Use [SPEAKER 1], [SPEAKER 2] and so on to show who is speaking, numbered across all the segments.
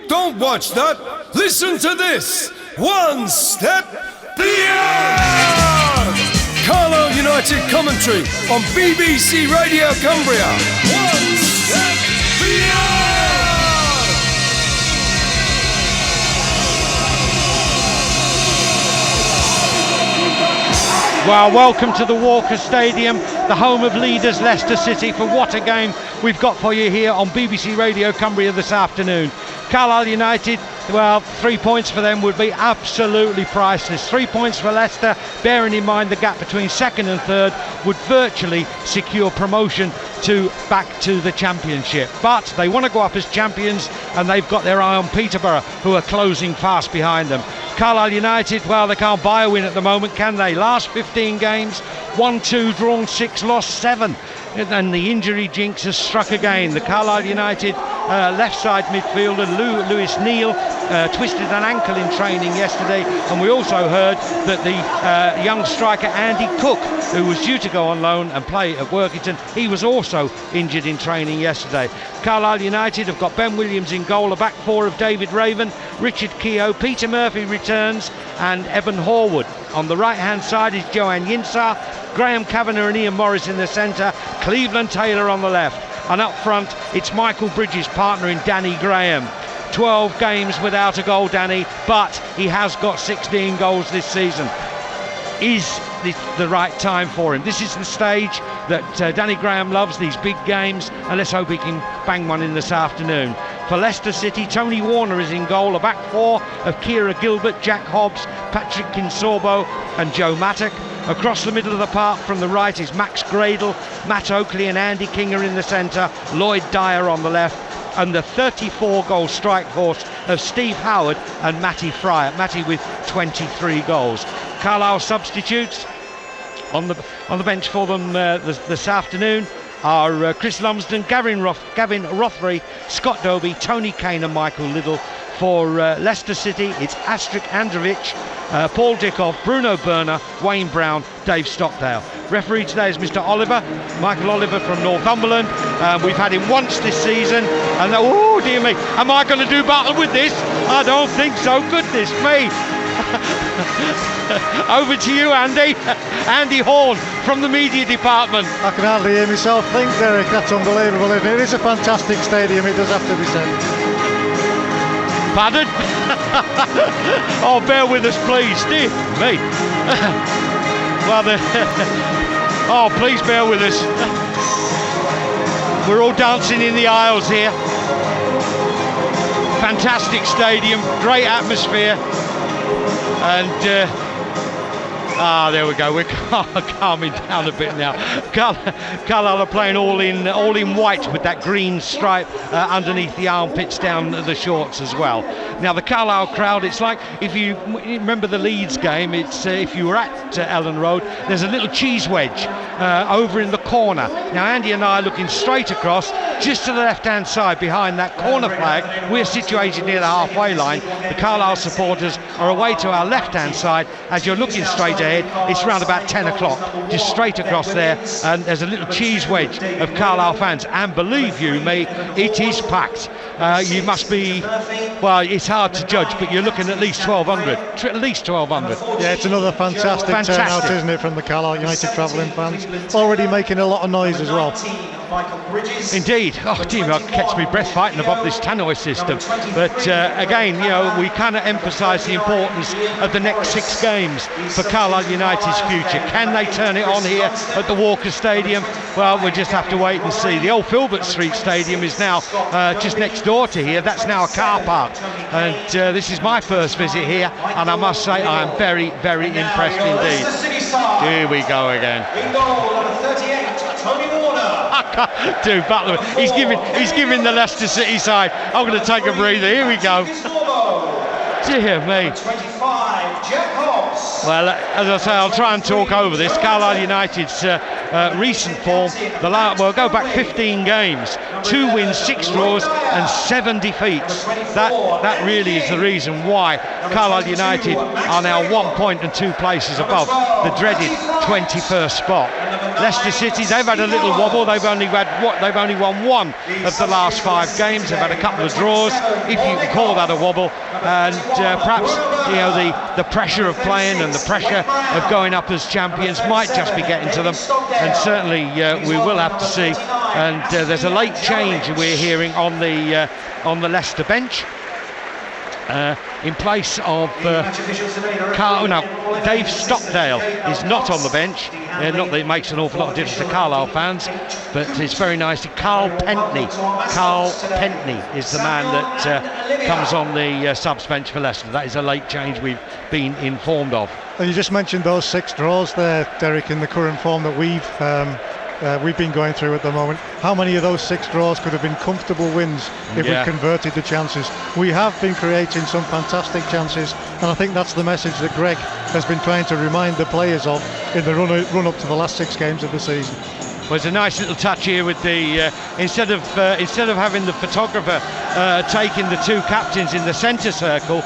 [SPEAKER 1] Don't watch that. Listen to this. One step beyond. Carlisle United commentary on BBC Radio Cumbria. One step beyond.
[SPEAKER 2] Well, welcome to the Walker Stadium, the home of leaders Leicester City, for what a game we've got for you here on BBC Radio Cumbria this afternoon. Carlisle United, well, 3 points for them would be absolutely priceless. 3 points for Leicester, bearing in mind the gap between second and third, would virtually secure promotion back to the Championship. But they want to go up as champions, and they've got their eye on Peterborough, who are closing fast behind them. Carlisle United, well, they can't buy a win at the moment, can they? Last 15 games, 1-2, drawn 6, lost 7. And the injury jinx has struck again. The Carlisle United left side midfielder Lewis Neal twisted an ankle in training yesterday, and we also heard that the young striker Andy Cook, who was due to go on loan and play at Workington, he was also injured in training yesterday. Carlisle United have got Ben Williams in goal, a back four of David Raven, Richard Keogh, Peter Murphy returns, and Evan Horwood. On the right hand side is Joanne Yinsar, Graham Kavanagh and Ian Morris in the centre, Cleveland Taylor on the left, and up front it's Michael Bridges, partner in Danny Graham. 12 games without a goal, Danny, but he has got 16 goals this season. Is this the right time for him? This is the stage that Danny Graham loves, these big games, and let's hope he can bang one in this afternoon. For Leicester City, Tony Warner is in goal, a back four of Kira Gilbert, Jack Hobbs, Patrick Kinsorbo and Joe Mattock. Across the middle of the park from the right is Max Gradle, Matt Oakley and Andy King are in the centre, Lloyd Dyer on the left, and the 34-goal strike force of Steve Howard and Matty Fryer, Matty with 23 goals. Carlisle substitutes on the bench for them this afternoon are Chris Lumsden, Gavin Rothery, Scott Dobie, Tony Kane and Michael Liddell. For Leicester City, it's Astrid Androvic, Paul Dickoff, Bruno Berner, Wayne Brown, Dave Stockdale. Referee today is Mr. Oliver, Michael Oliver from Northumberland. We've had him once this season, and oh dear me, am I going to do battle with this? I don't think so, goodness me. Over to you, Andy. Andy Horn from the media department.
[SPEAKER 3] I can hardly hear myself think, Derek. That's unbelievable, isn't it? It is a fantastic stadium, it does have to be said.
[SPEAKER 2] Pardon? Oh, bear with us, please. Dear me. Well, oh, please bear with us. We're all dancing in the aisles here. Fantastic stadium, great atmosphere. And there we go. We're calming down a bit now. Carlisle are playing all in white with that green stripe underneath the armpits down the shorts as well. Now the Carlisle crowd, it's like if you remember the Leeds game. It's if you were at Ellen Road, there's a little cheese wedge over in the corner. Now Andy and I are looking straight across, just to the left-hand side behind that corner flag. We're situated near the halfway line. The Carlisle supporters are away to our left-hand side. As you're looking straight ahead, it's around about 10 o'clock, just straight across there, and there's a little cheese wedge of Carlisle fans, and believe you me, it is packed. You must be, well, it's hard to judge, but you're looking at least 1,200, at least 1,200.
[SPEAKER 3] Yeah, it's another fantastic turnout, isn't it, from the Carlisle United travelling fans, already making a lot of noise as well.
[SPEAKER 2] Indeed. Oh dear, I catch me breath fighting above this tannoy system. But again, you know, we kind of emphasise the importance of the next 6 games for Carlisle United's future. Can they turn it on here at the Walker Stadium? Well, we'll just have to wait and see. The old Filbert Street Stadium is now just next door to here. That's now a car park. And this is my first visit here, and I must say I am very, very impressed indeed. Here we go again.
[SPEAKER 4] In goal, number 38, Tony Warner.
[SPEAKER 2] I can't do battle. He's giving the Leicester City side. I'm going to take a breather. Here we go. Dear me.
[SPEAKER 4] 25, Jack Hobbs.
[SPEAKER 2] Well, as I say, I'll try and talk over this. Carlisle United's recent form. Well, go back 15 games, 2 wins, 6 draws, and 7 defeats. That really is the reason why Carlisle United are now 1 point and 2 places above the dreaded 21st spot. Leicester City, they've had a little wobble. They've only won one of the last 5 games. They've had a couple of draws, if you can call that a wobble. And perhaps the pressure of playing and the pressure of going up as champions might just be getting to them. And certainly we will have to see. And there's a late change we're hearing on the Leicester bench. In place of Dave Stockdale is not on the bench. Not that it makes an awful lot of difference to Carlisle fans, but it's very nice. Carl Pentney is the man that comes on the subs bench for Leicester. That is a late change we've been informed of.
[SPEAKER 3] And you just mentioned those 6 draws there, Derek, in the current form that we've been going through at the moment. How many of those 6 draws could have been comfortable wins if we converted the chances? We have been creating some fantastic chances, and I think that's the message that Greg has been trying to remind the players of in the run up to the last 6 games of the season.
[SPEAKER 2] Well, it's a nice little touch here with the instead of having the photographer taking the 2 captains in the centre circle,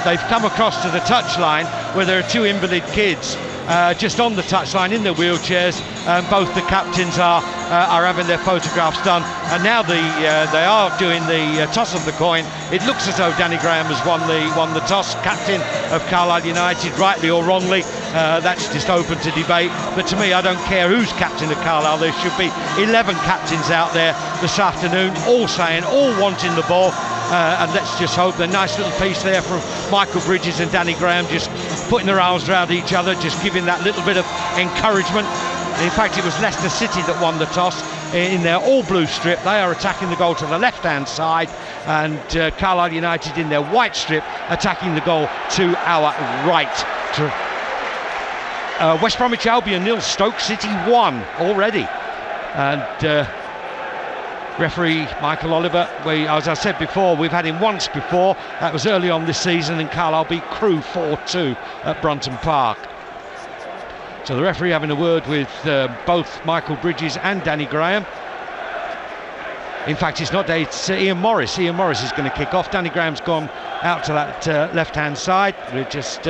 [SPEAKER 2] they've come across to the touchline where there are 2 invalid kids just on the touchline in their wheelchairs. Both the captains are having their photographs done, and now they are doing the toss of the coin. It looks as though Danny Graham has won the toss, captain of Carlisle United, rightly or wrongly. That's just open to debate, but to me, I don't care who's captain of Carlisle. There should be 11 captains out there this afternoon, all wanting the ball. And let's just hope the nice little piece there from Michael Bridges and Danny Graham, just putting their arms around each other, just giving that little bit of encouragement. In fact, it was Leicester City that won the toss in their all-blue strip. They are attacking the goal to the left-hand side, and Carlisle United in their white strip attacking the goal to our right. West Bromwich Albion 0, Stoke City 1 already. And referee Michael Oliver, as I said before, we've had him once before. That was early on this season, and Carlisle beat Crewe 4-2 at Brunton Park. So the referee having a word with both Michael Bridges and Danny Graham. In fact, it's not it's Ian Morris. Ian Morris is going to kick off. Danny Graham's gone out to that left-hand side. We're just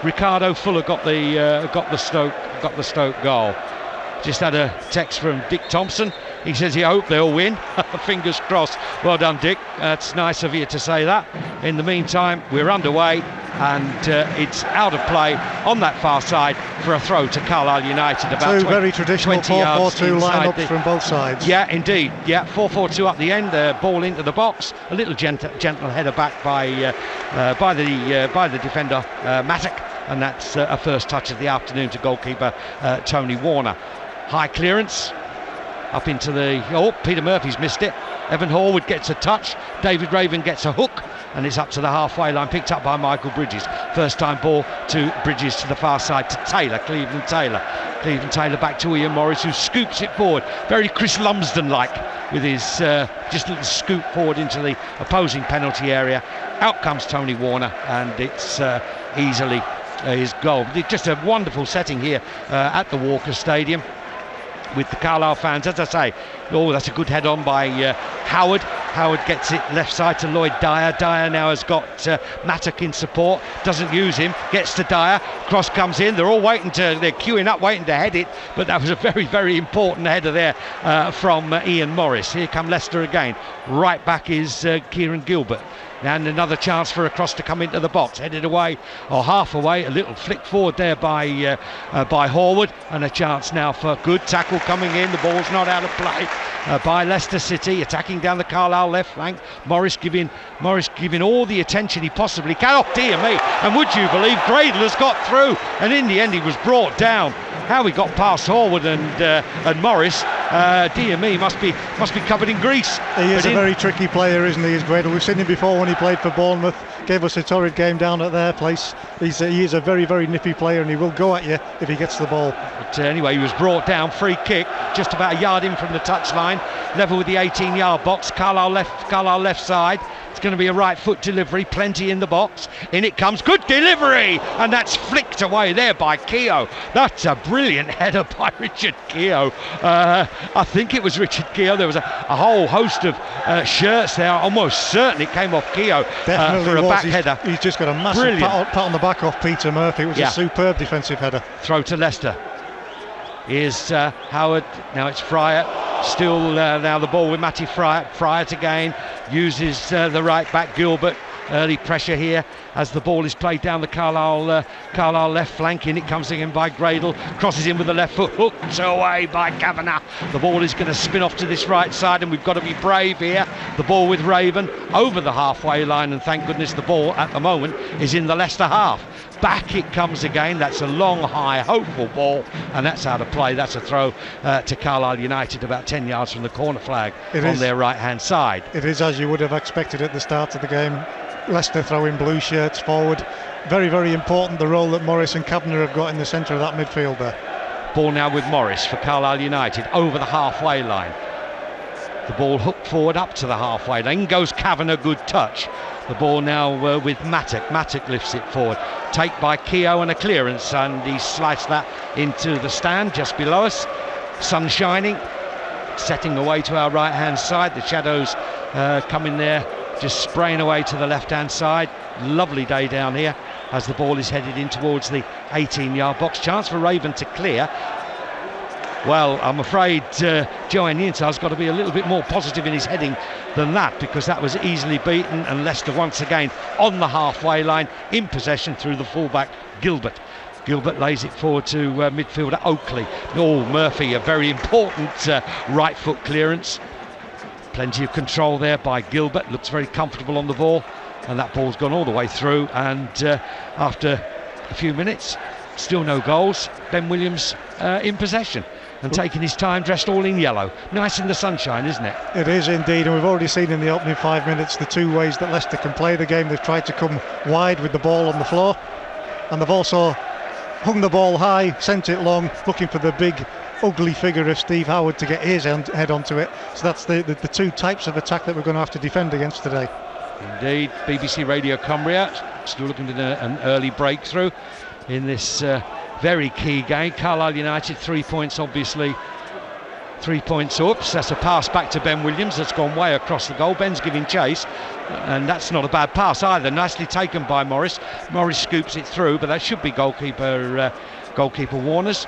[SPEAKER 2] Ricardo Fuller got the Stoke goal. Just had a text from Dick Thompson. He says he hopes they'll win. Fingers crossed. Well done, Dick. It's nice of you to say that. In the meantime, we're underway, and it's out of play on that far side for a throw to Carlisle United. About
[SPEAKER 3] 2 very traditional 4-4-2 lineups from both sides.
[SPEAKER 2] Yeah, indeed. Yeah, 4-4-2 up the end. Ball into the box. A little gentle header back by the defender Mattock, and that's a first touch of the afternoon to goalkeeper Tony Warner. High clearance up into Peter Murphy's missed it. Evan Horwood gets a touch. David Raven gets a hook, and it's up to the halfway line, picked up by Michael Bridges. First time ball to Bridges to the far side to Taylor, Cleveland Taylor back to Ian Morris, who scoops it forward, very Chris Lumsden-like, with his just a little scoop forward into the opposing penalty area. Out comes Tony Warner, and it's easily his goal. Just a wonderful setting here at the Walker Stadium, with the Carlisle fans, as I say. That's a good head on by Howard. Howard gets it left side to Lloyd Dyer. Dyer now has got Mattock in support, doesn't use him, gets to Dyer, cross comes in. They're all they're queuing up, waiting to head it, but that was a very, very important header there from Ian Morris. Here come Leicester again. Right back is Kieran Gilbert. And another chance for a cross to come into the box, headed away or half away. A little flick forward there by Horwood, and a chance now for good tackle coming in. The ball's not out of play by Leicester City, attacking down the Carlisle left flank. Morris giving all the attention he possibly can. Oh dear me! And would you believe Gradle has got through, and in the end he was brought down. How he got past Horwood and Morris, dear me, must be covered in grease.
[SPEAKER 3] He is a very tricky player, isn't he, is Gradle? We've seen him before when he played for Bournemouth, gave us a torrid game down at their place. He is a very, very nippy player, and he will go at you if he gets the ball.
[SPEAKER 2] But anyway, he was brought down, free kick, just about a yard in from the touchline, level with the 18-yard box. Carlisle left side. It's going to be a right foot delivery, plenty in the box. In it comes, good delivery, and that's flicked away there by Keogh. That's a brilliant header by Richard Keogh. I think it was Richard Keogh. There was a whole host of shirts there. Almost certainly it came off Keogh for a back header.
[SPEAKER 3] He's just got a massive pat on the back off Peter Murphy. It was a superb defensive header.
[SPEAKER 2] Throw to Leicester. is Howard. Now it's Fryer. Still now the ball with Matty Fryer. Fryer again uses the right back Gilbert. Early pressure here as the ball is played down the Carlisle left flank. In it comes again by Gradle, crosses in with the left foot, hooked away by Kavanagh. The ball is going to spin off to this right side, and we've got to be brave here. The ball with Raven over the halfway line, and thank goodness the ball at the moment is in the Leicester half. Back it comes again. That's a long, high, hopeful ball, and that's out of play. That's a throw to Carlisle United about 10 yards from the corner flag on their right hand side.
[SPEAKER 3] It is as you would have expected at the start of the game. Leicester throwing blue shirts forward. Very, very important, the role that Morris and Kavanagh have got in the centre of that midfield there.
[SPEAKER 2] Ball now with Morris for Carlisle United over the halfway line. The ball hooked forward up to the halfway line. In goes Kavanagh, good touch. The ball now with Mattock. Mattock lifts it forward. Take by Keogh and a clearance, and he sliced that into the stand just below us. Sun shining, setting away to our right hand side. The shadows coming there, just spraying away to the left hand side. Lovely day down here as the ball is headed in towards the 18-yard box. Chance for Raven to clear. Well, I'm afraid Joanne Yintar's got to be a little bit more positive in his heading than that, because that was easily beaten, and Leicester once again on the halfway line in possession through the fullback Gilbert. Gilbert lays it forward to midfielder Oakley. Oh, Murphy, a very important right foot clearance. Plenty of control there by Gilbert, looks very comfortable on the ball, and that ball's gone all the way through, and after a few minutes, still no goals. Ben Williams in possession and taking his time, dressed all in yellow. Nice in the sunshine, isn't it?
[SPEAKER 3] It is indeed, and we've already seen in the opening 5 minutes the two ways that Leicester can play the game. They've tried to come wide with the ball on the floor, and they've also hung the ball high, sent it long, looking for the big ugly figure of Steve Howard to get his head onto it. So that's the two types of attack that we're going to have to defend against today.
[SPEAKER 2] Indeed. BBC Radio Cumbria still looking at an early breakthrough in this very key game. Carlisle United 3 points, obviously 3 points. Oops, that's a pass back to Ben Williams that's gone way across the goal. Ben's giving chase, and that's not a bad pass either. Nicely taken by Morris. Morris scoops it through, but that should be goalkeeper Warner's.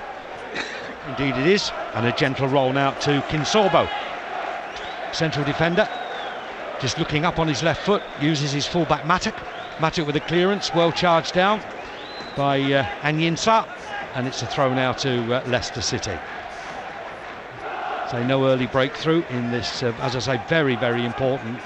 [SPEAKER 2] Indeed it is, and a gentle roll now to Kinsorbo. Central defender just looking up on his left foot, uses his fullback Mattock with a clearance, well charged down by Anyinsa, and it's a throw now to Leicester City. So no early breakthrough in this, as I say, very, very important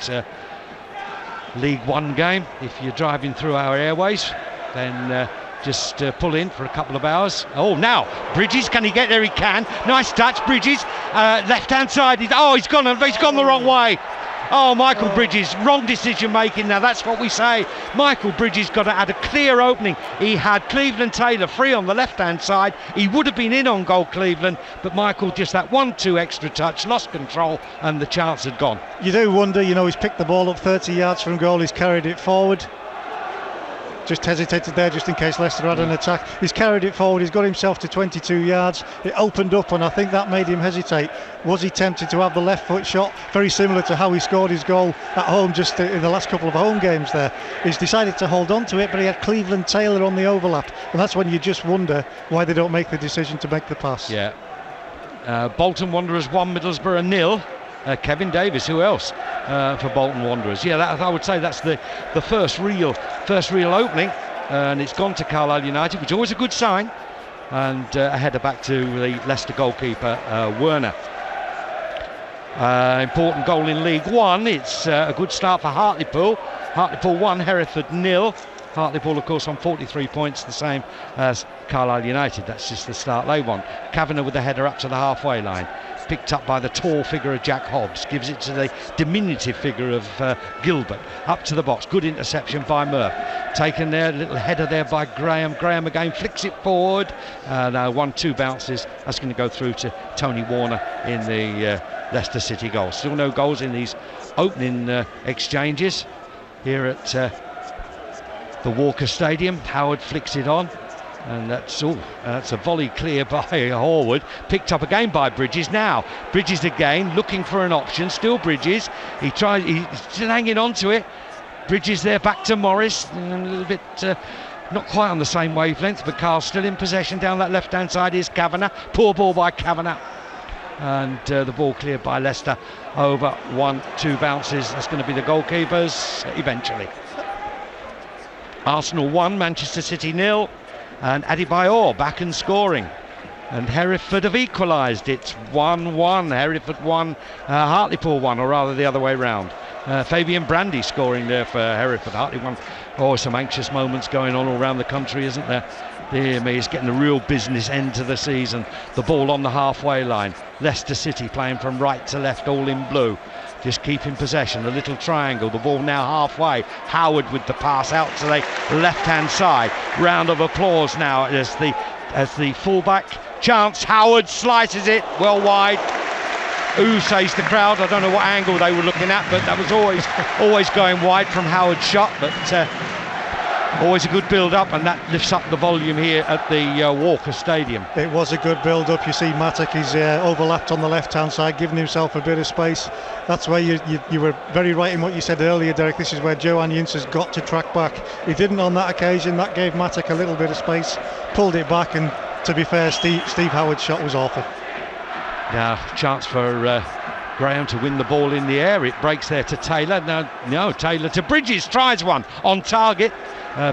[SPEAKER 2] League One game. If you're driving through our airways, then just pull in for a couple of hours. Oh, now Bridges, can he get there? He can. Nice touch, Bridges. Left hand side. He's gone the wrong way. Oh, Michael Bridges, wrong decision making. Now that's what we say. Michael Bridges got to add a clear opening. He had Cleveland Taylor free on the left hand side. He would have been in on goal, Cleveland, but Michael just that 1-2 extra touch, lost control, and the chance had gone.
[SPEAKER 3] You do wonder, he's picked the ball up 30 yards from goal, he's carried it forward. Just hesitated there just in case Leicester had an attack. He's carried it forward, he's got himself to 22 yards. It opened up, and I think that made him hesitate. Was he tempted to have the left foot shot? Very similar to how he scored his goal at home just in the last couple of home games there. He's decided to hold on to it, but he had Cleveland Taylor on the overlap, and that's when you just wonder why they don't make the decision to make the pass.
[SPEAKER 2] Yeah. Bolton Wanderers 1, Middlesbrough 0. Kevin Davis, who else for Bolton Wanderers? Yeah, I would say that's the first real opening, and it's gone to Carlisle United, which is always a good sign, and a header back to the Leicester goalkeeper Werner. Important goal in League One. It's a good start for Hartlepool. Hartlepool 1, Hereford 0. Hartlepool, of course, on 43 points, the same as Carlisle United. That's just the start they want. Kavanagh with the header up to the halfway line. Picked up by the tall figure of Jack Hobbs, gives it to the diminutive figure of Gilbert, up to the box. Good interception by Murph, taken there, little header there by Graham. Graham again flicks it forward. Now 1-2 bounces. That's going to go through to Tony Warner in the Leicester City goal. Still no goals in these opening exchanges here at the Walker Stadium. Howard flicks it on, and that's a volley clear by Horwood, picked up again by Bridges. Now Bridges again looking for an option, still Bridges, he's still hanging on to it. Bridges there back to Morris, a little bit not quite on the same wavelength, but Carl still in possession down that left-hand side is Kavanagh. Poor ball by Kavanagh. And the ball cleared by Leicester over 1-2 bounces. That's going to be the goalkeepers eventually. Arsenal 1, Manchester City 0, and Adebayor back and scoring. And Hereford have equalised. It's 1-1. Hereford 1, Hartlepool 1, or rather the other way round. Fabian Brandy scoring there for Hereford. Hartlepool 1. Oh, some anxious moments going on all around the country, isn't there? Dear me, it's getting a real business end to the season. The ball on the halfway line. Leicester City playing from right to left, all in blue. Just keeping possession, a little triangle. The ball now halfway. Howard with the pass out to the left-hand side. Round of applause now as the fullback. Chance, Howard slices it well wide. Ooh, says the crowd. I don't know what angle they were looking at, but that was always going wide from Howard's shot. But always a good build-up, and that lifts up the volume here at the Walker Stadium.
[SPEAKER 3] It was a good build-up. You see Matic, he's overlapped on the left-hand side, giving himself a bit of space. That's where you were very right in what you said earlier, Derek. This is where Johan Jins got to track back. He didn't on that occasion. That gave Matic a little bit of space, pulled it back, and to be fair, Steve Howard's shot was awful.
[SPEAKER 2] Now, chance for Graham to win the ball in the air. It breaks there to Taylor. No, Taylor to Bridges, tries one on target.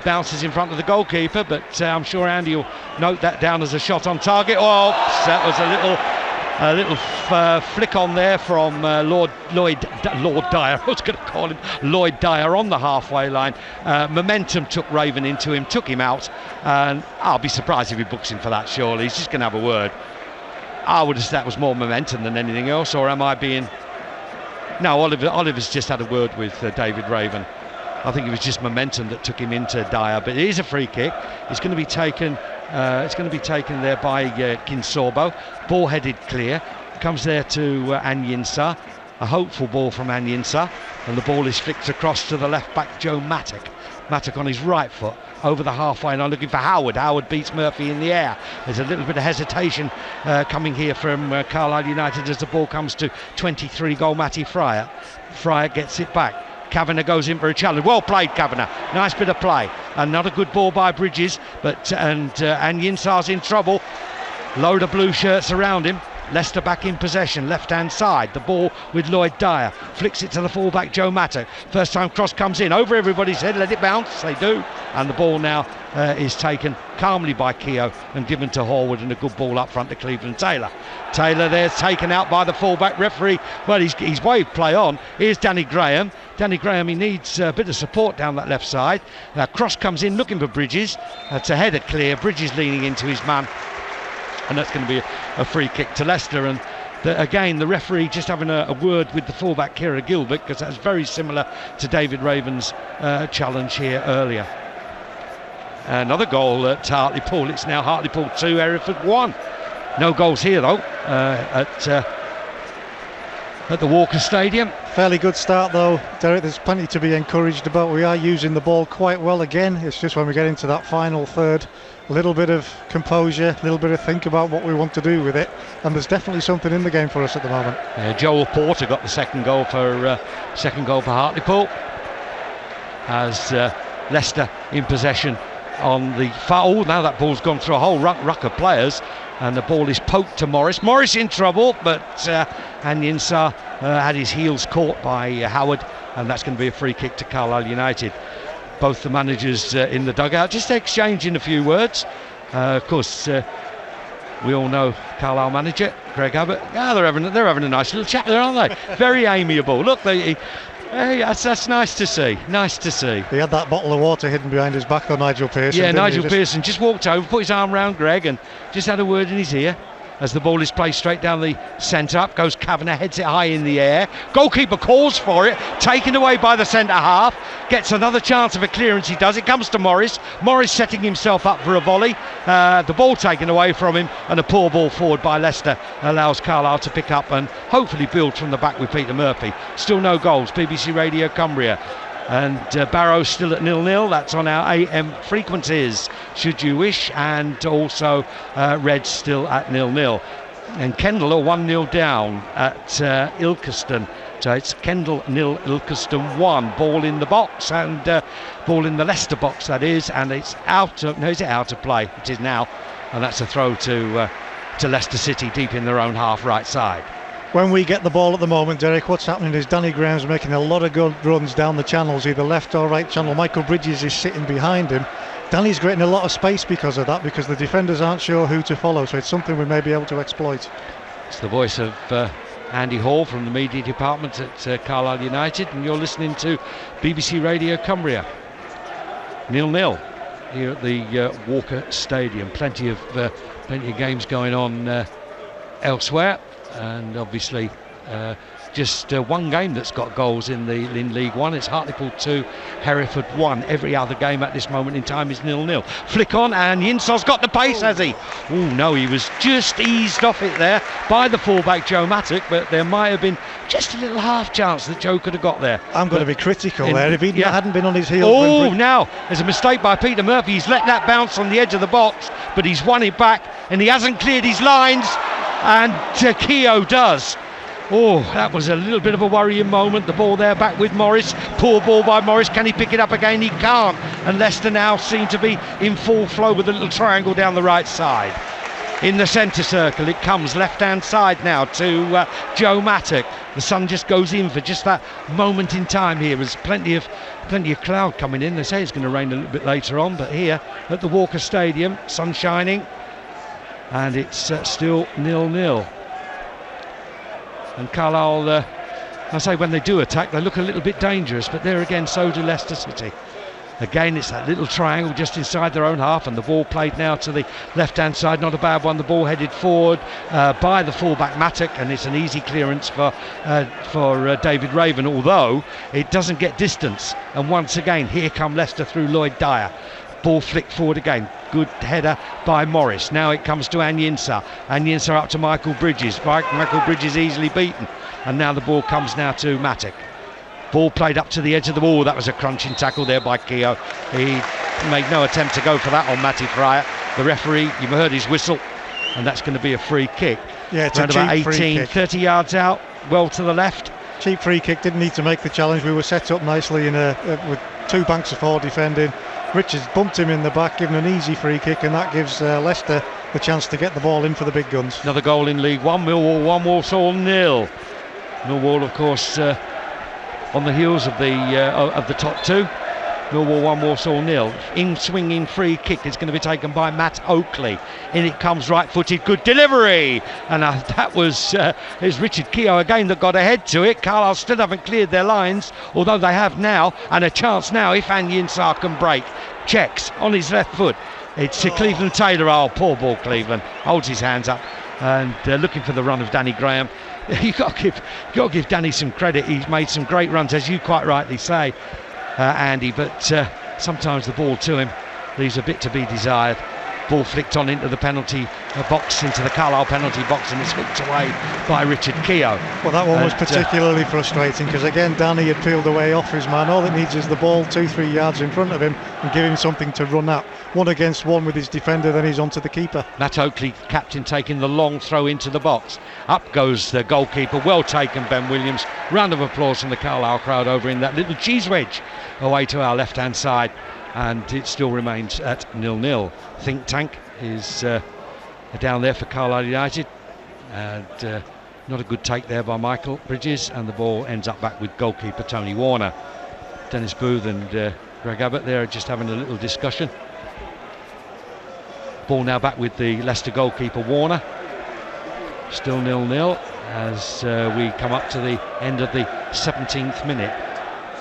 [SPEAKER 2] Bounces in front of the goalkeeper, but I'm sure Andy will note that down as a shot on target. Oh, that was a little flick on there from Lord Dyer. I was going to call him Lloyd Dyer on the halfway line. Momentum took Raven into him, took him out, and I'll be surprised if he books him for that. Surely he's just going to have a word. I would have said that was more momentum than anything else, or am I being? No, Oliver's just had a word with David Raven. I think it was just momentum that took him into Dyer, but it is a free kick. It's going to be taken. It's going to be taken there by Kinsorbo. Ball headed clear. Comes there to Anyinsa. A hopeful ball from Anyinsa, and the ball is flicked across to the left back Joe Matic. Matic on his right foot over the halfway line, looking for Howard. Howard beats Murphy in the air. There's a little bit of hesitation coming here from Carlisle United as the ball comes to 23 goal Matty Fryer. Fryer gets it back. Kavanagh goes in for a challenge. Well played, Kavanagh. Nice bit of play. Another good ball by Bridges, but Anyinsa's in trouble. Load of blue shirts around him. Leicester back in possession, left-hand side. The ball with Lloyd Dyer. Flicks it to the fullback, Joe Matic. First time cross comes in. Over everybody's head, let it bounce. They do. And the ball now is taken calmly by Keogh and given to Horwood, and a good ball up front to Cleveland Taylor. Taylor there's taken out by the fullback referee. Well, he's waved play on. Here's Danny Graham. Danny Graham, he needs a bit of support down that left side. Now cross comes in looking for Bridges. It's a header clear. Bridges leaning into his man. And that's going to be a free kick to Leicester. And again, the referee just having a word with the fullback Kira Gilbert, because that's very similar to David Raven's challenge here earlier. Another goal at Hartlepool. It's now Hartlepool 2, Hereford 1. No goals here though at the Walker Stadium.
[SPEAKER 3] Fairly good start though, Derek. There's plenty to be encouraged about. We are using the ball quite well again. It's just when we get into that final third, a little bit of composure, a little bit of think about what we want to do with it, and there's definitely something in the game for us at the moment.
[SPEAKER 2] Joel Porter got the second goal for Hartlepool as Leicester in possession on the far. Oh, now that ball's gone through a whole ruck of players, and the ball is poked to Morris. Morris in trouble, but Anyinsa had his heels caught by Howard, and that's going to be a free kick to Carlisle United. Both the managers in the dugout just exchanging a few words. Of course, we all know Carlisle manager Greg Abbott. Yeah, they're having a nice little chat there, aren't they? Very amiable. Look, hey, that's nice to see. Nice to see.
[SPEAKER 3] He had that bottle of water hidden behind his back, though, Nigel Pearson.
[SPEAKER 2] Yeah, Nigel Pearson just walked over, put his arm round Greg, and just had a word in his ear. As the ball is played straight down the centre, up goes Kavanagh, heads it high in the air. Goalkeeper calls for it, taken away by the centre half. Gets another chance of a clearance, he does. It comes to Morris. Morris setting himself up for a volley. The ball taken away from him, and a poor ball forward by Leicester allows Carlisle to pick up and hopefully build from the back with Peter Murphy. Still no goals. BBC Radio Cumbria. And Barrow still at 0-0. That's on our AM frequencies, should you wish. And also Reds still at 0-0. And Kendall are 1-0 down at Ilkeston. So it's Kendal 0, Ilkeston 1. Ball in the box, and ball in the Leicester box, that is, and it's out of, no, is it out of play? It is now, and that's a throw to Leicester City deep in their own half right side.
[SPEAKER 3] When we get the ball at the moment, Derek, what's happening is Danny Graham's making a lot of good runs down the channels, either left or right channel. Michael Bridges is sitting behind him. Danny's getting a lot of space because of that, because the defenders aren't sure who to follow, so it's something we may be able to exploit. It's
[SPEAKER 2] the voice of Andy Hall from the media department at Carlisle United, and you're listening to BBC Radio Cumbria. 0-0 here at the Walker Stadium. Plenty of games going on elsewhere, and obviously just one game that's got goals in League One. It's Hartlepool 2, Hereford 1. Every other game at this moment in time is 0-0. Flick on, and Yinsaw's got the pace, has he? Oh no, he was just eased off it there by the fullback Joe Mattock, but there might have been just a little half chance that Joe could have got there.
[SPEAKER 3] I'm going to be critical there. If he hadn't been on his heels.
[SPEAKER 2] Oh, now there's a mistake by Peter Murphy. He's let that bounce on the edge of the box, but he's won it back, and he hasn't cleared his lines, and Keogh does. Oh, that was a little bit of a worrying moment. The ball there back with Morris. Poor ball by Morris. Can he pick it up again? He can't. And Leicester now seem to be in full flow with a little triangle down the right side. In the centre circle it comes, left-hand side now to Joe Mattock. The sun just goes in for just that moment in time here. There's plenty of cloud coming in. They say it's going to rain a little bit later on, but here at the Walker Stadium, sun shining, and it's still 0-0. And Carlisle, I say, when they do attack, they look a little bit dangerous, but there again, so do Leicester City. Again, it's that little triangle just inside their own half, and the ball played now to the left-hand side. Not a bad one. The ball headed forward by the fullback Mattock, and it's an easy clearance for David Raven, although it doesn't get distance. And once again, here come Leicester through Lloyd Dyer. Ball flicked forward again. Good header by Morris. Now it comes to Anyinsa. Anyinsa up to Michael Bridges. Michael Bridges easily beaten. And now the ball comes now to Mattock. Ball played up to the edge of the wall. That was a crunching tackle there by Keogh. He made no attempt to go for that on Matty Fryer. The referee, you heard his whistle, and that's going to be a free kick.
[SPEAKER 3] Yeah, it's
[SPEAKER 2] around about 18, 30 yards out, well to the left.
[SPEAKER 3] Cheap free kick, didn't need to make the challenge. We were set up nicely with two banks of four defending. Richards bumped him in the back, giving an easy free kick, and that gives Leicester the chance to get the ball in for the big guns.
[SPEAKER 2] Another goal in League One. Millwall 1, Walsall 0. Millwall, of course, on the heels of the top two. Millwall 1, Walsall 0. In swinging free kick is going to be taken by Matt Oakley. In it comes, right-footed, good delivery, and that was it's Richard Keogh again that got ahead to it. Carlisle still haven't cleared their lines, although they have now, and a chance now if Anyinsa can break. Checks on his left foot. It's Cleveland Taylor. Oh, poor ball, Cleveland holds his hands up and looking for the run of Danny Graham. You've got to give Danny some credit. He's made some great runs, as you quite rightly say, Andy, but sometimes the ball to him leaves a bit to be desired. Ball flicked on into the penalty box, into the Carlisle penalty box, and it's hooked away by Richard Keogh.
[SPEAKER 3] Well, that one was particularly frustrating, because again Danny had peeled away off his man. All it needs is the ball 2-3 yards in front of him and give him something to run at. 1 against 1 with his defender, then he's on to the keeper.
[SPEAKER 2] Matt Oakley, captain, taking the long throw into the box. Up goes the goalkeeper. Well taken, Ben Williams. Round of applause from the Carlisle crowd over in that little cheese wedge away to our left-hand side. And it still remains at 0-0. Think Tank is down there for Carlisle United, and not a good take there by Michael Bridges, and the ball ends up back with goalkeeper Tony Warner. Dennis Booth and Greg Abbott there are just having a little discussion. Ball now back with the Leicester goalkeeper Warner. Still 0-0 as we come up to the end of the 17th minute.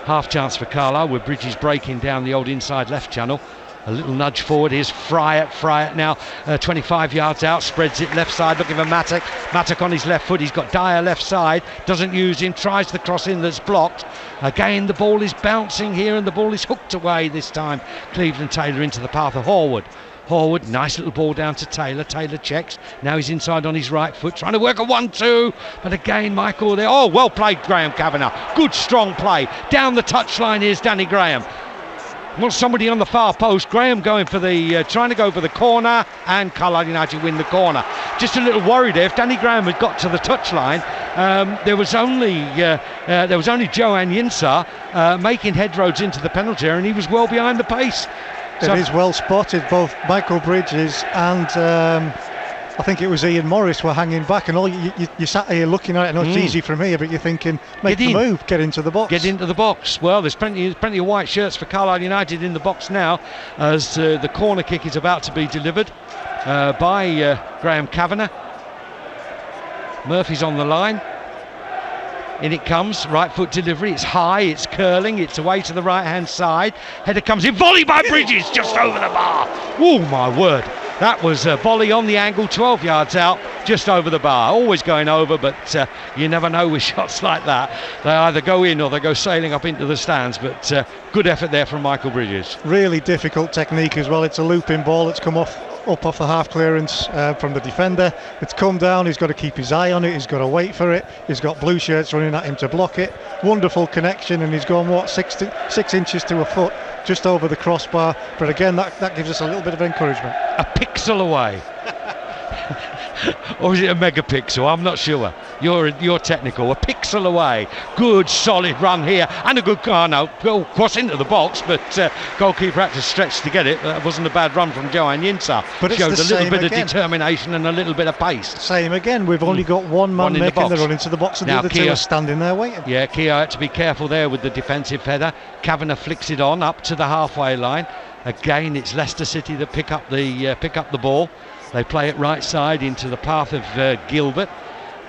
[SPEAKER 2] Half chance for Carlisle with Bridges breaking down the old inside left channel. A little nudge forward. Here's Fryatt now 25 yards out, spreads it left side looking for Mattock. Mattock on his left foot. He's got Dyer left side, doesn't use him, tries the cross in that's blocked. Again the ball is bouncing here and the ball is hooked away this time. Cleveland Taylor into the path of Horwood. Horwood, nice little ball down to Taylor. Taylor checks. Now he's inside on his right foot, trying to work a 1-2. But again, Michael there. Oh, well played, Graham Kavanagh. Good, strong play. Down the touchline, here's Danny Graham. Well, somebody on the far post. Graham going for the trying to go for the corner, and Carlisle United win the corner. Just a little worried there. If Danny Graham had got to the touchline, there was only Joanne Yinsar making headroads into the penalty area, and he was well behind the pace.
[SPEAKER 3] It is well spotted. Both Michael Bridges and I think it was Ian Morris were hanging back, and all you sat here looking at it. I know it's easy from here, but you're thinking, make the move, get into the box.
[SPEAKER 2] Get into the box. Well, there's plenty of white shirts for Carlisle United in the box now, as the corner kick is about to be delivered by Graham Kavanagh. Murphy's on the line. In it comes, right foot delivery, it's high, it's curling, it's away to the right hand side. Header comes in, volley by Bridges, just over the bar. Oh my word, that was a volley on the angle, 12 yards out, just over the bar. Always going over, but you never know with shots like that. They either go in or they go sailing up into the stands, but good effort there from Michael Bridges.
[SPEAKER 3] Really difficult technique as well. It's a looping ball, it's come up off the half clearance from the defender. It's come down, he's got to keep his eye on it, he's got to wait for it, he's got blue shirts running at him to block it. Wonderful connection, and he's gone 6 inches to a foot just over the crossbar, but again that gives us a little bit of encouragement.
[SPEAKER 2] A pixel away. Or is it a megapixel? I'm not sure. You're technical. A pixel away. Good solid run here, and a good goal cross into the box, but goalkeeper had to stretch to get it. That wasn't a bad run from Joanne Yinsar.
[SPEAKER 3] But
[SPEAKER 2] showed
[SPEAKER 3] it's
[SPEAKER 2] a little bit
[SPEAKER 3] again.
[SPEAKER 2] of determination and a little bit of pace.
[SPEAKER 3] Same again. We've only got one man making the run into the box, and the other two are standing there waiting.
[SPEAKER 2] Yeah, Keogh had to be careful there with the defensive header. Kavanagh flicks it on up to the halfway line. Again, it's Leicester City that pick up the ball. They play it right side into the path of Gilbert.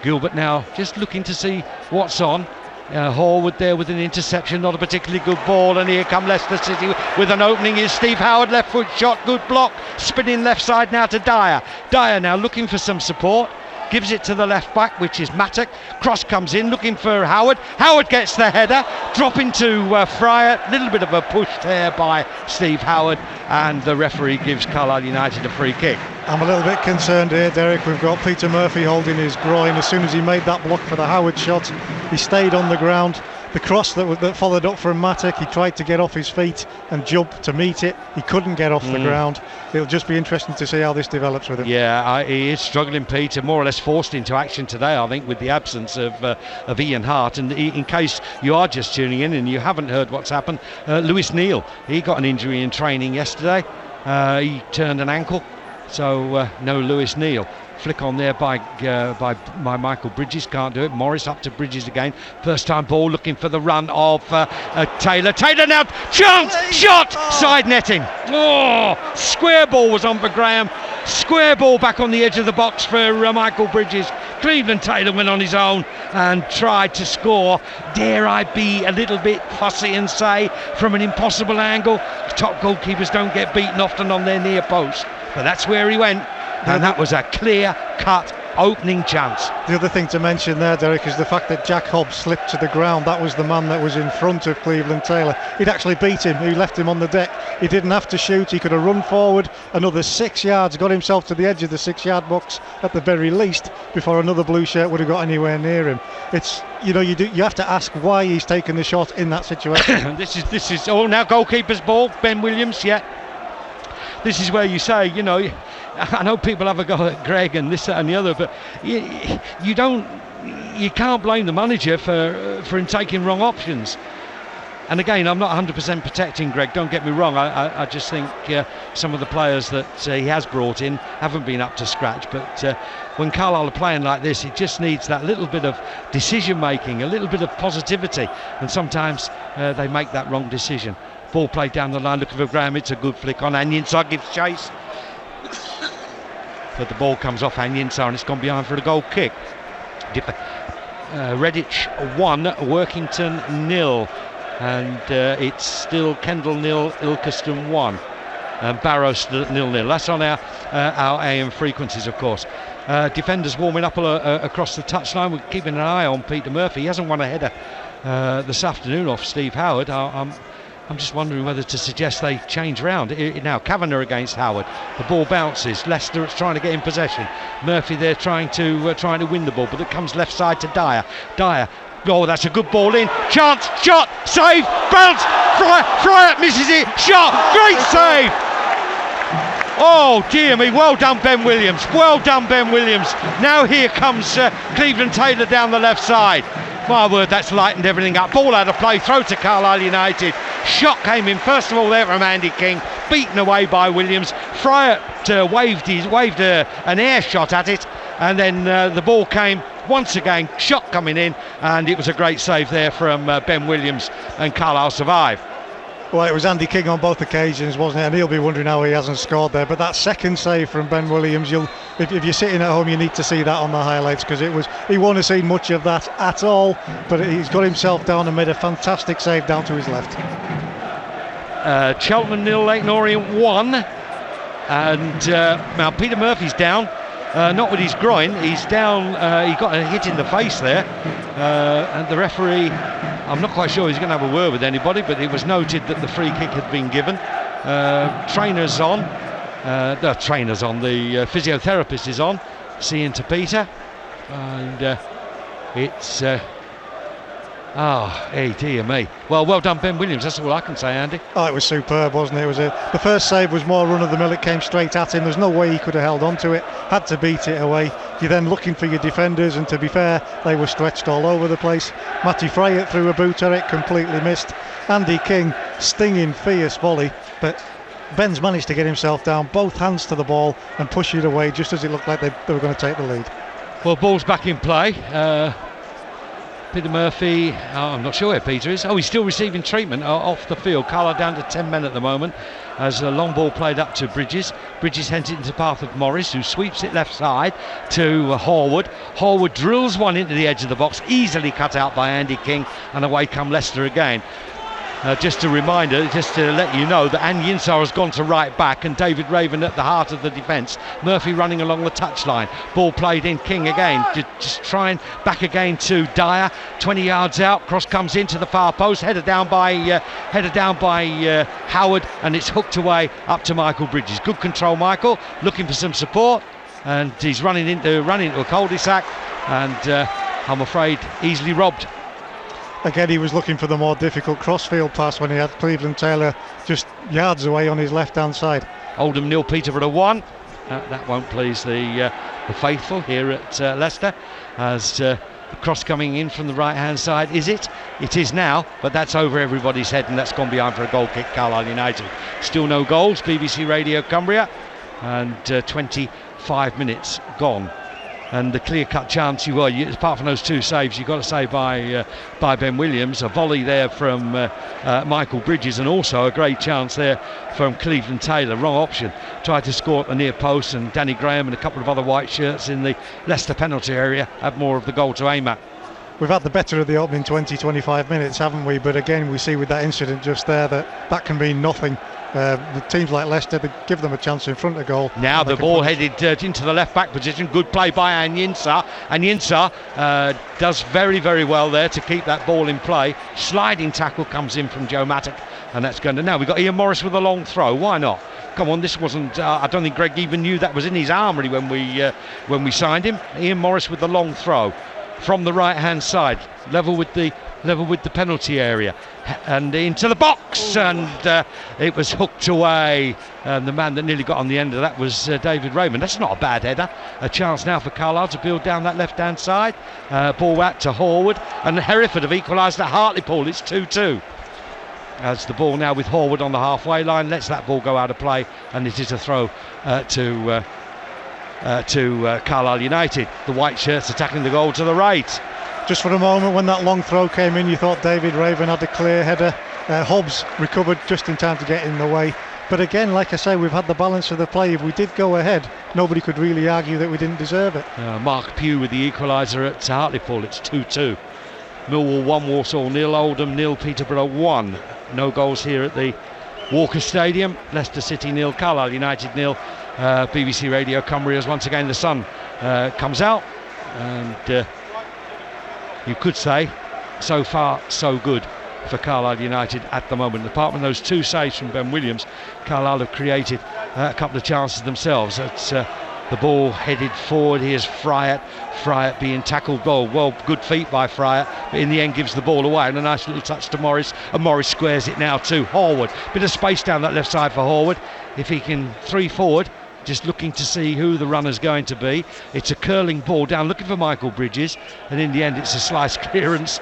[SPEAKER 2] Gilbert now just looking to see what's on. Horwood there with an interception, not a particularly good ball, and here come Leicester City with an opening. Is Steve Howard, left foot shot, good block, spinning left side now to Dyer. Dyer now looking for some support, gives it to the left back, which is Mattock. Cross comes in, looking for Howard. Howard gets the header, dropping to Fryer. Little bit of a push there by Steve Howard, and the referee gives Carlisle United a free kick.
[SPEAKER 3] I'm a little bit concerned here, Derek. We've got Peter Murphy holding his groin. As soon as he made that block for the Howard shot, he stayed on the ground. The cross that followed up from Mattock, he tried to get off his feet and jump to meet it. He couldn't get off the ground. It'll just be interesting to see how this develops with him.
[SPEAKER 2] Yeah, he is struggling, Peter, more or less forced into action today, I think, with the absence of Ian Hart. And in case you are just tuning in and you haven't heard what's happened, Lewis Neal, he got an injury in training yesterday. He turned an ankle, so no Lewis Neal. Flick on there by Michael Bridges, can't do it. Morris up to Bridges again. First time ball, looking for the run of Taylor. Taylor now, chance, shot, side netting. Oh, square ball was on for Graham. Square ball back on the edge of the box for Michael Bridges. Cleveland Taylor went on his own and tried to score. Dare I be a little bit fussy and say, from an impossible angle. Top goalkeepers don't get beaten often on their near post, but that's where he went. And that was a clear-cut opening chance.
[SPEAKER 3] The other thing to mention there, Derek, is the fact that Jack Hobbs slipped to the ground. That was the man that was in front of Cleveland Taylor. He'd actually beat him. He left him on the deck. He didn't have to shoot. He could have run forward another 6 yards, got himself to the edge of the 6-yard box at the very least before another blue shirt would have got anywhere near him. It's, you have to ask why he's taken the shot in that situation.
[SPEAKER 2] This is now goalkeeper's ball. Ben Williams, yeah. This is where you say, I know people have a go at Greg and this, that and the other, but you can't blame the manager for him taking wrong options. And again, I'm not 100% protecting Greg, don't get me wrong. I just think some of the players that he has brought in haven't been up to scratch, but when Carlisle are playing like this, it just needs that little bit of decision making, a little bit of positivity, and sometimes they make that wrong decision. Ball played down the line, looking for Graham. It's a good flick on Anyinsar, gives chase, but the ball comes off Anyinsar and it's gone behind for a goal kick. Redditch 1, Workington 0, and it's still Kendall 0, Ilkeston 1, and Barrow still 0-0. That's on our AM frequencies, of course. Defenders warming up across the touchline. We're keeping an eye on Peter Murphy. He hasn't won a header this afternoon off Steve Howard. I'm just wondering whether to suggest they change round. Now Kavanagh against Howard. The ball bounces. Leicester is trying to get in possession. Murphy there trying to win the ball, but it comes left side to Dyer. Dyer Oh, that's a good ball in. Chance, shot, save, bounce. Fryer misses it. Shot, great save. Oh dear me, well done Ben Williams, well done Ben Williams. Now here comes Cleveland Taylor down the left side. My word, that's lightened everything up. Ball out of play, throw to Carlisle United. Shot came in first of all there from Andy King, beaten away by Williams. Fryer waved an air shot at it, and then the ball came once again, shot coming in, and it was a great save there from Ben Williams, and Carlisle survived.
[SPEAKER 3] Well, it was Andy King on both occasions, wasn't it? And he'll be wondering how he hasn't scored there. But that second save from Ben Williams, if you're sitting at home, you need to see that on the highlights, because he won't have seen much of that at all. But he's got himself down and made a fantastic save down to his left.
[SPEAKER 2] Cheltenham 0, Leyton Orient 1, and now Peter Murphy's down. Not with his groin, he's down, he got a hit in the face there, and the referee, I'm not quite sure he's going to have a word with anybody, but it was noted that the free kick had been given. Trainers on, the physiotherapist is on, seeing to Peter, and it's, hey dear me. Well done Ben Williams, that's all I can say, Andy.
[SPEAKER 3] Oh, it was superb, wasn't it? The first save was more run of the mill, it came straight at him, there's no way he could have held on to it, had to beat it away. You're then looking for your defenders, and to be fair, they were stretched all over the place. Matty Fryer threw a boot at it, completely missed. Andy King, stinging fierce volley, but Ben's managed to get himself down, both hands to the ball, and push it away just as it looked like they were going to take the lead.
[SPEAKER 2] Well, ball's back in play. Peter Murphy, I'm not sure where Peter is. Oh, he's still receiving treatment off the field. Carlisle down to 10 men at the moment as a long ball played up to Bridges. Bridges hands it into the path of Morris, who sweeps it left side to Horwood. Horwood drills one into the edge of the box, easily cut out by Andy King, and away come Leicester again. Just a reminder, just to let you know that Anne Yinsar has gone to right back and David Raven at the heart of the defence. Murphy running along the touchline. Ball played in, King again, just trying back again to Dyer. 20 yards out, cross comes into the far post, headed down by Howard, and it's hooked away up to Michael Bridges. Good control, Michael, looking for some support, and he's running into a cul-de-sac, and I'm afraid easily robbed.
[SPEAKER 3] Again, he was looking for the more difficult crossfield pass when he had Cleveland Taylor just yards away on his left-hand side.
[SPEAKER 2] Oldham 0, Peterborough 1. That won't please the faithful here at Leicester, as the cross coming in from the right-hand side. Is it? It is now, but that's over everybody's head, and that's gone behind for a goal kick, Carlisle United. Still no goals, BBC Radio Cumbria, and 25 minutes gone. And the clear-cut chance apart from those two saves, you've got to say by Ben Williams, a volley there from Michael Bridges, and also a great chance there from Cleveland Taylor. Wrong option, tried to score at the near post, and Danny Graham and a couple of other white shirts in the Leicester penalty area had more of the goal to aim at.
[SPEAKER 3] We've had the better of the opening 20-25 minutes, haven't we? But again, we see with that incident just there that can mean nothing. The teams like Leicester, they give them a chance in front of goal.
[SPEAKER 2] Now the ball headed into the left back position. Good play by Anne Yinsar. And Yinsar does very, very well there to keep that ball in play. Sliding tackle comes in from Joe Mattock, and that's going to. Now we've got Ian Morris with a long throw. Why not? Come on, this wasn't. I don't think Greg even knew that was in his armoury when we signed him. Ian Morris with the long throw from the right-hand side, level with the penalty area, and into the box, and it was hooked away, and the man that nearly got on the end of that was David Raymond. That's not a bad header. A chance now for Carlisle to build down that left-hand side. Ball out to Horwood, and Hereford have equalised at Hartlepool. It's 2-2. As the ball now with Horwood on the halfway line, lets that ball go out of play, and it is a throw to Carlisle United. The white shirts attacking the goal to the right.
[SPEAKER 3] Just for a moment when that long throw came in, you thought David Raven had a clear header. Hobbs recovered just in time to get in the way. But again, like I say, we've had the balance of the play. If we did go ahead, nobody could really argue that we didn't deserve it.
[SPEAKER 2] Mark Pugh with the equaliser at Hartlepool. It's 2-2. Millwall 1, Walsall 0, Oldham 0, Peterborough 1. No goals here at the Walker Stadium. Leicester City 0, Carlisle United 0. BBC Radio Cumbria's once again the sun comes out, and you could say so far so good for Carlisle United at the moment. Apart from those two saves from Ben Williams, Carlisle have created a couple of chances themselves. It's The ball headed forward. Here's Fryatt being tackled. Well, good feet by Fryatt, but in the end gives the ball away, and a nice little touch to Morris, and Morris squares it now to Horwood. Bit of space down that left side for Horwood. If he can 3 forward, just looking to see who the runner's going to be. It's a curling ball down, looking for Michael Bridges, and in the end it's a slice clearance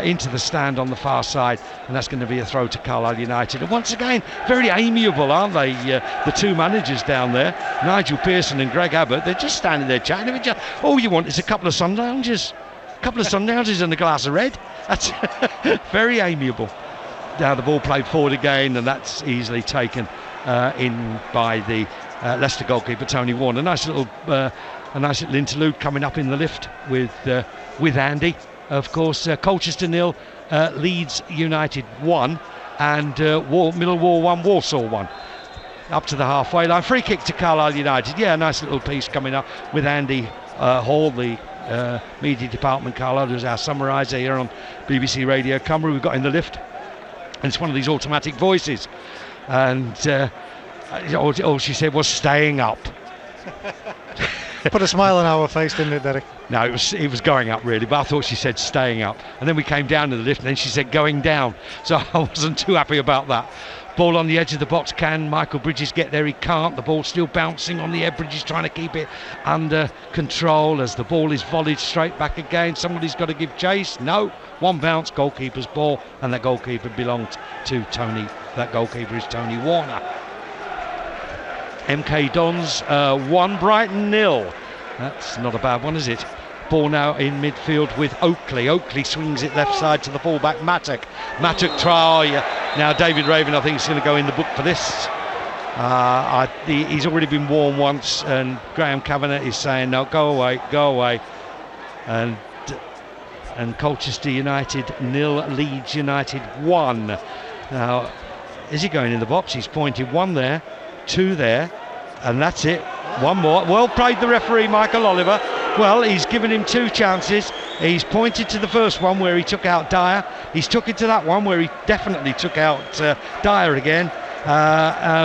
[SPEAKER 2] into the stand on the far side, and that's going to be a throw to Carlisle United. And once again, very amiable, aren't they, the two managers down there, Nigel Pearson and Greg Abbott. They're just standing there chatting. All you want is a couple of sun lounges and a glass of red. That's very amiable. Now the ball played forward again, and that's easily taken in by the Leicester goalkeeper Tony Warner. A nice little interlude coming up in the lift with Andy. Of course, Colchester 0, Leeds United 1, and Millwall 1, Walsall 1. Up to the halfway line. Free kick to Carlisle United. Yeah, a nice little piece coming up with Andy Hall, the media department. Carlisle, who's our summariser here on BBC Radio Cumbria. We've got in the lift, and it's one of these automatic voices, and all she said was staying up.
[SPEAKER 3] Put a smile on our face, didn't it, Derek?
[SPEAKER 2] No, it was going up really, but I thought she said staying up, and then we came down to the lift, and then she said going down, so I wasn't too happy about that. Ball on the edge of the box. Can Michael Bridges get there? He can't. The ball's still bouncing on the edge. Bridges trying to keep it under control as the ball is volleyed straight back again. Somebody's got to give chase. No, one bounce, goalkeeper's ball, and that goalkeeper belonged to Tony. That goalkeeper is Tony Warner. MK Dons 1, Brighton 0. That's not a bad one, is it? Ball now in midfield with Oakley. Oakley swings it left side to the fullback Mattock. Mattock try. Now David Raven, I think, is going to go in the book for this. He's already been warned once, and Graham Kavanagh is saying no, go away. And Colchester United 0, Leeds United 1. Now, is he going in the box? He's pointed 1 there, 2 there, and that's it. 1 more. Well played, the referee Michael Oliver. Well, he's given him 2 chances. He's pointed to the first one where he took out Dyer. He's took it to that one where he definitely took out Dyer again.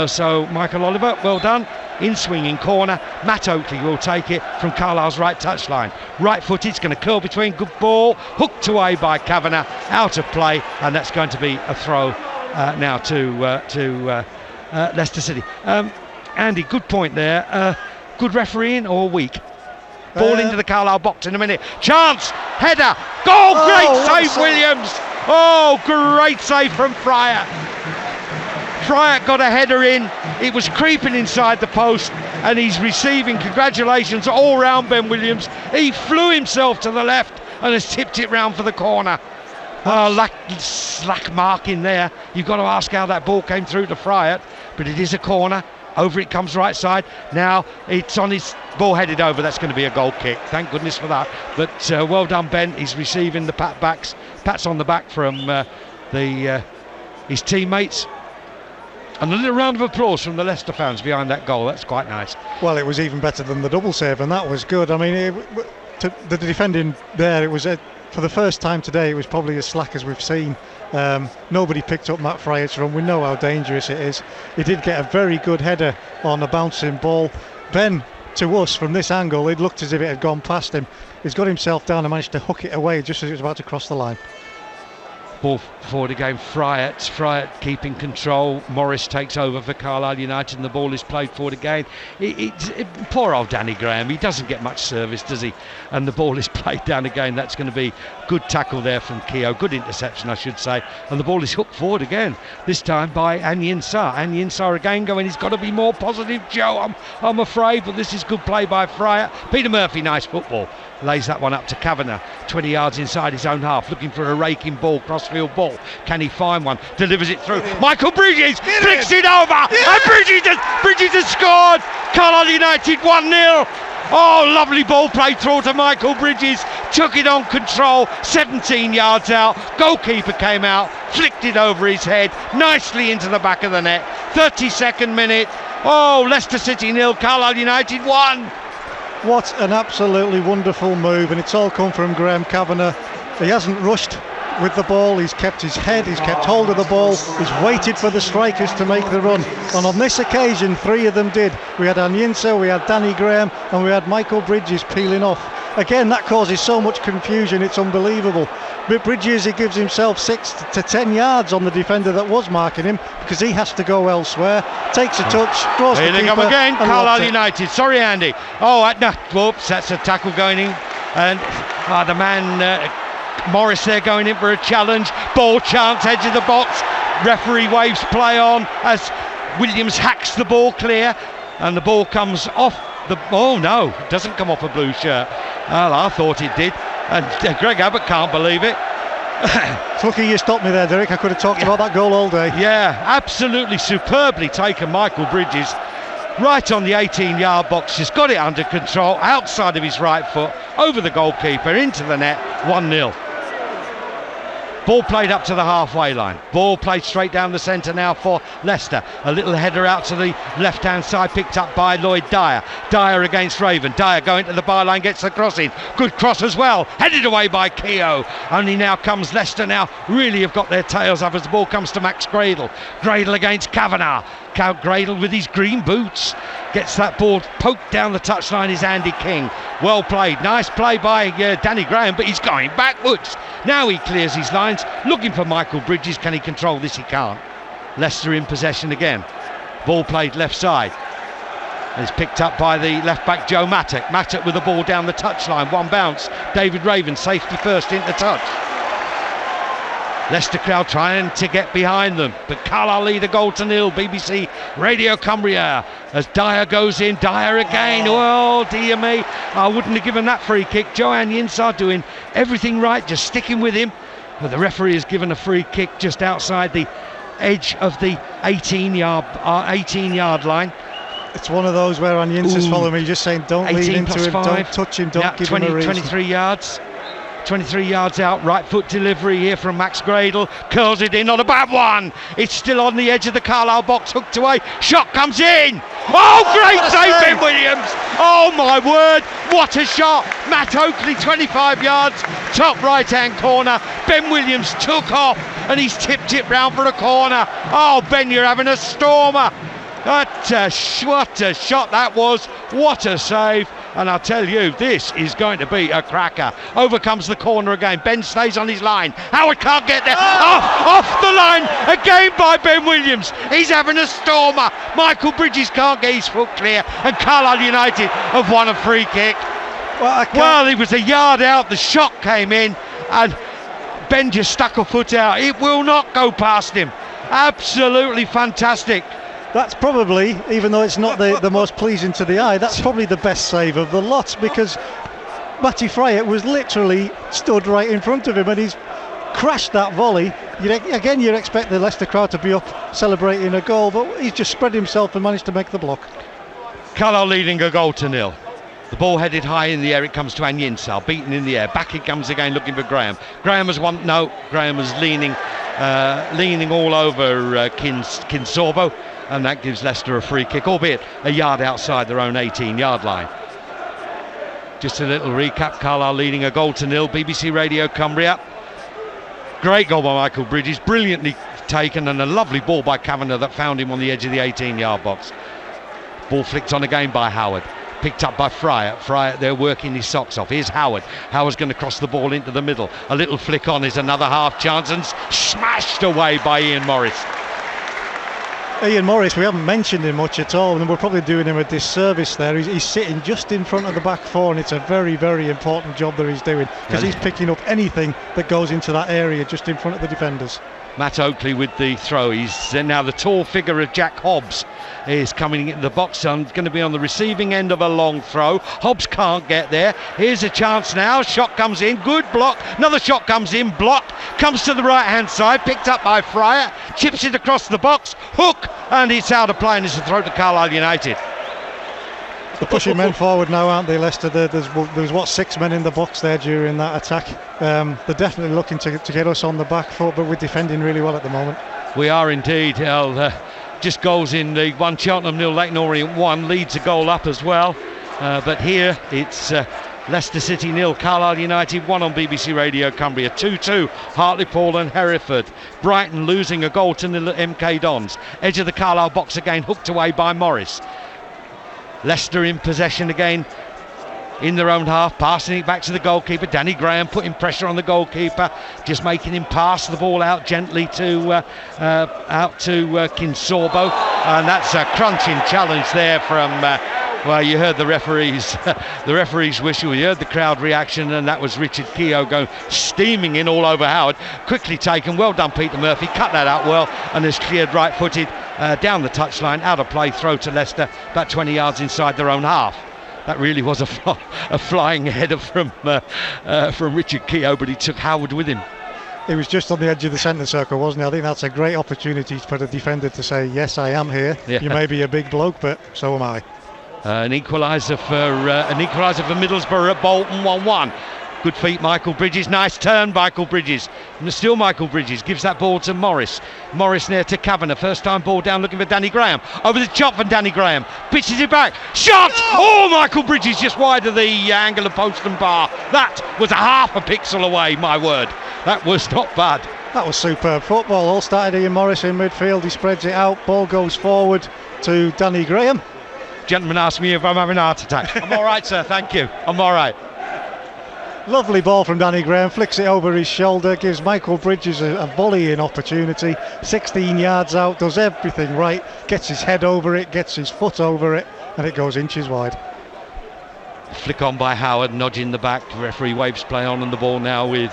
[SPEAKER 2] So Michael Oliver, well done. In swinging corner, Matt Oakley will take it from Carlisle's right touchline. Right footed, it's going to curl between, good ball, hooked away by Kavanagh, out of play, and that's going to be a throw now to Leicester City. Andy, good point there. Good refereeing or weak? Ball into the Carlisle box in a minute. Chance, header, goal, great save, Williams. Oh, great save from Fryatt. Fryatt got a header in. It was creeping inside the post, and he's receiving congratulations all round Ben Williams. He flew himself to the left and has tipped it round for the corner. Slack mark in there. You've got to ask how that ball came through to Fryatt, but it is a corner. Over it comes right side. Now it's on his ball headed over. That's going to be a goal kick. Thank goodness for that. But well done, Ben. He's receiving the pats on the back from his teammates. And a little round of applause from the Leicester fans behind that goal. That's quite nice.
[SPEAKER 3] Well, it was even better than the double save, and that was good. I mean, the defending there, it was for the first time today, it was probably as slack as we've seen. Nobody picked up Matt Fryatt's run. We know how dangerous it is. He did get a very good header on a bouncing ball. Ben, to us from this angle, it looked as if it had gone past him. He's got himself down and managed to hook it away just as it was about to cross the line.
[SPEAKER 2] Ball forward again, Fryatt keeping control. Morris takes over for Carlisle United, and the ball is played forward again. Poor old Danny Graham, he doesn't get much service, does he? And the ball is played down again. That's going to be good tackle there from Keogh, good interception I should say, and the ball is hooked forward again, this time by Anyin Sarr. Anyin Sarr again going, he's got to be more positive, Joe, I'm afraid, but this is good play by Fryatt. Peter Murphy, nice football. Lays that one up to Kavanagh, 20 yards inside his own half, looking for a raking ball, crossfield ball. Can he find one? Delivers it through. Michael Bridges flicks it over, and Bridges has scored. Carlisle United 1-0. Oh, lovely ball played through to Michael Bridges. Took it on control, 17 yards out. Goalkeeper came out, flicked it over his head, nicely into the back of the net. 32nd minute. Oh, Leicester City 0, Carlisle United 1.
[SPEAKER 3] What an absolutely wonderful move, and it's all come from Graham Kavanagh. He hasn't rushed with the ball, he's kept his head, he's kept hold of the ball, he's waited for the strikers to make the run, and on this occasion 3 of them did. We had Anyinsa, we had Danny Graham, and we had Michael Bridges peeling off. Again, that causes so much confusion, it's unbelievable. But Bridges, he gives himself 6 to 10 yards on the defender that was marking him, because he has to go elsewhere. Takes a touch, draws the keeper.
[SPEAKER 2] Here they come again, Carlisle United. Sorry, Andy. Oh, no, whoops, that's a tackle going in. And the man, Morris there, going in for a challenge. Ball chance, edge of the box. Referee waves play on as Williams hacks the ball clear. And the ball comes off the... Oh, no, it doesn't come off a blue shirt. Well, I thought it did. And Greg Abbott can't believe it.
[SPEAKER 3] It's lucky you stopped me there, Derek. I could have talked about that goal all day.
[SPEAKER 2] Yeah, absolutely superbly taken, Michael Bridges. Right on the 18-yard box, just got it under control, outside of his right foot, over the goalkeeper, into the net, 1-0. Ball played up to the halfway line. Ball played straight down the centre now for Leicester. A little header out to the left-hand side, picked up by Lloyd Dyer. Dyer against Raven. Dyer going to the byline, gets the cross in. Good cross as well. Headed away by Keogh. Only now comes Leicester now. Really have got their tails up as the ball comes to Max Gradle. Gradle against Kavanagh. Gradle with his green boots gets that ball poked down the touchline is Andy King. Well played, nice play by Danny Graham, but he's going backwards. Now he clears his lines, looking for Michael Bridges. Can he control this? He can't. Leicester in possession again. Ball played left side. And it's picked up by the left back Joe Mattock. Mattock with the ball down the touchline, one bounce. David Raven, safety first into touch. Leicester crowd trying to get behind them, but Carlisle lead 1-0. BBC Radio Cumbria as Dyer goes in. Dyer again. Oh dear me, I wouldn't have given that free kick. Joanne Yinsar doing everything right, just sticking with him, but the referee has given a free kick just outside the edge of the 18-yard line.
[SPEAKER 3] It's one of those where Anyinsa's following me, just saying don't lean into him, don't touch him, don't give him a reason.
[SPEAKER 2] 23 yards. 23 yards out, right foot delivery here from Max Gradle, curls it in, not a bad one. It's still on the edge of the Carlisle box, hooked away, shot comes in. Oh, great save, Ben Williams. Oh my word, what a shot. Matt Oakley, 25 yards, top right hand corner. Ben Williams took off and he's tipped it round for a corner. Oh Ben, you're having a stormer. What a shot that was, what a save. And I'll tell you, this is going to be a cracker. Over comes the corner again. Ben stays on his line. Howard can't get there. Off the line again by Ben Williams. He's having a stormer. Michael Bridges can't get his foot clear. And Carlisle United have won a free kick. Well, he was a yard out. The shot came in and Ben just stuck a foot out. It will not go past him. Absolutely fantastic.
[SPEAKER 3] That's probably, even though it's not the most pleasing to the eye, that's probably the best save of the lot, because Matty Fryatt was literally stood right in front of him and he's crashed that volley. You'd expect the Leicester crowd to be up celebrating a goal, but he's just spread himself and managed to make the block.
[SPEAKER 2] Carlisle leading 1-0. The ball headed high in the air, it comes to Anyinsal, beaten in the air. Back it comes again, looking for Graham. Graham was leaning all over Kinsorbo. And that gives Leicester a free kick, albeit a yard outside their own 18-yard line. Just a little recap, Carlisle leading 1-0, BBC Radio Cumbria. Great goal by Michael Bridges, brilliantly taken, and a lovely ball by Kavanagh that found him on the edge of the 18-yard box. Ball flicked on again by Howard, picked up by Fryatt. Fryatt there working his socks off. Here's Howard. Howard's going to cross the ball into the middle. A little flick on is another half chance and smashed away by Ian Morris.
[SPEAKER 3] Ian Morris, we haven't mentioned him much at all, and we're probably doing him a disservice there. He's sitting just in front of the back four, and it's a very, very important job that he's doing, because he's picking up anything that goes into that area just in front of the defenders. Matt
[SPEAKER 2] Oakley with the throw. He's now the tall figure of Jack Hobbs is coming into the box and going to be on the receiving end of a long throw. Hobbs can't get there. Here's a chance now. Shot comes in. Good block. Another shot comes in. Blocked. Comes to the right hand side. Picked up by Fryatt. Chips it across the box. Hook. And it's out of play and it's a throw to Carlisle United.
[SPEAKER 3] They're pushing men forward now, aren't they, Leicester? There's 6 men in the box there during that attack. They're definitely looking to get us on the back foot, but we're defending really well at the moment.
[SPEAKER 2] We are indeed. Just goals in League 1. Cheltenham 0, Leyton Orient 1. Leeds a goal up as well. But here it's Leicester City 0, Carlisle United 1 on BBC Radio Cumbria. 2-2, Hartlepool and Hereford. Brighton losing a goal to nil at MK Dons. Edge of the Carlisle box again, hooked away by Morris. Leicester in possession again in their own half, passing it back to the goalkeeper. Danny Graham putting pressure on the goalkeeper, just making him pass the ball out gently to Kinsorbo, and that's a crunching challenge there from well, you heard the referee's whistle, you heard the crowd reaction, and that was Richard Keogh going steaming in all over Howard. Quickly taken, well done Peter Murphy, cut that out well and has cleared right-footed down the touchline, out of play, throw to Leicester, about 20 yards inside their own half. That really was a flying header from Richard Keogh, but he took Howard with him.
[SPEAKER 3] He was just on the edge of the centre circle, wasn't he? I think that's a great opportunity for the defender to say, yes, I am here. Yeah. You may be a big bloke, but so am I.
[SPEAKER 2] An equaliser for Middlesbrough at Bolton, 1-1. Good feet, Michael Bridges. Nice turn, Michael Bridges. And still Michael Bridges gives that ball to Morris. Morris near to Kavanagh. First time ball down looking for Danny Graham. Over the chop from Danny Graham. Pitches it back. Shot! Oh, Michael Bridges just wide of the angle of post and bar. That was a half a pixel away, my word. That was not bad.
[SPEAKER 3] That was superb football. All started here, Morris in midfield. He spreads it out. Ball goes forward to Danny Graham.
[SPEAKER 2] Gentleman asked me if I'm having a heart attack. I'm all right, sir. Thank you. I'm all right.
[SPEAKER 3] Lovely ball from Danny Graham, flicks it over his shoulder, gives Michael Bridges a volleying opportunity, 16 yards out, does everything right, gets his head over it, gets his foot over it, and it goes inches wide.
[SPEAKER 2] Flick on by Howard, nudging the back. The referee waves play on the ball now with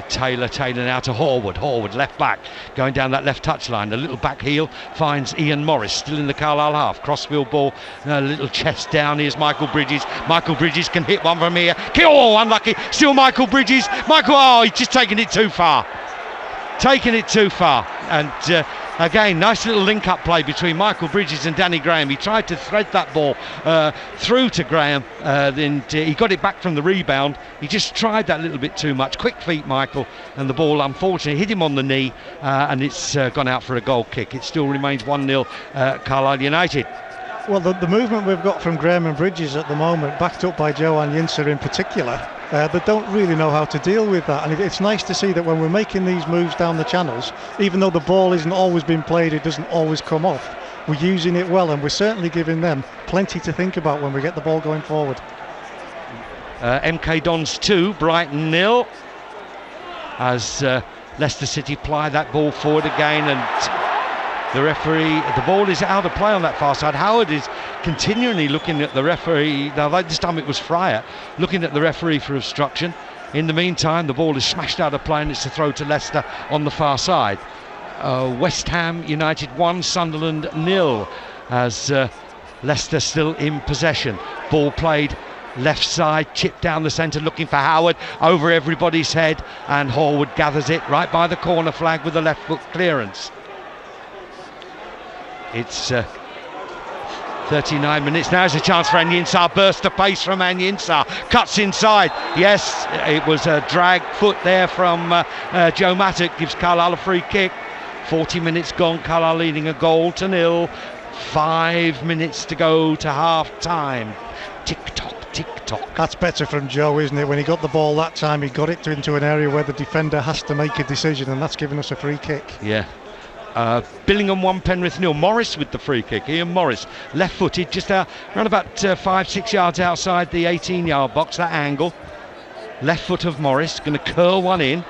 [SPEAKER 2] Taylor. Taylor now to Horwood. Horwood left back, going down that left touchline. The little back heel finds Ian Morris, still in the Carlisle half. Crossfield ball, a little chest down. Here's Michael Bridges. Michael Bridges can hit one from here. Oh, unlucky. Still Michael Bridges. He's just taking it too far. And again, nice little link-up play between Michael Bridges and Danny Graham. He tried to thread that ball through to Graham, then he got it back from the rebound. He just tried that a little bit too much. Quick feet, Michael, and the ball unfortunately hit him on the knee, and it's gone out for a goal kick. It still remains 1-0 Carlisle United.
[SPEAKER 3] Well, the movement we've got from Graham and Bridges at the moment, backed up by Johan Yinser in particular, they don't really know how to deal with that, and it's nice to see that when we're making these moves down the channels, even though the ball isn't always being played, it doesn't always come off, we're using it well, and we're certainly giving them plenty to think about when we get the ball going forward.
[SPEAKER 2] MK Dons 2, Brighton 0, as Leicester City ply that ball forward again, and the referee, the ball is out of play on that far side. Howard is continually looking at the referee. Now this time it was Fryer looking at the referee for obstruction. In the meantime, the ball is smashed out of play and it's a throw to Leicester on the far side. West Ham United 1, Sunderland 0, as Leicester still in possession. Ball played left side, chipped down the centre, looking for Howard, over everybody's head, and Horwood gathers it right by the corner flag with a left foot clearance. It's 39 minutes. Now's a chance for Anyinsar. Burst of pace from Anyinsar. Cuts inside. Yes, it was a drag foot there from Joe Mattock. Gives Carlisle a free kick. 40 minutes gone. Carlisle leading 1-0. 5 minutes to go to half time. Tick-tock, tick-tock.
[SPEAKER 3] That's better from Joe, isn't it? When he got the ball that time, he got it into an area where the defender has to make a decision, and that's given us a free kick.
[SPEAKER 2] Yeah. Billingham 1, Penrith 0. Morris with the free kick. Ian Morris, left-footed, just around about 5-6 yards outside the 18-yard box. That angle, left foot of Morris, going to curl one in.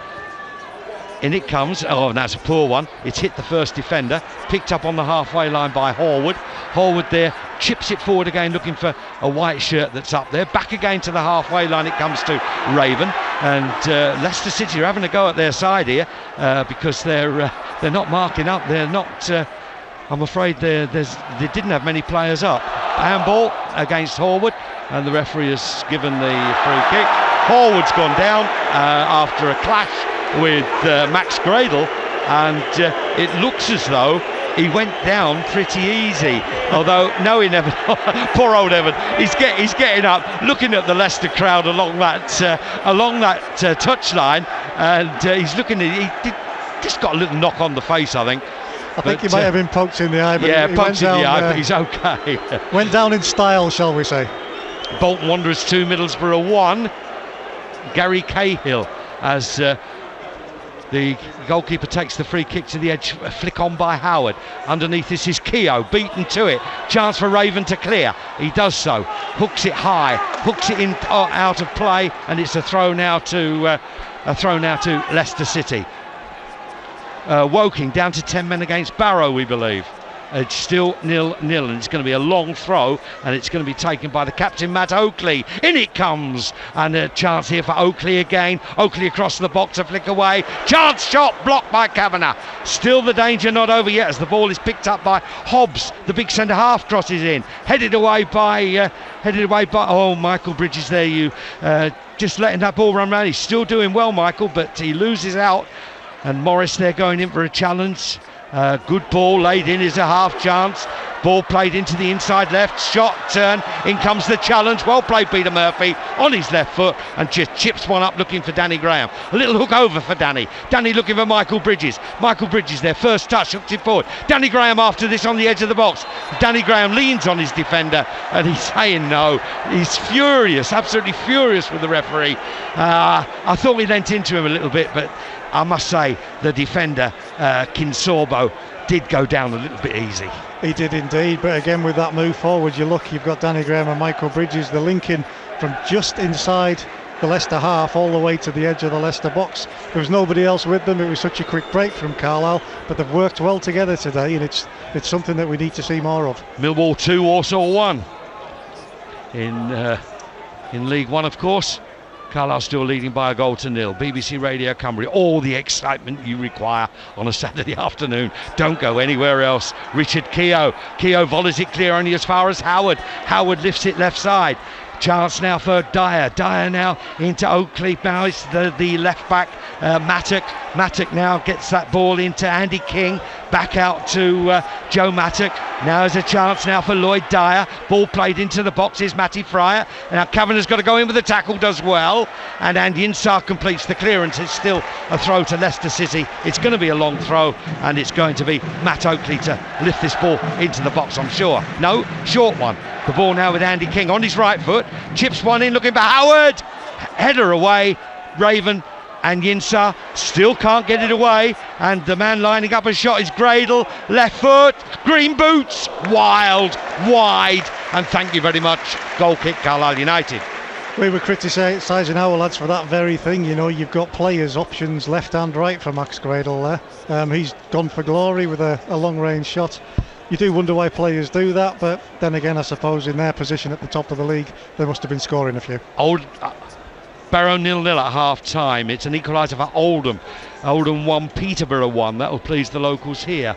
[SPEAKER 2] In it comes. Oh, that's a poor one. It's hit the first defender. Picked up on the halfway line by Horwood. Horwood there chips it forward again, looking for a white shirt that's up there. Back again to the halfway line. It comes to Raven, and Leicester City are having a go at their side here because they're not marking up. They're not. I'm afraid they didn't have many players up. Handball against Horwood, and the referee has given the free kick. Horwood's gone down after a clash with Max Gradle, and it looks as though he went down pretty easy, although no, he never. Poor old Evan. He's getting up, looking at the Leicester crowd along that touchline, and he's looking at. He just got a little knock on the face, I think.
[SPEAKER 3] I think he might have been poked in the eye. But
[SPEAKER 2] yeah, poked in the eye, but he's okay.
[SPEAKER 3] Went down in style, shall we say?
[SPEAKER 2] Bolton Wanderers 2, Middlesbrough 1. Gary Cahill as the goalkeeper takes the free kick to the edge, a flick on by Howard. Underneath this is Keogh, beaten to it. Chance for Raven to clear. He does so. Hooks it high, hooks it in out of play, and it's a throw now to Leicester City. Woking down to 10 men against Barrow, we believe. It's still 0-0, and it's going to be a long throw, and it's going to be taken by the captain, Matt Oakley. In it comes, and a chance here for Oakley again. Oakley across the box, a flick away. Chance shot, blocked by Kavanagh. Still the danger not over yet, as the ball is picked up by Hobbs. The big centre half crosses in, headed away by Michael Bridges. There, you just letting that ball run round. He's still doing well, Michael, but he loses out. And Morris there going in for a challenge. Good ball laid in, is a half chance. Ball played into the inside left, shot, turn, in comes the challenge. Well played, Peter Murphy on his left foot, and just chips one up looking for Danny Graham. A little hook over for Danny. Danny looking for Michael Bridges. Michael Bridges, their first touch, hooked it forward. Danny Graham after this on the edge of the box. Danny Graham leans on his defender, and he's saying no. He's furious, absolutely furious with the referee. I thought we lent into him a little bit, but I must say the defender, Kinsorbo, did go down a little bit easy.
[SPEAKER 3] He did indeed, but again with that move forward, you look, you've got Danny Graham and Michael Bridges, the linking from just inside the Leicester half all the way to the edge of the Leicester box. There was nobody else with them. It was such a quick break from Carlisle, but they've worked well together today, and it's something that we need to see more of.
[SPEAKER 2] Millwall 2, Walsall 1 in League One, of course. Carlisle still leading by a goal to 0. BBC Radio Cumbria, all the excitement you require on a Saturday afternoon. Don't go anywhere else. Richard Keogh. Keogh volleys it clear only as far as Howard. Howard lifts it left side. Chance now for Dyer. Dyer now into Oakley. Now it's the left back, Mattock. Mattock now gets that ball into Andy King. Back out to Joe Mattock. Now there's a chance now for Lloyd Dyer. Ball played into the boxes, Matty Fryer. Now Kavanagh's got to go in with the tackle, does well. And Andy Insar completes the clearance. It's still a throw to Leicester City. It's going to be a long throw, and it's going to be Matt Oakley to lift this ball into the box, I'm sure. No, short one. The ball now with Andy King on his right foot. Chips one in, looking for Howard. Header away. Raven and Yinsar still can't get it away, and the man lining up a shot is Gradle. Left foot, green boots, wild, wide, and thank you very much. Goal kick, Carlisle United.
[SPEAKER 3] We were criticising our lads for that very thing. You know, you've got players options left and right for Max Gradle there. He's gone for glory with a long range shot. You do wonder why players do that, but then again, I suppose in their position at the top of the league, they must have been scoring a few.
[SPEAKER 2] Barrow 0-0 at half time. It's an equaliser for Oldham. Oldham 1, Peterborough 1. That'll please the locals here.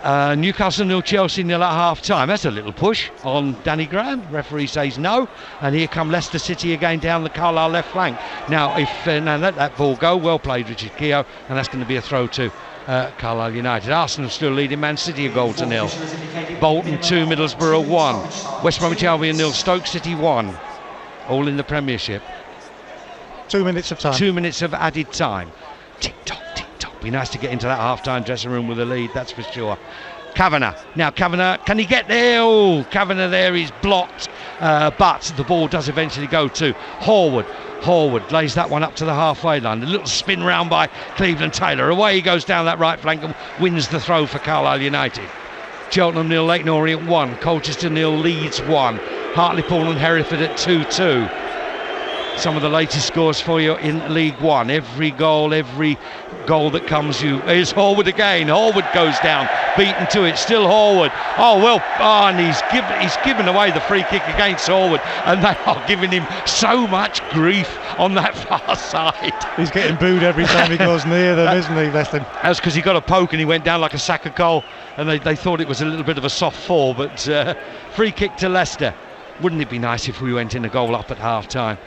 [SPEAKER 2] Newcastle 0, Chelsea 0 at half time. That's a little push on Danny Graham. Referee says no, and here come Leicester City again down the Carlisle left flank. Now let that ball go. Well played, Richard Keogh, and that's going to be a throw to Carlisle United. Arsenal still leading Man City a goal to 0. Bolton 2, Middlesbrough 1. West Bromwich Albion 0, Stoke City 1. All in the Premiership.
[SPEAKER 3] 2 minutes of time.
[SPEAKER 2] 2 minutes of added time. Tick tock, tick tock. Be nice to get into that half-time dressing room with a lead, that's for sure. Kavanagh. Now Kavanagh, can he get there? Oh, Kavanagh there is blocked, but the ball does eventually go to Horwood. Horwood lays that one up to the halfway line. A little spin round by Cleveland Taylor. Away he goes down that right flank and wins the throw for Carlisle United. Cheltenham 0, Leyton Orient 1. Colchester 0, Leeds 1. Hartlepool and Hereford at 2-2. Some of the latest scores for you in League One. Every goal that comes you is Horwood again. Horwood goes down, beaten to it. Still Horwood. And he's given away the free kick against Horwood, and they are giving him so much grief on that far side.
[SPEAKER 3] He's getting booed every time he goes near them, isn't he, Leston?
[SPEAKER 2] That's because he got a poke and he went down like a sack of coal, and they thought it was a little bit of a soft fall, but free kick to Leicester. Wouldn't it be nice if we went in a goal up at half time?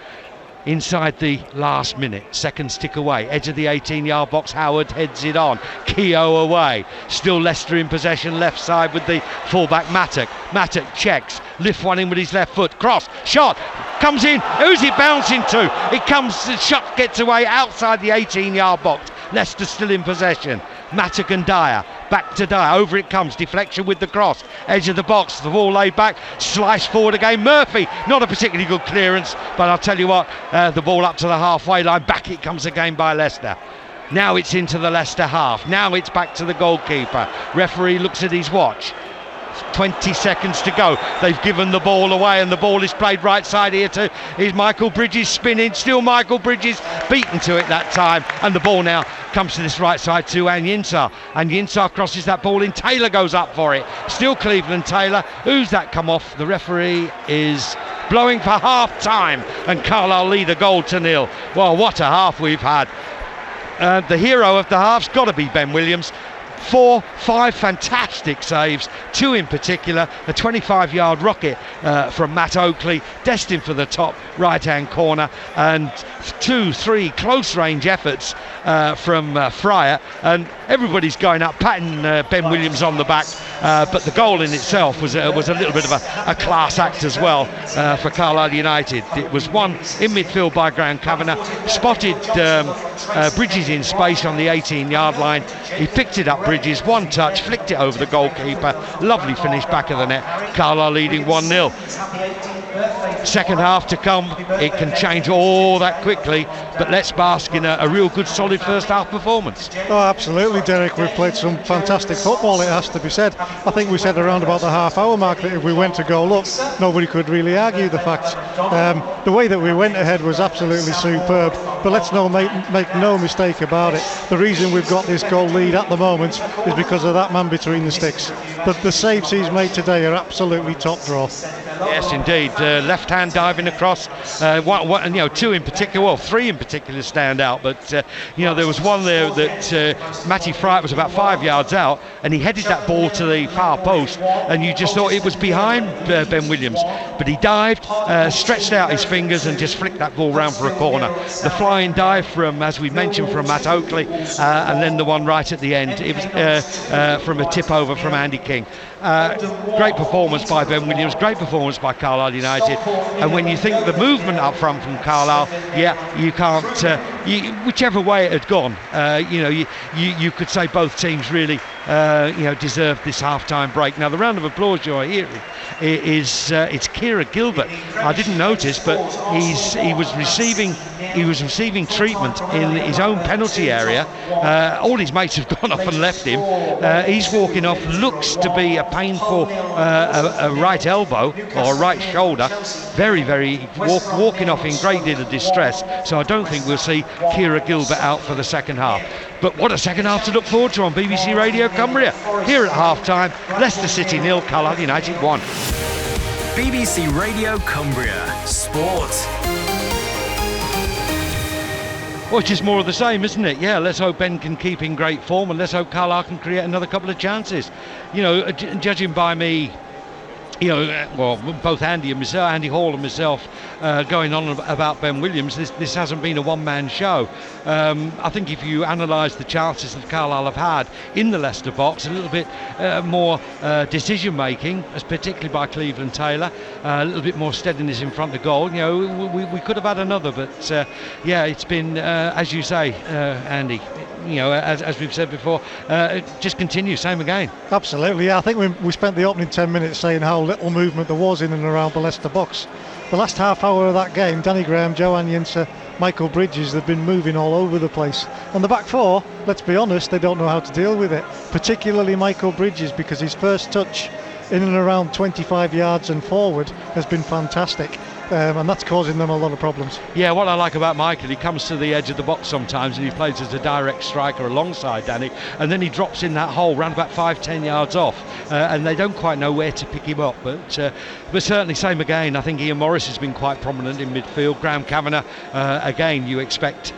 [SPEAKER 2] Inside the last minute, seconds tick away, edge of the 18-yard box, Howard heads it on, Keogh away, still Leicester in possession, left side with the fullback Mattock. Mattock checks, lift one in with his left foot, cross, shot, comes in, who's it bouncing to? It comes, the shot gets away outside the 18-yard box, Leicester still in possession. Mattock and Dyer. back to Dyer, over it comes, deflection with the cross, edge of the box, the ball laid back, slice forward again, Murphy, not a particularly good clearance, but I'll tell you what, the ball up to the halfway line, back it comes again by Leicester. Now it's into the Leicester half, now it's back to the goalkeeper, referee looks at his watch, 20 seconds to go. They've given the ball away, and the ball is played right side here to is Michael Bridges spinning. Still Michael Bridges beaten to it that time, and the ball now comes to this right side to Anyinsar. And Yinsar crosses that ball in. Taylor goes up for it. Still Cleveland Taylor. Who's that come off? The referee is blowing for half time, and Carlisle lead a goal to 0. Well, what a half we've had. The hero of the half's got to be Ben Williams. 4-5 fantastic saves, 2 in particular, a 25-yard rocket from Matt Oakley, destined for the top right-hand corner, and 2-3 close-range efforts from Fryer, and everybody's going up, patting Ben Williams on the back, but the goal in itself was a little bit of a class act as well for Carlisle United. It was won in midfield by Graham Kavanagh, spotted Bridges in space on the 18-yard line, he picked it up, Bridges, one touch, flicked it over the goalkeeper, lovely finish back of the net, Carlisle leading 1-0. Second half to come, it can change all that quickly, but let's bask in a real good solid first half performance.
[SPEAKER 3] Oh, absolutely, Derek, we've played some fantastic football, it has to be said. I think we said around about the half hour mark that if we went to goal up, nobody could really argue the fact. The way that we went ahead was absolutely superb, but let's make no mistake about it, the reason we've got this goal lead at the moment is because of that man between the sticks. But the saves he's made today are absolutely top draw.
[SPEAKER 2] Yes, indeed. Left hand diving across. 2 in particular, well, 3 in particular stand out. But there was one there that Matty Fryer was about 5 yards out, and he headed that ball to the far post, and you just thought it was behind Ben Williams. But he dived, stretched out his fingers, and just flicked that ball round for a corner. The flying dive from, as we mentioned, from Matt Oakley, and then the one right at the end. It was from a tip over from Andy King. Great performance by Ben Williams, great performance by Carlisle United, and when you think the movement up front from Carlisle, you can't, whichever way it had gone, you could say both teams really deserved this half-time break. Now the round of applause you're hearing is it's Kira Gilbert. I didn't notice, but he was receiving treatment in his own penalty area. All his mates have gone off and left him. He's walking off, looks to be a painful a right elbow or a right shoulder, very walking off in great deal of distress, so I don't think we'll see Kira Gilbert out for the second half. But what a second half to look forward to on BBC Radio Cumbria. Here at half time, Leicester City 0, Carlisle United 1.
[SPEAKER 5] BBC Radio Cumbria Sport.
[SPEAKER 2] Well, it's just more of the same, isn't it? Yeah, let's hope Ben can keep in great form, and let's hope Carlisle can create another couple of chances. Judging by me, both Andy Hall and myself going on about Ben Williams, this hasn't been a one-man show. I think if you analyse the chances that Carlisle have had in the Leicester box, a little bit more decision-making, particularly by Cleveland Taylor, a little bit more steadiness in front of goal. We could have had another, but it's been, as you say, Andy, as we've said before, just continue, same again.
[SPEAKER 3] Absolutely, yeah. I think we spent the opening 10 minutes saying how little movement there was in and around the Leicester box. The last half hour of that game, Danny Graham, Joe Anyinsar, Michael Bridges, they've been moving all over the place. And the back four, let's be honest, they don't know how to deal with it. Particularly Michael Bridges, because his first touch in and around 25 yards and forward has been fantastic. And that's causing them a lot of problems. Yeah,
[SPEAKER 2] what I like about Michael, he comes to the edge of the box sometimes and he plays as a direct striker alongside Danny, and then he drops in that hole round about 5-10 yards off, and they don't quite know where to pick him up, but certainly same again. I think Ian Morris has been quite prominent in midfield. Graham Kavanagh, again, you expect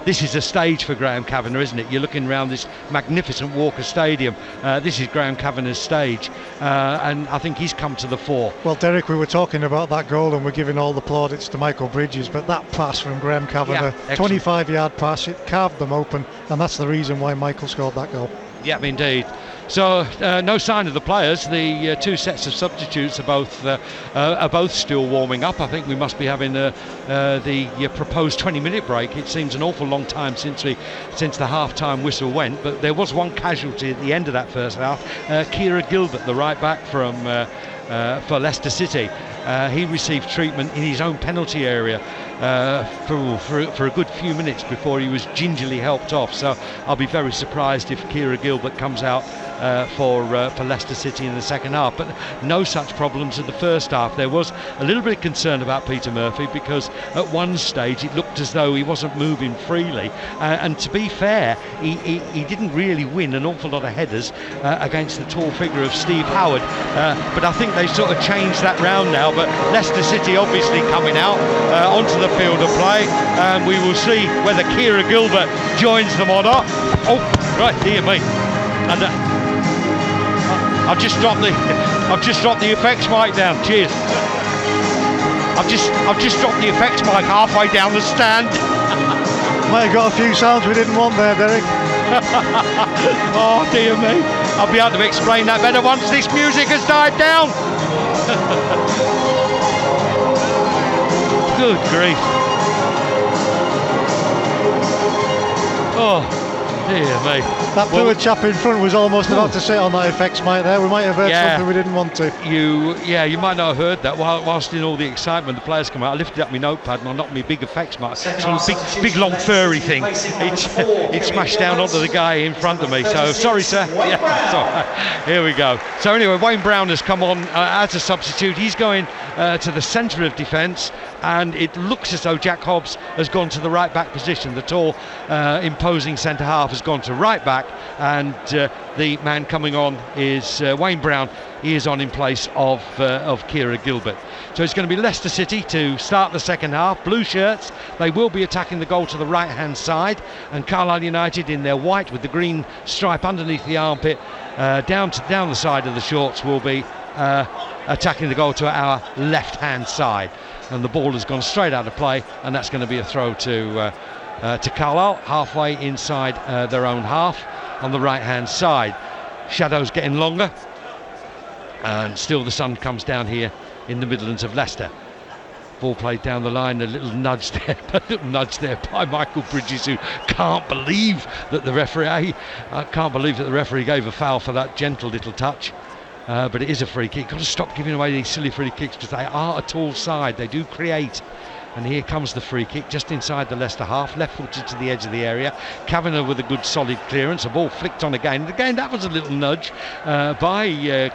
[SPEAKER 2] this is a stage for Graham Kavanagh, isn't it? You're looking around this magnificent Walker Stadium. This is Graham Kavanagh's stage, and I think he's come to the fore.
[SPEAKER 3] Well, Derek, we were talking about that goal and we're giving all the plaudits to Michael Bridges, but that pass from Graham Kavanagh, 25-yard pass, it carved them open, and that's the reason why Michael scored that goal.
[SPEAKER 2] Yeah, indeed. So no sign of the players. The two sets of substitutes are both still warming up. I think we must be having the proposed 20-minute break. It seems an awful long time since the half-time whistle went, but there was one casualty at the end of that first half. Kira Gilbert, the right back for Leicester City. He received treatment in his own penalty area for a good few minutes before he was gingerly helped off. So I'll be very surprised if Kira Gilbert comes out for Leicester City in the second half. But no such problems in the first half. There was a little bit of concern about Peter Murphy because at one stage it looked as though he wasn't moving freely. And to be fair, he didn't really win an awful lot of headers against the tall figure of Steve Howard. But I think they sort of changed that round now. But Leicester City obviously coming out onto the field of play, and we will see whether Kira Gilbert joins them or not. Oh, right, dear me. And I've just dropped the effects mic down. Cheers. I've just dropped the effects mic halfway down the stand.
[SPEAKER 3] Might have got a few sounds we didn't want there, Derek.
[SPEAKER 2] Oh dear me. I'll be able to explain that better once this music has died down. Good grief. Oh, dear me.
[SPEAKER 3] That poor chap in front was almost about to sit on that effects mic there. We might have heard something we didn't want to.
[SPEAKER 2] You might not have heard that. Whilst in all the excitement, the players come out. I lifted up my notepad and I knocked my big effects mic. Big long furry thing. It smashed down onto the guy in front of me. So sorry, sir. Yeah, sorry. Here we go. So anyway, Wayne Brown has come on as a substitute. He's going to the centre of defence, and it looks as though Jack Hobbs has gone to the right back position. The tall, imposing centre half has gone to right back, and the man coming on is Wayne Brown. He is on in place of Kira Gilbert. So it's going to be Leicester City to start the second half. Blue shirts, they will be attacking the goal to the right hand side, and Carlisle United in their white with the green stripe underneath the armpit down the side of the shorts will be attacking the goal to our left hand side. And the ball has gone straight out of play, and that's going to be a throw to Carlisle, halfway inside their own half on the right hand side. Shadows getting longer, and still the sun comes down here in the Midlands of Leicester. Ball played down the line, a little nudge there by Michael Bridges, who can't believe that the referee gave a foul for that gentle little touch. But it is a free kick. Got to stop giving away these silly free kicks because they are a tall side. They do create. And here comes the free kick just inside the Leicester half, left-footed to the edge of the area. Kavanagh with a good solid clearance. A ball flicked on again. And again, that was a little nudge by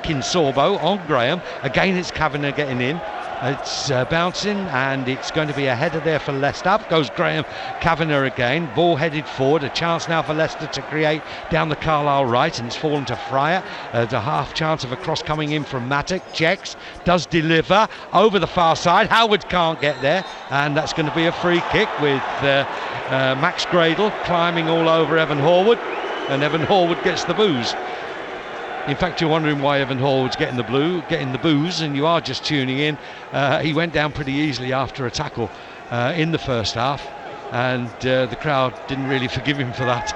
[SPEAKER 2] Kinsorbo on Graham. Again, it's Kavanagh getting in. It's bouncing, and it's going to be a header there for Leicester. Up goes Graham Kavanagh again. Ball headed forward. A chance now for Leicester to create down the Carlisle right, and it's fallen to Fryer. The half chance of a cross coming in from Matic. Checks, does deliver over the far side. Howard can't get there, and that's going to be a free kick with Max Gradle climbing all over Evan Horwood, and Evan Horwood gets the booze. In fact, you're wondering why Evan Horwood's getting the booze, and you are just tuning in. He went down pretty easily after a tackle in the first half, and the crowd didn't really forgive him for that.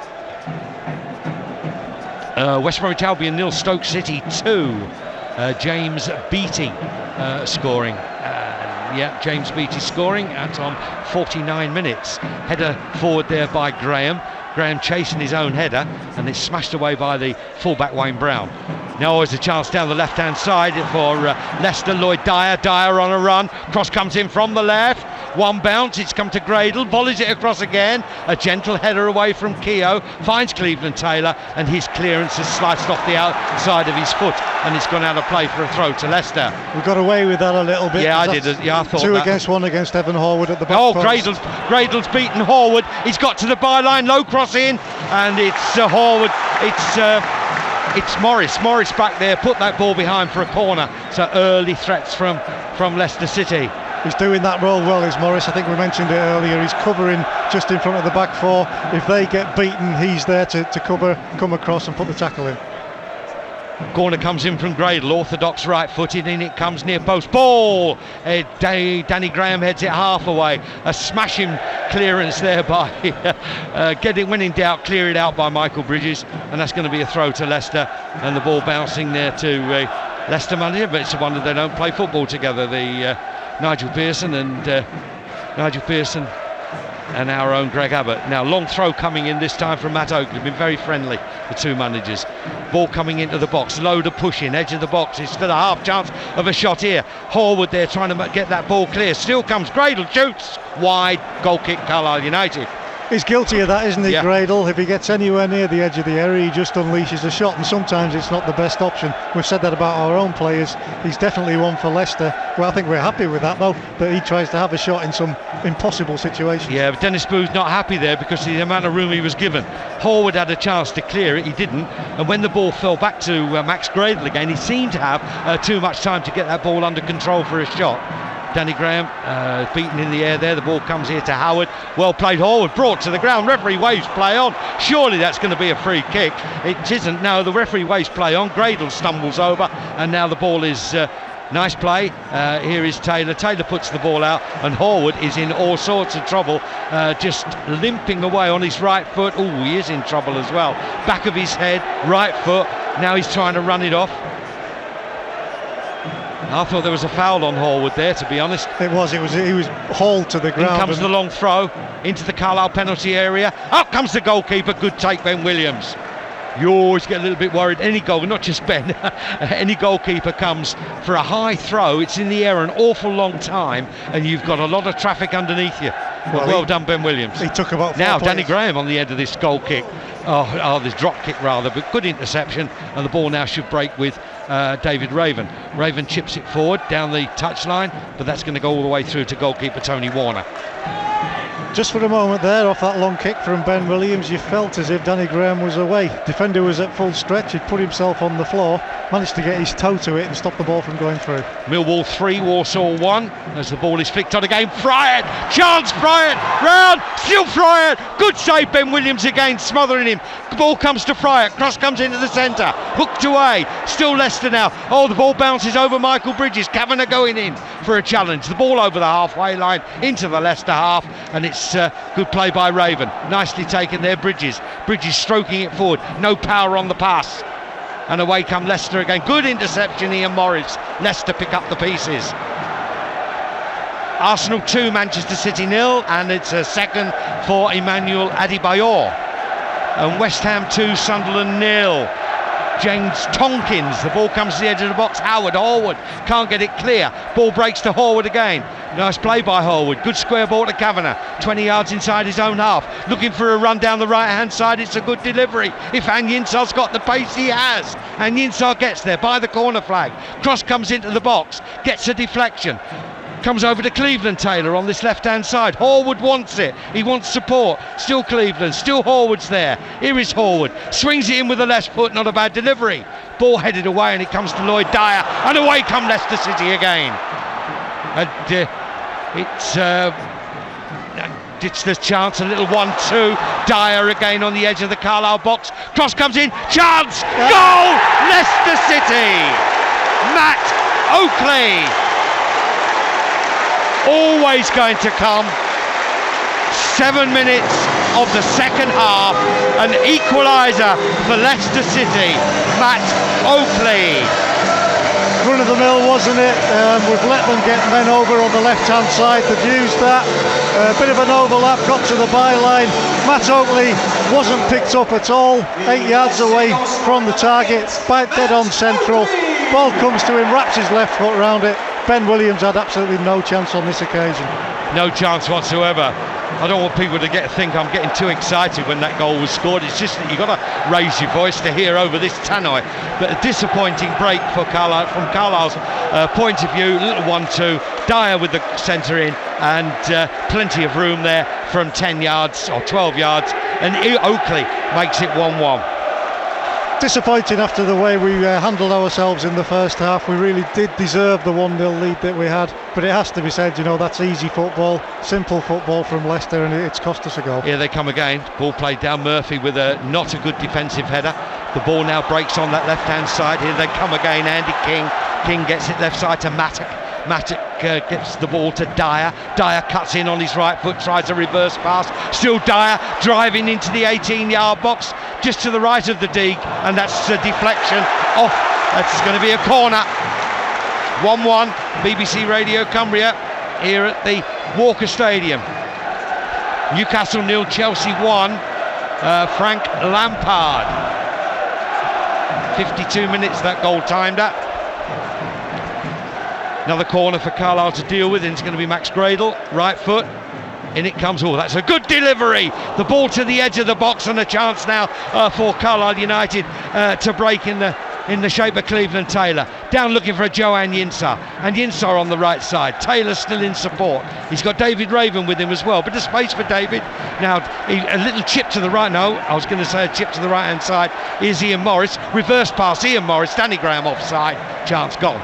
[SPEAKER 2] West Bromwich Albion 0, Stoke City 2. James Beattie scoring. James Beattie scoring at on 49 minutes. Header forward there by Graham. Graham chasing his own header, and it's smashed away by the fullback Wayne Brown. Now always a chance down the left-hand side for Leicester. Lloyd Dyer on a run. Cross comes in from the left. One bounce, it's come to Gradle, volleys it across again. A gentle header away from Keogh, finds Cleveland Taylor, and his clearance has sliced off the outside of his foot, and it's gone out of play for a throw to Leicester.
[SPEAKER 3] We got away with that a little bit.
[SPEAKER 2] Yeah, I did. I thought
[SPEAKER 3] two
[SPEAKER 2] that.
[SPEAKER 3] Against one against Evan Horwood at the back.
[SPEAKER 2] Oh, Gradle's beaten Horwood. He's got to the byline, low cross in, and it's Horwood. It's Morris. Morris back there, put that ball behind for a corner. So early threats from Leicester City.
[SPEAKER 3] He's doing that role well, is Morris. I think we mentioned it earlier. He's covering just in front of the back four. If they get beaten, he's there to come across and put the tackle in.
[SPEAKER 2] Corner comes in from Gradle, orthodox right-footed, in it comes near post. Ball! Danny Graham heads it half away. A smashing clearance there by when in doubt, clear it out by Michael Bridges, and that's going to be a throw to Leicester, and the ball bouncing there to Leicester manager, but it's a wonder they don't play football together, the Nigel Pearson and our own Greg Abbott. Now long throw coming in this time from Matt Oakley, been very friendly, the two managers. Ball coming into the box, load of pushing, edge of the box, it's still a half chance of a shot here. Horwood there trying to get that ball clear, still comes Gradle, shoots, wide, goal kick, Carlisle United.
[SPEAKER 3] He's guilty of that, isn't he,
[SPEAKER 2] yeah.
[SPEAKER 3] Gradle? If he gets anywhere near the edge of the area, he just unleashes a shot, and sometimes it's not the best option. We've said that about our own players. He's definitely one for Leicester. Well, I think we're happy with that, though, that he tries to have a shot in some impossible situations.
[SPEAKER 2] Yeah, but Dennis Booth's not happy there because of the amount of room he was given. Horwood had a chance to clear it, he didn't, and when the ball fell back to Max Gradle again, he seemed to have too much time to get that ball under control for a shot. Danny Graham beaten in the air there. The ball comes here to Howard. Well played, Horwood brought to the ground. Referee waves play on. Surely that's going to be a free kick. It isn't. No, the referee waves play on. Gradle stumbles over, and now the ball is nice play. Here is Taylor. Taylor puts the ball out, and Horwood is in all sorts of trouble, just limping away on his right foot. Oh, he is in trouble as well. Back of his head, right foot. Now he's trying to run it off. I thought there was a foul on Horwood there, to be honest.
[SPEAKER 3] He was hauled to the ground.
[SPEAKER 2] In comes the long throw into the Carlisle penalty area. Up comes the goalkeeper. Good take, Ben Williams. You always get a little bit worried. Any goal, not just Ben, any goalkeeper comes for a high throw. It's in the air an awful long time, and you've got a lot of traffic underneath you. Well done, Ben Williams.
[SPEAKER 3] He took about 4
[SPEAKER 2] now
[SPEAKER 3] players.
[SPEAKER 2] Danny Graham on the end of this goal kick. This drop kick rather, but good interception, and the ball now should break with David Raven. Raven chips it forward down the touchline, but that's going to go all the way through to goalkeeper Tony Warner.
[SPEAKER 3] Just for a moment there, off that long kick from Ben Williams, you felt as if Danny Graham was away. Defender was at full stretch, he'd put himself on the floor, managed to get his toe to it and stop the ball from going through.
[SPEAKER 2] Millwall 3, Walsall 1, as the ball is flicked on again. Fryatt, chance, Fryatt, round, still Fryatt, good save, Ben Williams again, smothering him. The ball comes to Fryatt, cross comes into the centre, hooked away, still Leicester now. Oh, the ball bounces over Michael Bridges, Kavanagh going in for a challenge. The ball over the halfway line into the Leicester half, and it's good play by Raven, nicely taken there. Bridges stroking it forward, no power on the pass, and away come Leicester again. Good interception, Ian Morris. Leicester pick up the pieces. Arsenal 2, Manchester City 0, and it's a second for Emmanuel Adebayor. And West Ham 2, Sunderland 0. James Tonkins, the ball comes to the edge of the box. Horwood can't get it clear. Ball breaks to Horwood again. Nice play by Horwood. Good square ball to Kavanagh. 20 yards inside his own half. Looking for a run down the right hand side. It's a good delivery. If Anyinsar's got the pace, he has. Anyinsar gets there by the corner flag. Cross comes into the box. Gets a deflection. Comes over to Cleveland Taylor on this left-hand side. Horwood wants it. He wants support. Still Cleveland. Still Horwood's there. Here is Horwood. Swings it in with the left foot. Not a bad delivery. Ball headed away, and it comes to Lloyd Dyer. And away come Leicester City again. And it's the chance. A little 1-2. Dyer again on the edge of the Carlisle box. Cross comes in. Chance. Goal. Leicester City. Matt Oakley. Always going to come. 7 minutes of the second half, an equaliser for Leicester City. Matt Oakley.
[SPEAKER 3] Run of the mill, wasn't it? We've let them get men over on the left hand side. They've used that. A bit of an overlap, got to the byline. Matt Oakley wasn't picked up at all. 8 yards away from the target, dead on central. Ball comes to him, wraps his left foot around it. Ben Williams had absolutely no chance on this occasion.
[SPEAKER 2] No chance whatsoever. I don't want people to think I'm getting too excited when that goal was scored. It's just that you've got to raise your voice to hear over this tannoy. But a disappointing break for Carlisle, from Carlisle's point of view. Little 1-2. Dyer with the centre in, and plenty of room there from 10 yards or 12 yards. And Oakley makes it 1-1.
[SPEAKER 3] disappointing after the way we handled ourselves in the first half. We really did deserve the 1-0 lead that we had, but it has to be said, that's easy football, simple football from Leicester, and it's cost us a goal.
[SPEAKER 2] Here they come again. Ball played down. Murphy with not a good defensive header. The ball now breaks on that left-hand side. Here they come again. Andy King. King gets it left side to Mattock. Mattock gets the ball to Dyer. Dyer cuts in on his right foot, tries a reverse pass. Still Dyer driving into the 18-yard box, just to the right of the Deeg, and that's a deflection off. That's going to be a corner. 1-1, BBC Radio Cumbria here at the Walker Stadium. Newcastle 0, Chelsea 1. Frank Lampard. 52 minutes that goal timed at. Another corner for Carlisle to deal with, and it's going to be Max Gradle, right foot. In it comes. Oh, that's a good delivery. The ball to the edge of the box, and a chance now for Carlisle United to break in the shape of Cleveland Taylor. Down looking for a Joanne Yinsar, and Yinsar on the right side. Taylor still in support. He's got David Raven with him as well, but the space for David. Now, a little chip to the right. No, I was going to say a chip to the right-hand side. Is Ian Morris. Reverse pass, Ian Morris. Danny Graham offside. Chance gone.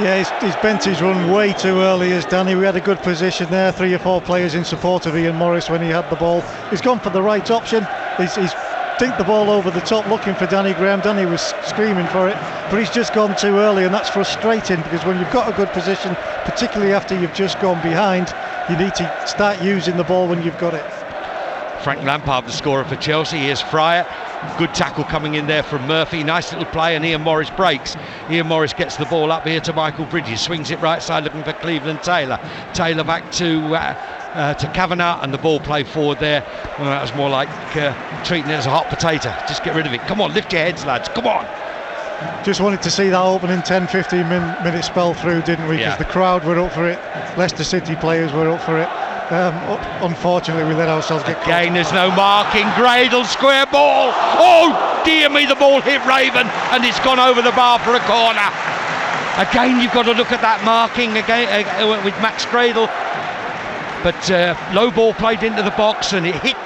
[SPEAKER 3] Yeah, he's bent his run way too early as Danny. We had a good position there, 3 or 4 players in support of Ian Morris when he had the ball. He's gone for the right option. He's dinked the ball over the top looking for Danny Graham. Danny was screaming for it, but he's just gone too early, and that's frustrating, because when you've got a good position, particularly after you've just gone behind, you need to start using the ball when you've got it.
[SPEAKER 2] Frank Lampard, the scorer for Chelsea. Here's Fryer. Good tackle coming in there from Murphy. Nice little play, and Ian Morris breaks. Ian Morris gets the ball up here to Michael Bridges. Swings it right side looking for Cleveland Taylor. Taylor back to Kavanagh, and the ball played forward there. Well, that was more like treating it as a hot potato. Just get rid of it. Come on, lift your heads, lads. Come on.
[SPEAKER 3] Just wanted to see that opening 10-15 minute spell through, didn't we? Because the crowd were up for it. Leicester City players were up for it. Unfortunately, we let ourselves get caught.
[SPEAKER 2] Again, there's no marking. Gradle, square ball. Oh, dear me, the ball hit Raven, and it's gone over the bar for a corner. Again, you've got to look at that marking again with Max Gradle. But low ball played into the box, and it hit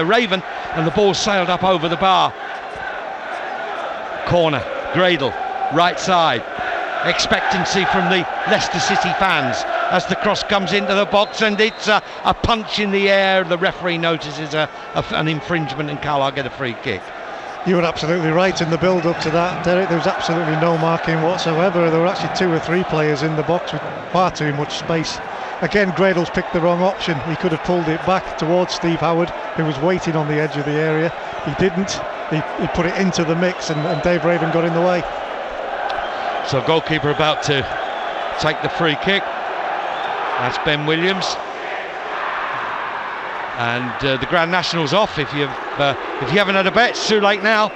[SPEAKER 2] Raven, and the ball sailed up over the bar. Corner, Gradle, right side. Expectancy from the Leicester City fans as the cross comes into the box, and it's a punch in the air. The referee notices an infringement, and Carlisle get a free kick.
[SPEAKER 3] You were absolutely right in the build-up to that, Derek. There was absolutely no marking whatsoever. There were actually 2 or 3 players in the box with far too much space. Again, Gradle's picked the wrong option. He could have pulled it back towards Steve Howard, who was waiting on the edge of the area. He didn't. He put it into the mix, and Dave Raven got in the way.
[SPEAKER 2] So goalkeeper about to take the free kick. That's Ben Williams. And the Grand National's off. If you haven't had a bet, it's too late now.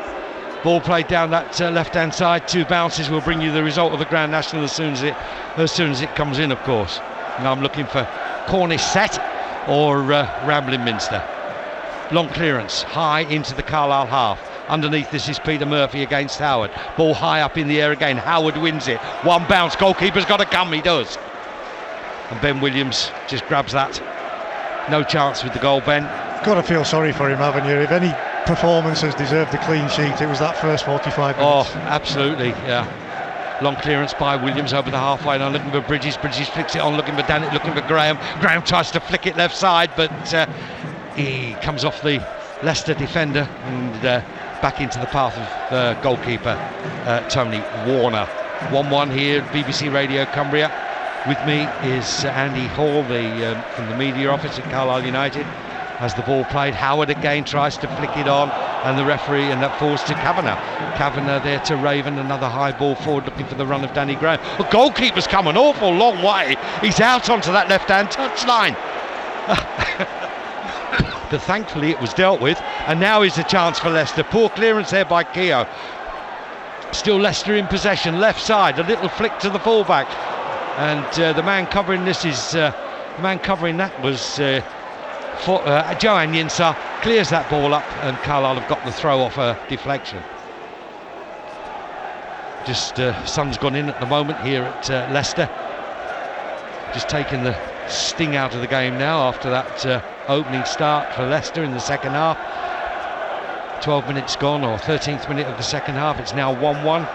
[SPEAKER 2] Ball played down that left-hand side. 2 bounces will bring you the result of the Grand National as soon as it comes in, of course. Now I'm looking for Cornish set or Ramblin' Minster. Long clearance, high into the Carlisle half. Underneath this is Peter Murphy against Howard. Ball high up in the air again. Howard wins it. 1 bounce. Goalkeeper's got to come. He does. And Ben Williams just grabs that. No chance with the goal, Ben.
[SPEAKER 3] Got to feel sorry for him, haven't you? If any performance has deserved a clean sheet, it was that first 45 minutes.
[SPEAKER 2] Oh, absolutely, yeah. Long clearance by Williams over the halfway line, looking for Bridges. Bridges flicks it on, looking for Dannett, looking for Graham. Graham tries to flick it left side, but he comes off the Leicester defender and back into the path of goalkeeper Tony Warner. 1-1 here at BBC Radio Cumbria. With me is Andy Hall, from the media office at Carlisle United. As the ball played, Howard again tries to flick it on, and the referee, and that falls to Kavanagh. Kavanagh there to Raven, another high ball forward looking for the run of Danny Graham. The goalkeeper's come an awful long way. He's out onto that left-hand touchline. But thankfully it was dealt with, and now is the chance for Leicester. Poor clearance there by Keogh. Still Leicester in possession, left side, a little flick to the fullback, and the man covering this is was Joanne Yinsar. Clears that ball up, and Carlisle have got the throw off a deflection. Just sun's gone in at the moment here at Leicester. Just taking the sting out of the game now after that opening start for Leicester in the second half. 12 minutes gone, or 13th minute of the second half. It's now 1-1.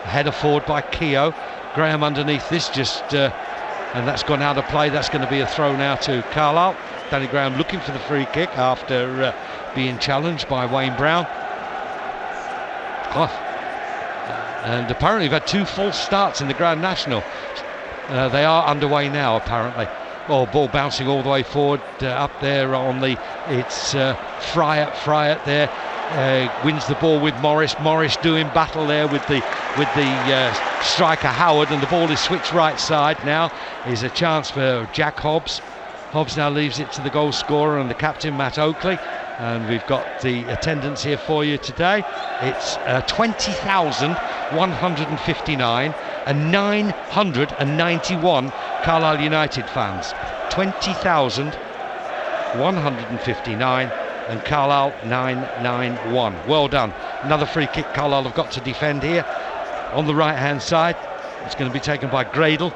[SPEAKER 2] Header forward by Keogh. Graham underneath this, and that's gone out of play. That's going to be a throw now to Carlisle. Danny Graham looking for the free kick after being challenged by Wayne Brown. And apparently we've had 2 false starts in the Grand National. They are underway now, apparently. Ball bouncing all the way forward up there on the. It's Fryatt there. Wins the ball with Morris. Morris doing battle there with the striker Howard, and the ball is switched right side. Now is a chance for Jack Hobbs. Hobbs now leaves it to the goal scorer and the captain Matt Oakley, and we've got the attendance here for you today. It's 20,159 and 991 Carlisle United fans. 20,159 and Carlisle 991. Well done. Another free kick Carlisle have got to defend here on the right hand side. It's going to be taken by Gradle.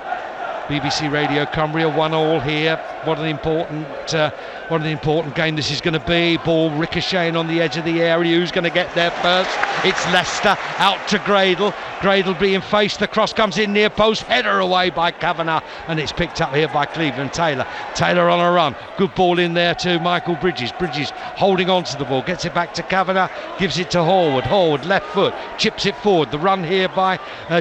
[SPEAKER 2] BBC Radio Cumbria 1-1 here. What an important game this is going to be. Ball ricocheting on the edge of the area. Who's going to get there first? It's Leicester out to Gradle. Gradle being faced. The cross comes in near post. Header away by Kavanagh, and it's picked up here by Cleveland Taylor. Taylor on a run. Good ball in there to Michael Bridges. Bridges holding on to the ball. Gets it back to Kavanagh. Gives it to Horwood. Horwood left foot. Chips it forward. The run here by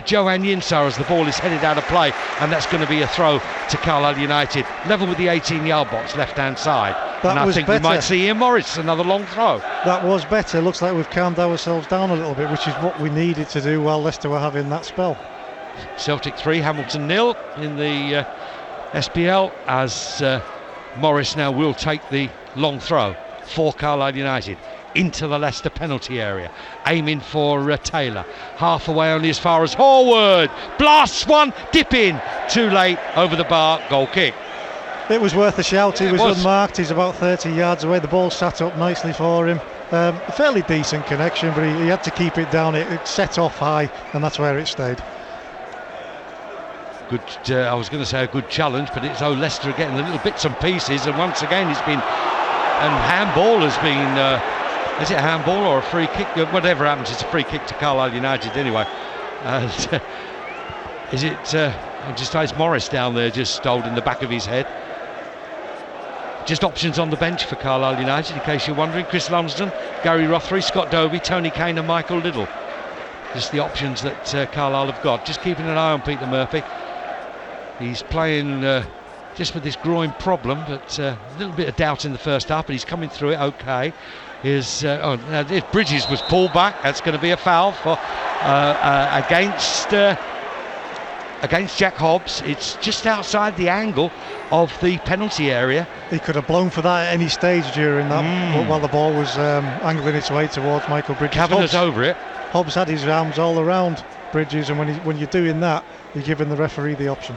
[SPEAKER 2] Johan Yinsar as the ball is headed out of play, and that's going to be a throw to Carlisle United. Level with the 18-yard box, left-hand side. And I think we might see Ian Morris, another long throw.
[SPEAKER 3] That was better. Looks like we've calmed ourselves down a little bit, which is what we needed to do while Leicester were having that spell.
[SPEAKER 2] Celtic 3, Hamilton 0 in the SPL, as Morris now will take the long throw for Carlisle United into the Leicester penalty area, aiming for Taylor. Half away only as far as Horwood. Blasts one, dip in. Too late, over the bar, goal kick.
[SPEAKER 3] It was worth a shout. He was unmarked. He's about 30 yards away. The ball sat up nicely for him. A fairly decent connection, but he had to keep it down. It set off high, and that's where it stayed.
[SPEAKER 2] Good. I was going to say a good challenge, but it's Leicester getting the little bits and pieces, and once again it's been, and handball has been. Is it a handball or a free kick? Whatever happens, it's a free kick to Carlisle United anyway. Is it? Just it's Morris down there, just holding the back of his head. Just options on the bench for Carlisle United, in case you're wondering. Chris Lumsden, Gary Rothery, Scott Dobie, Tony Kane and Michael Liddell. Just the options that Carlisle have got. Just keeping an eye on Peter Murphy. He's playing just with this groin problem, but a little bit of doubt in the first half, but he's coming through it okay. If Bridges was pulled back, that's going to be a foul for against Jack Hobbs. It's just outside the angle of the penalty area.
[SPEAKER 3] He could have blown for that at any stage during that, while the ball was angling its way towards Michael Bridges.
[SPEAKER 2] Kavanagh's over it.
[SPEAKER 3] Hobbs had his arms all around Bridges, and when you're doing that, you're giving the referee the option.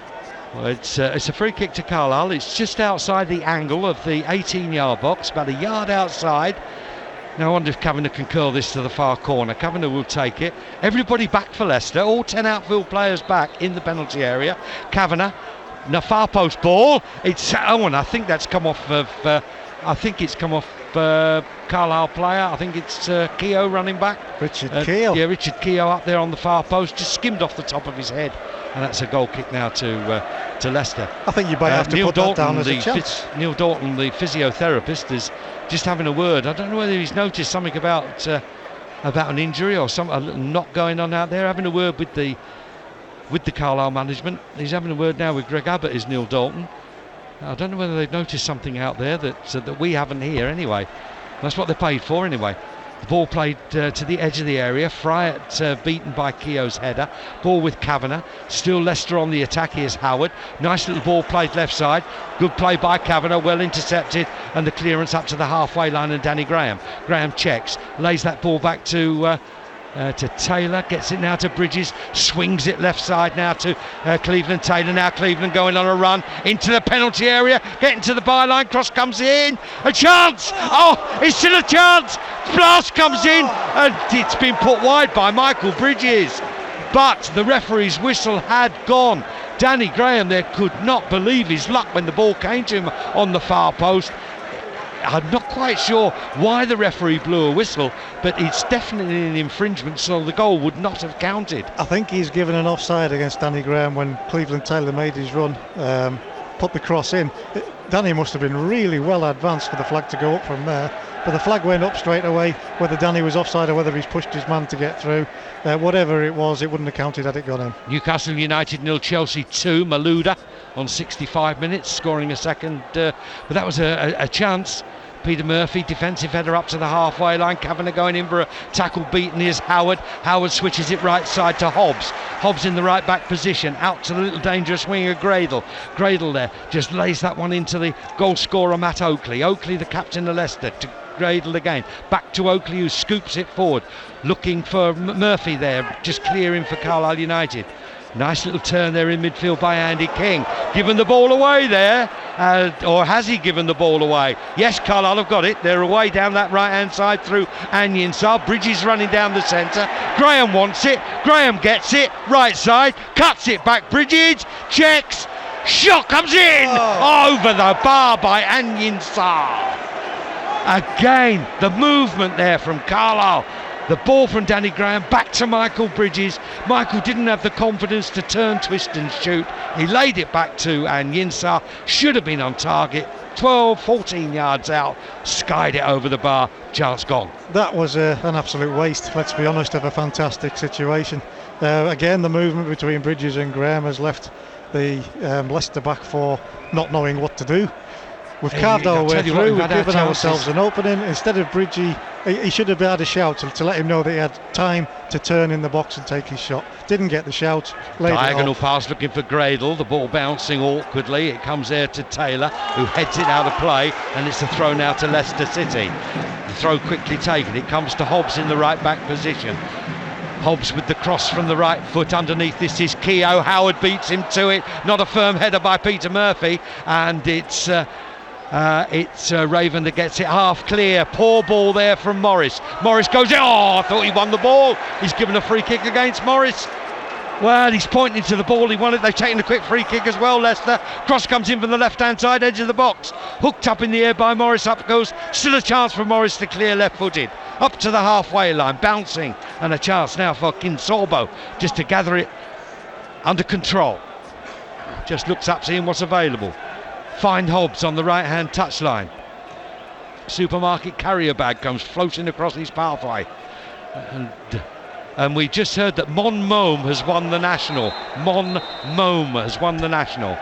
[SPEAKER 2] Well, it's a free kick to Carlisle. It's just outside the angle of the 18-yard box, about a yard outside. Now I wonder if Kavanagh can curl this to the far corner. Kavanagh will take it. Everybody back for Leicester. All 10 outfield players back in the penalty area. Kavanagh, the far post ball. It's and I think that's come off of. Carlisle player. I think it's Keogh running back.
[SPEAKER 3] Richard Keogh.
[SPEAKER 2] Yeah, Richard Keogh up there on the far post, just skimmed off the top of his head, and that's a goal kick now to Leicester.
[SPEAKER 3] I think you might have to
[SPEAKER 2] Neil
[SPEAKER 3] put
[SPEAKER 2] Dalton,
[SPEAKER 3] that down as a chance.
[SPEAKER 2] Neil Dalton, the physiotherapist, is just having a word. I don't know whether he's noticed something about an injury or a little knock going on out there. Having a word with the Carlisle management. He's having a word now with Greg Abbott, is Neil Dalton. I don't know whether they've noticed something out there that we haven't here anyway. That's what they're paid for anyway. The ball played to the edge of the area. Fryatt beaten by Keogh's header. Ball with Kavanagh. Still Leicester on the attack. Here's Howard. Nice little ball played left side. Good play by Kavanagh. Well intercepted. And the clearance up to the halfway line, and Danny Graham. Graham checks. Lays that ball back to Taylor. Gets it now to Bridges. Swings it left side now to Cleveland Taylor. Now Cleveland going on a run into the penalty area. Getting to the byline. Cross comes in. A chance! Oh, it's still a chance! Blast comes in, and it's been put wide by Michael Bridges. But the referee's whistle had gone. Danny Graham there could not believe his luck when the ball came to him on the far post. I'm not quite sure why the referee blew a whistle, but it's definitely an infringement, so the goal would not have counted.
[SPEAKER 3] I think he's given an offside against Danny Graham when Cleveland Taylor made his run, put the cross in. Danny must have been really well advanced for the flag to go up from there, but the flag went up straight away. Whether Danny was offside or whether he's pushed his man to get through, whatever it was, it wouldn't have counted had it gone in.
[SPEAKER 2] Newcastle United 0, Chelsea 2. Malouda on 65 minutes scoring a second, but that was a chance. Peter Murphy, defensive header up to the halfway line. Kavanagh going in for a tackle beaten. Here's Howard. Howard switches it right side to Hobbs. Hobbs in the right back position. Out to the little dangerous winger Gradle. Gradle there just lays that one into the goal scorer Matt Oakley. Oakley, the captain of Leicester, to Gradle again. Back to Oakley, who scoops it forward. Looking for Murphy there, just clearing for Carlisle United. Nice little turn there in midfield by Andy King. Given the ball away there, or has he given the ball away? Yes, Carlisle have got it. They're away down that right hand side through Anyinsar. Bridges running down the centre. Graham wants it. Graham gets it. Right side, cuts it back. Bridges checks. Shot comes in over the bar by Anyinsar. Again, the movement there from Carlisle. The ball from Danny Graham back to Michael Bridges. Michael didn't have the confidence to turn, twist and shoot. He laid it back to Anyinsar. Should have been on target. 12, 14 yards out. Skied it over the bar. Chance gone. That was
[SPEAKER 3] an absolute waste, let's be honest, of a fantastic situation. Again, the movement between Bridges and Graham has left the Leicester back four not knowing what to do. We've carved our way through, we've given ourselves an opening. Instead of Bridgie, he should have had a shout to let him know that he had time to turn in the box and take his shot. Didn't get the shout.
[SPEAKER 2] Diagonal pass looking for Gradle, the ball bouncing awkwardly. It comes there to Taylor, who heads it out of play, and it's a throw now to Leicester City. The throw quickly taken. It comes to Hobbs in the right back position. Hobbs with the cross from the right foot. Underneath this is Keogh. Howard beats him to it. Not a firm header by Peter Murphy, and it's Raven that gets it half clear. Poor ball there from Morris. Morris goes in. I thought he won the ball. He's given a free kick against Morris. Well, he's pointing to the ball he wanted. They've taken a quick free kick as well, Leicester. Cross comes in from the left-hand side edge of the box. Hooked up in the air by Morris. Up goes. Still a chance for Morris to clear left-footed. Up to the halfway line. Bouncing. And a chance now for Kinsorbo just to gather it under control. Just looks up, seeing what's available. Find Hobbs on the right-hand touchline. Supermarket carrier bag comes floating across his pathway. And we just heard that Mon Mome has won the National. Mon Mome has won the National.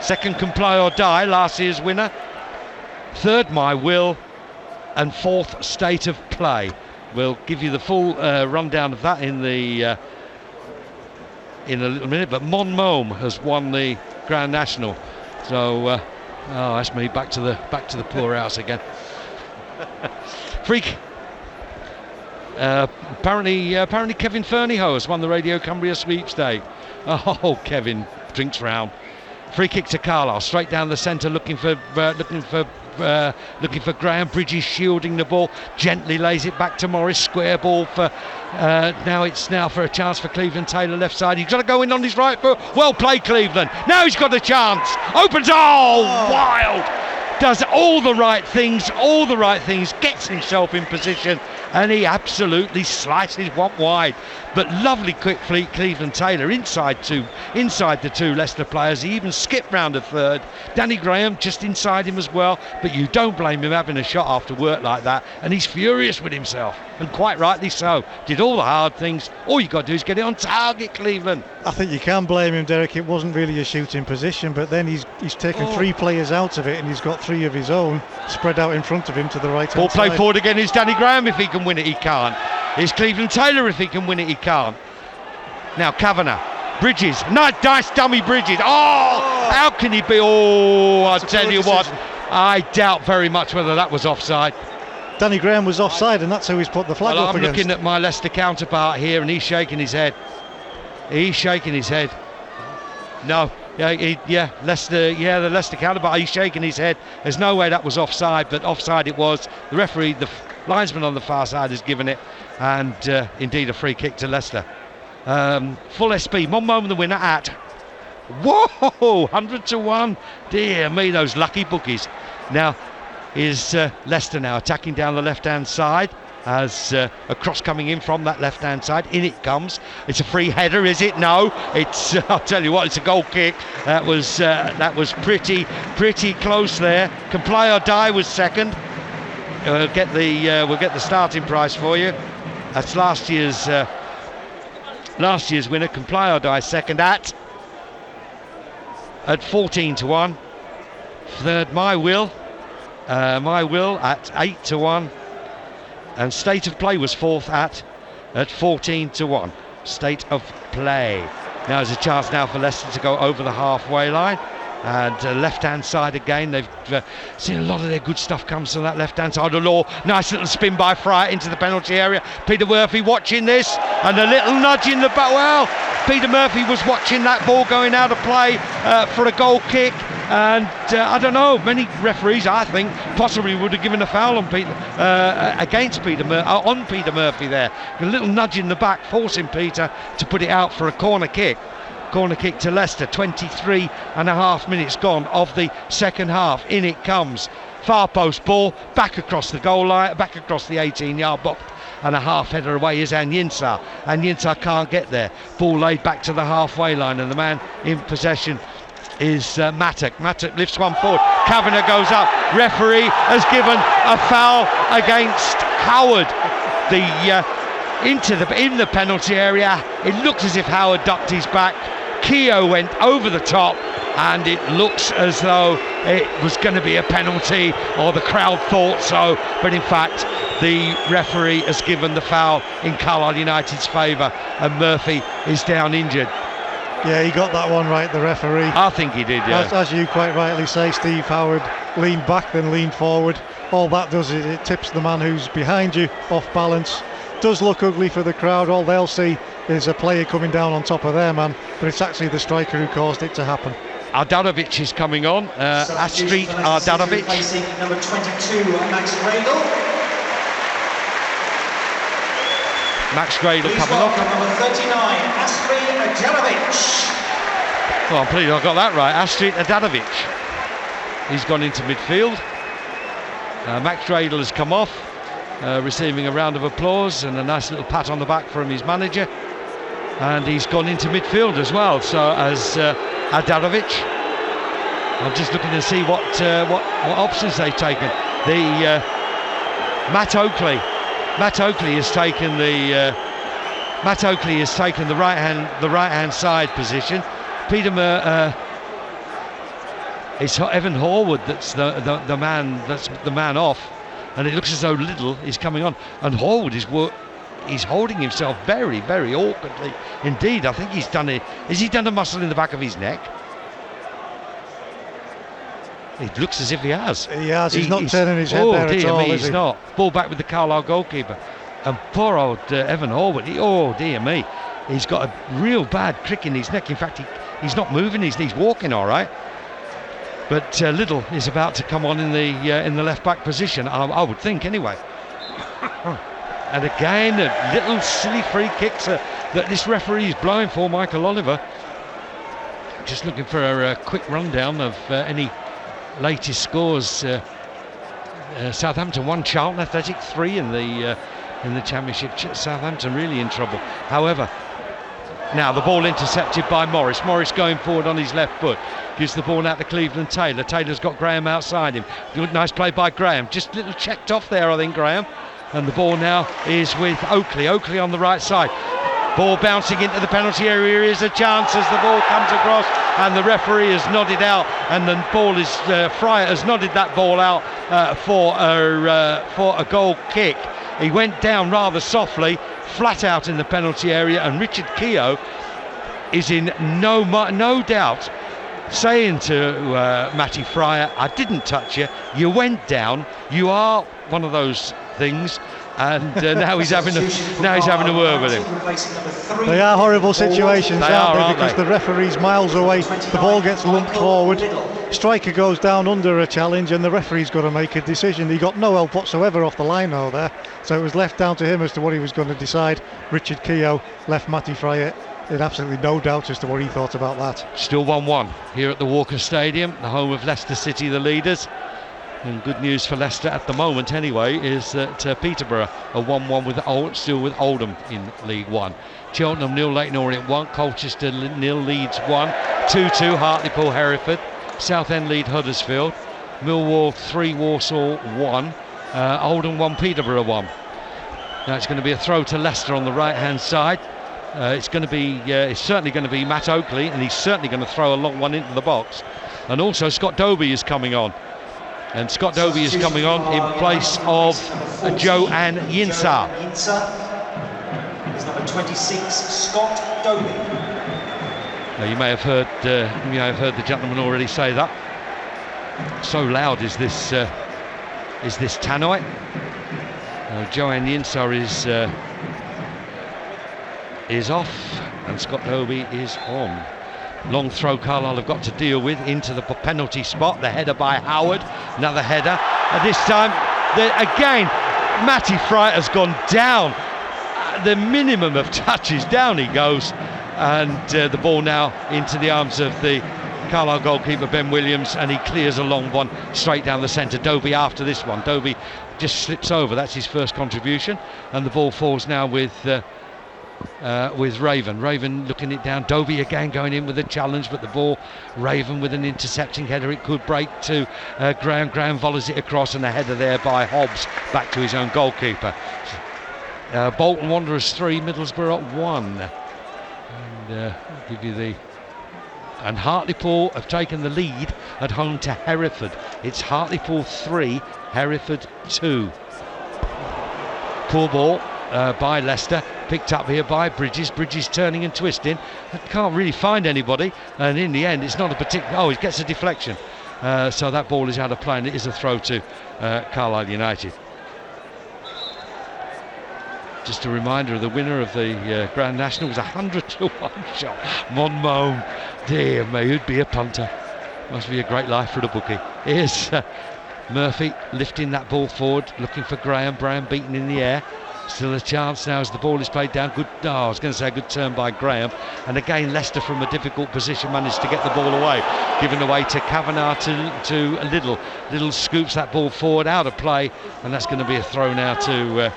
[SPEAKER 2] Second Comply or Die, last year's winner. Third My Will. And fourth State of Play. We'll give you the full rundown of that in a little minute. But Mon Mome has won the Grand National. So, that's me back to the poorhouse again. Freak. Apparently Kevin Fernyhough has won the Radio Cumbria sweepstake. Oh, Kevin drinks round. Free kick to Carlisle, straight down the centre, looking for Graham. Bridges shielding the ball, gently lays it back to Morris. Square ball for now for a chance for Cleveland Taylor left side. He's got to go in on his right foot. Well played, Cleveland. Now he's got a chance. Opens. Wild. Does all the right things, gets himself in position, and he absolutely slices one wide. But lovely quick fleet Cleveland Taylor inside the two Leicester players. He even skipped round a third. Danny Graham just inside him as well, but you don't blame him having a shot after work like that, and he's furious with himself, and quite rightly so. Did all the hard things. All you got to do is get it on target, Cleveland.
[SPEAKER 3] I think you can blame him, Derek. It wasn't really a shooting position, but then he's taken three players out of it, and he's got three of his own spread out in front of him to the right hand side.
[SPEAKER 2] Ball play forward again is Danny Graham. If he can win it, he can't. It's Cleveland Taylor. If he can win it, he can't. Now Kavanagh. Bridges. Nice dummy Bridges. How can he be? I tell you what, I doubt very much whether that was offside.
[SPEAKER 3] Danny Graham was offside, and that's who he's put the flag up
[SPEAKER 2] I'm
[SPEAKER 3] against.
[SPEAKER 2] Looking at my Leicester counterpart here, and he's shaking his head. No. Leicester. Yeah, the Leicester counterpart. He's shaking his head. There's no way that was offside, but offside it was. The referee, the linesman on the far side, has given it, and indeed a free kick to Leicester. Full SP. Mon Mome the winner at 100 to 1. Dear me, those lucky bookies. Now, is Leicester now attacking down the left-hand side. As a cross coming in from that left-hand side, in it comes. It's a free header, is it? No, it's. I'll tell you what, it's a goal kick. That was pretty close there. Comply or Die was second. We'll get the starting price for you. That's last year's winner. Comply or Die second at 14-1. Third, My Will at 8-1. And State of Play was fourth at 14-1. State of Play. Now there's a chance now for Leicester to go over the halfway line. And left-hand side again. They've seen a lot of their good stuff comes from that left-hand side of Law. Nice little spin by Fryer into the penalty area. Peter Murphy watching this. And a little nudge in the back. Well, Peter Murphy was watching that ball going out of play for a goal kick. And I don't know, many referees, I think, possibly would have given a foul on Peter Murphy there. A little nudge in the back, forcing Peter to put it out for a corner kick. Corner kick to Leicester. 23.5 minutes gone of the second half. In it comes. Far post ball, back across the goal line, back across the 18-yard box. And a half header away is Anyinsah. Anyinsah can't get there. Ball laid back to the halfway line, and the man in possession is Mattock. Mattock lifts one forward. Kavanagh goes up. Referee has given a foul against Howard. In the penalty area. It looks as if Howard ducked his back. Keogh went over the top, and it looks as though it was going to be a penalty, or the crowd thought so, but in fact the referee has given the foul in Carlisle United's favour, and Murphy is down injured.
[SPEAKER 3] Yeah, he got that one right, the referee.
[SPEAKER 2] I think he did, yeah.
[SPEAKER 3] As you quite rightly say, Steve, Howard leaned back, then leaned forward. All that does is it tips the man who's behind you off balance. Does look ugly for the crowd. All they'll see is a player coming down on top of their man, but it's actually the striker who caused it to happen.
[SPEAKER 2] Ardanovic is coming on. Astrid Ardanovic.
[SPEAKER 4] Facing number 22, Max Gradle.
[SPEAKER 2] Max Gradle coming off.
[SPEAKER 4] Number 39, Astrid Ardanovic.
[SPEAKER 2] Well, I'm pleased I got that right. Astrid Ardanovic. He's gone into midfield. Max Gradle has come off, receiving a round of applause and a nice little pat on the back from his manager. And he's gone into midfield as well. So as Ardanovic. I'm just looking to see what options they've taken. Matt Oakley has taken the right hand side position. It's Evan Horwood that's the man off, and it looks as though Little is coming on, and Horwood is holding himself very, very awkwardly indeed. I think he's done it. Has he done a muscle in the back of his neck? It looks as if he has.
[SPEAKER 3] He has. He's not turning his head there at all,
[SPEAKER 2] he's not. Ball back with the Carlisle goalkeeper. And poor old Evan Horwood, oh dear me. He's got a real bad crick in his neck. In fact, he's not moving, he's walking all right. But Little is about to come on in the left back position, I would think anyway. And again, little silly free kicks that this referee is blowing for, Michael Oliver. Just looking for a quick rundown of any latest scores. Southampton 1, Charlton Athletic 3 in the Championship. Southampton really in trouble. However, now the ball intercepted by Morris. Morris going forward on his left foot. Gives the ball out to Cleveland Taylor. Taylor's got Graham outside him. Good, nice play by Graham. Just a little checked off there, I think, Graham. And the ball now is with Oakley. Oakley on the right side. Ball bouncing into the penalty area. Here is a chance as the ball comes across, and the referee has nodded out, and the ball is Fryer has nodded that ball out for a goal kick. He went down rather softly, flat out in the penalty area, and Richard Keogh is in no doubt saying to Matty Fryer, I didn't touch you, you went down, you are one of those things. And now he's having a word with him.
[SPEAKER 3] They are horrible situations, aren't they? Because the referee's miles away, the ball gets lumped forward, striker goes down under a challenge, and the referee's got to make a decision. He got no help whatsoever off the line though there, so it was left down to him as to what he was going to decide. Richard Keogh left Matty Fryer in absolutely no doubt as to what he thought about that.
[SPEAKER 2] Still 1-1 here at the Walker Stadium, the home of Leicester City, the leaders. And good news for Leicester at the moment anyway is that Peterborough are 1-1 with still with Oldham in League One. Cheltenham 0, Leyton Orient 1, Colchester 0, Leeds 1, 2-2 Hartlepool Hereford, Southend lead Huddersfield, Millwall 3, Walsall 1, Oldham 1, Peterborough 1. Now it's going to be a throw to Leicester on the right hand side. It's certainly going to be Matt Oakley, and he's certainly going to throw a long one into the box. And also Scott Dobie is coming on. And Scott Dobie is coming on in place of Joanne Yinsah.
[SPEAKER 4] Is number 26, Scott Dobie.
[SPEAKER 2] Now you may have heard the gentleman already say that. So loud is this tannoy. Joanne Yinsah is off, and Scott Dobie is on. Long throw Carlisle have got to deal with into the penalty spot. The header by Howard, another header. And this time, again, Matty Fright has gone down. The minimum of touches, down he goes. And the ball now into the arms of the Carlisle goalkeeper, Ben Williams, and he clears a long one straight down the centre. Dobie after this one. Dobie just slips over. That's his first contribution. And the ball falls now with Raven. Raven looking it down. Dobie again going in with a challenge, but the ball, Raven with an intercepting header. It could break to Graham. Graham volleys it across, and a header there by Hobbs back to his own goalkeeper. Bolton Wanderers 3, Middlesbrough 1. And give you and Hartlepool have taken the lead at home to Hereford. It's Hartlepool 3, Hereford 2. Poor ball by Leicester, picked up here by Bridges. Bridges turning and twisting, can't really find anybody, and in the end it's not a particular, he gets a deflection, so that ball is out of play, and it is a throw to Carlisle United. Just a reminder of the winner of the Grand National was 100-1 shot. Monmouth, dear me, who'd be a punter? Must be a great life for the bookie. Here's Murphy lifting that ball forward, looking for Graham. Brown beaten in the air. Still a chance now as the ball is played down. I was going to say a good turn by Graham. And again, Leicester from a difficult position managed to get the ball away. Given away to Kavanagh to Little. Little scoops that ball forward, out of play. And that's going to be a throw now to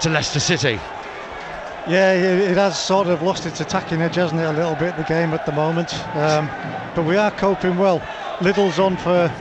[SPEAKER 2] Leicester City.
[SPEAKER 3] Yeah, it has sort of lost its attacking edge, hasn't it, a little bit, the game at the moment. But we are coping well. Little's on for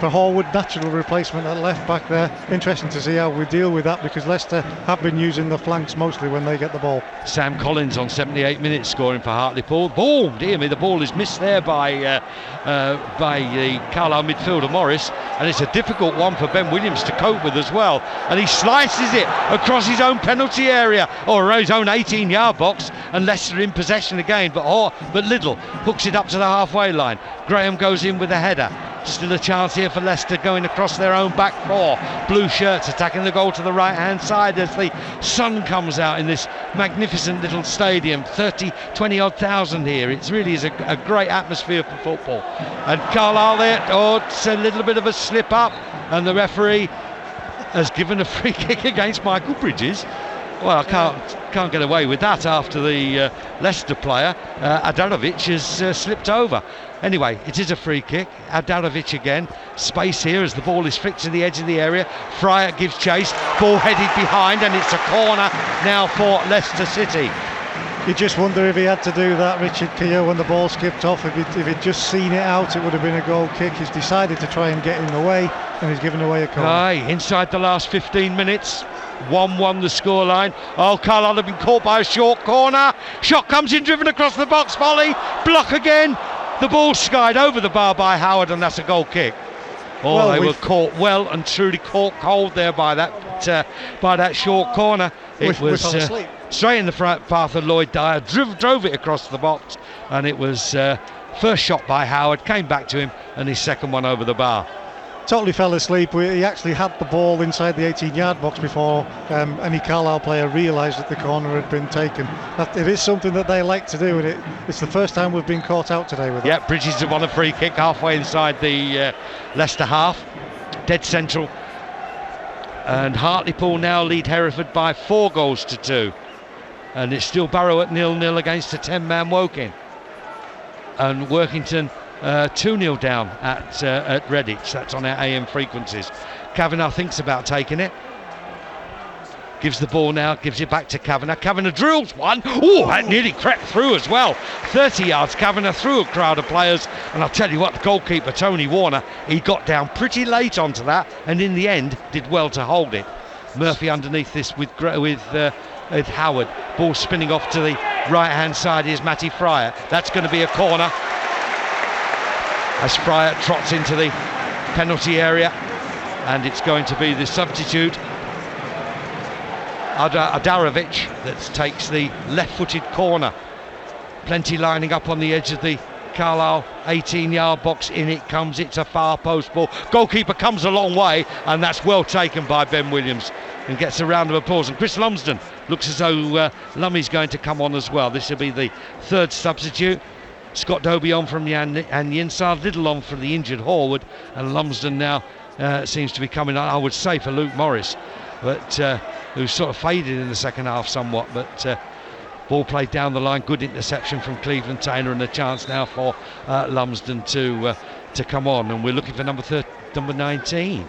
[SPEAKER 3] Horwood, natural replacement at left back there. Interesting to see how we deal with that, because Leicester have been using the flanks mostly when they get the ball. Sam
[SPEAKER 2] Collins on 78 minutes scoring for Hartlepool. Boom! Dear me, the ball is missed there by the Carlisle midfielder Morris, and it's a difficult one for Ben Williams to cope with as well. And he slices it across his own penalty area, or his own 18-yard box, and Leicester in possession again. But Little hooks it up to the halfway line. Graham goes in with a header. Still a chance here for Leicester going across their own back four. Blue shirts attacking the goal to the right hand side as the sun comes out in this magnificent little stadium. 20 odd thousand here. It really is a great atmosphere for football. And Carlisle there, it's a little bit of a slip up, and the referee has given a free kick against Michael Bridges. Well, I can't get away with that after the Leicester player, Adarovic, has slipped over. Anyway, it is a free kick. Adarovic again. Space here as the ball is fixed to the edge of the area. Fryer gives chase. Ball headed behind, and it's a corner now for Leicester City.
[SPEAKER 3] You just wonder if he had to do that, Richard Keogh, when the ball skipped off. If he'd just seen it out, it would have been a goal kick. He's decided to try and get in the way, and he's given away a corner.
[SPEAKER 2] Aye, inside the last 15 minutes. 1-1 the scoreline. Carlisle have been caught by a short corner. Shot comes in, driven across the box. Volley. Block again. The ball skied over the bar by Howard, and that's a goal kick. They were caught well and truly caught cold there by that short corner. It was straight in the front path of Lloyd Dyer. Drove it across the box, and it was first shot by Howard, came back to him, and his second one over the bar.
[SPEAKER 3] Totally fell asleep. He actually had the ball inside the 18-yard box before any Carlisle player realised that the corner had been taken. It is something that they like to do, and it's the first time we've been caught out today with it.
[SPEAKER 2] Yeah, Bridges have won a free kick halfway inside the Leicester half, dead central. And Hartlepool now lead Hereford by 4-2. And it's still Barrow at 0-0 against a 10-man Woking. And Workington 2-0 down at Redditch. That's on our AM frequencies. Kavanagh thinks about taking it. Gives the ball now, gives it back to Kavanagh. Kavanagh drills one. Oh, that nearly crept through as well. 30 yards, Kavanagh through a crowd of players. And I'll tell you what, the goalkeeper, Tony Warner, he got down pretty late onto that and in the end did well to hold it. Murphy underneath this with Howard. Ball spinning off to the right-hand side. Here's Matty Fryer. That's going to be a corner. As Fryer trots into the penalty area. And it's going to be the substitute, Adarovic, that takes the left-footed corner. Plenty lining up on the edge of the Carlisle 18-yard box. In it comes. It's a far post ball. Goalkeeper comes a long way, and that's well taken by Ben Williams and gets a round of applause. And Chris Lumsden looks as though Lummy's going to come on as well. This will be the third substitute. Scott Dobie on from the inside, Little on from the injured Horwood, and Lumsden now seems to be coming on, I would say, for Luke Morris, but who sort of faded in the second half somewhat. But ball played down the line, good interception from Cleveland Taylor, and a chance now for Lumsden to come on. And we're looking for number 19.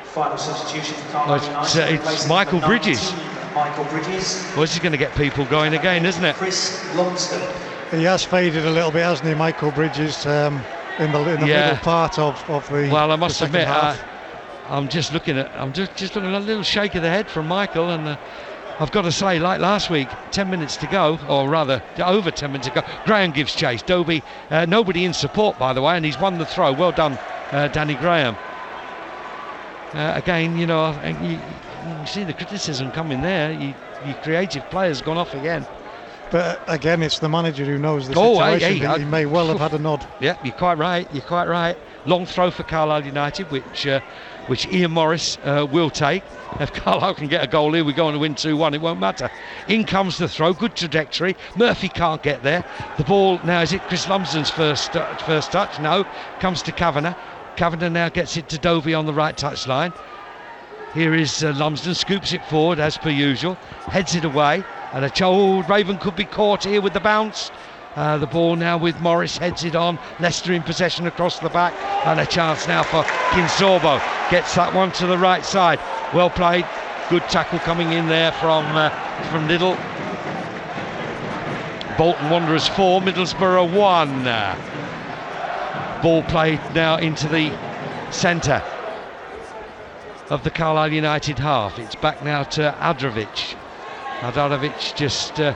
[SPEAKER 4] Final substitution for Carlisle United.
[SPEAKER 2] It's Michael Bridges.
[SPEAKER 4] Michael Bridges.
[SPEAKER 2] Well, this is going to get people going again, isn't it?
[SPEAKER 4] Chris Lumsden.
[SPEAKER 3] He has faded a little bit, hasn't he, Michael Bridges, in the middle part of the.
[SPEAKER 2] Well, I must admit,
[SPEAKER 3] half.
[SPEAKER 2] I'm just looking at a little shake of the head from Michael, and I've got to say, like last week, 10 minutes to go, or rather over 10 minutes to go. Graham gives chase. Dobie, nobody in support, by the way, and he's won the throw. Well done, Danny Graham. Again, you see the criticism coming there. Your creative player's gone off again.
[SPEAKER 3] But again, it's the manager who knows the situation. He may well have had a nod.
[SPEAKER 2] Yeah, you're quite right. Long throw for Carlisle United, which Ian Morris will take. If Carlisle can get a goal here, we're going to win 2-1. It won't matter. In comes the throw. Good trajectory. Murphy can't get there. The ball now, is it Chris Lumsden's first touch? No. Comes to Kavanagh. Kavanagh now gets it to Dovey on the right touchline. Here is Lumsden, scoops it forward as per usual, heads it away, and Raven could be caught here with the bounce. The ball now with Morris, heads it on. Leicester in possession across the back, and a chance now for Kinsorbo. Gets that one to the right side. Well played. Good tackle coming in there from Little. Bolton Wanderers 4, Middlesbrough 1. Ball played now into the centre of the Carlisle United half. It's back now to Adarovic. Adarovic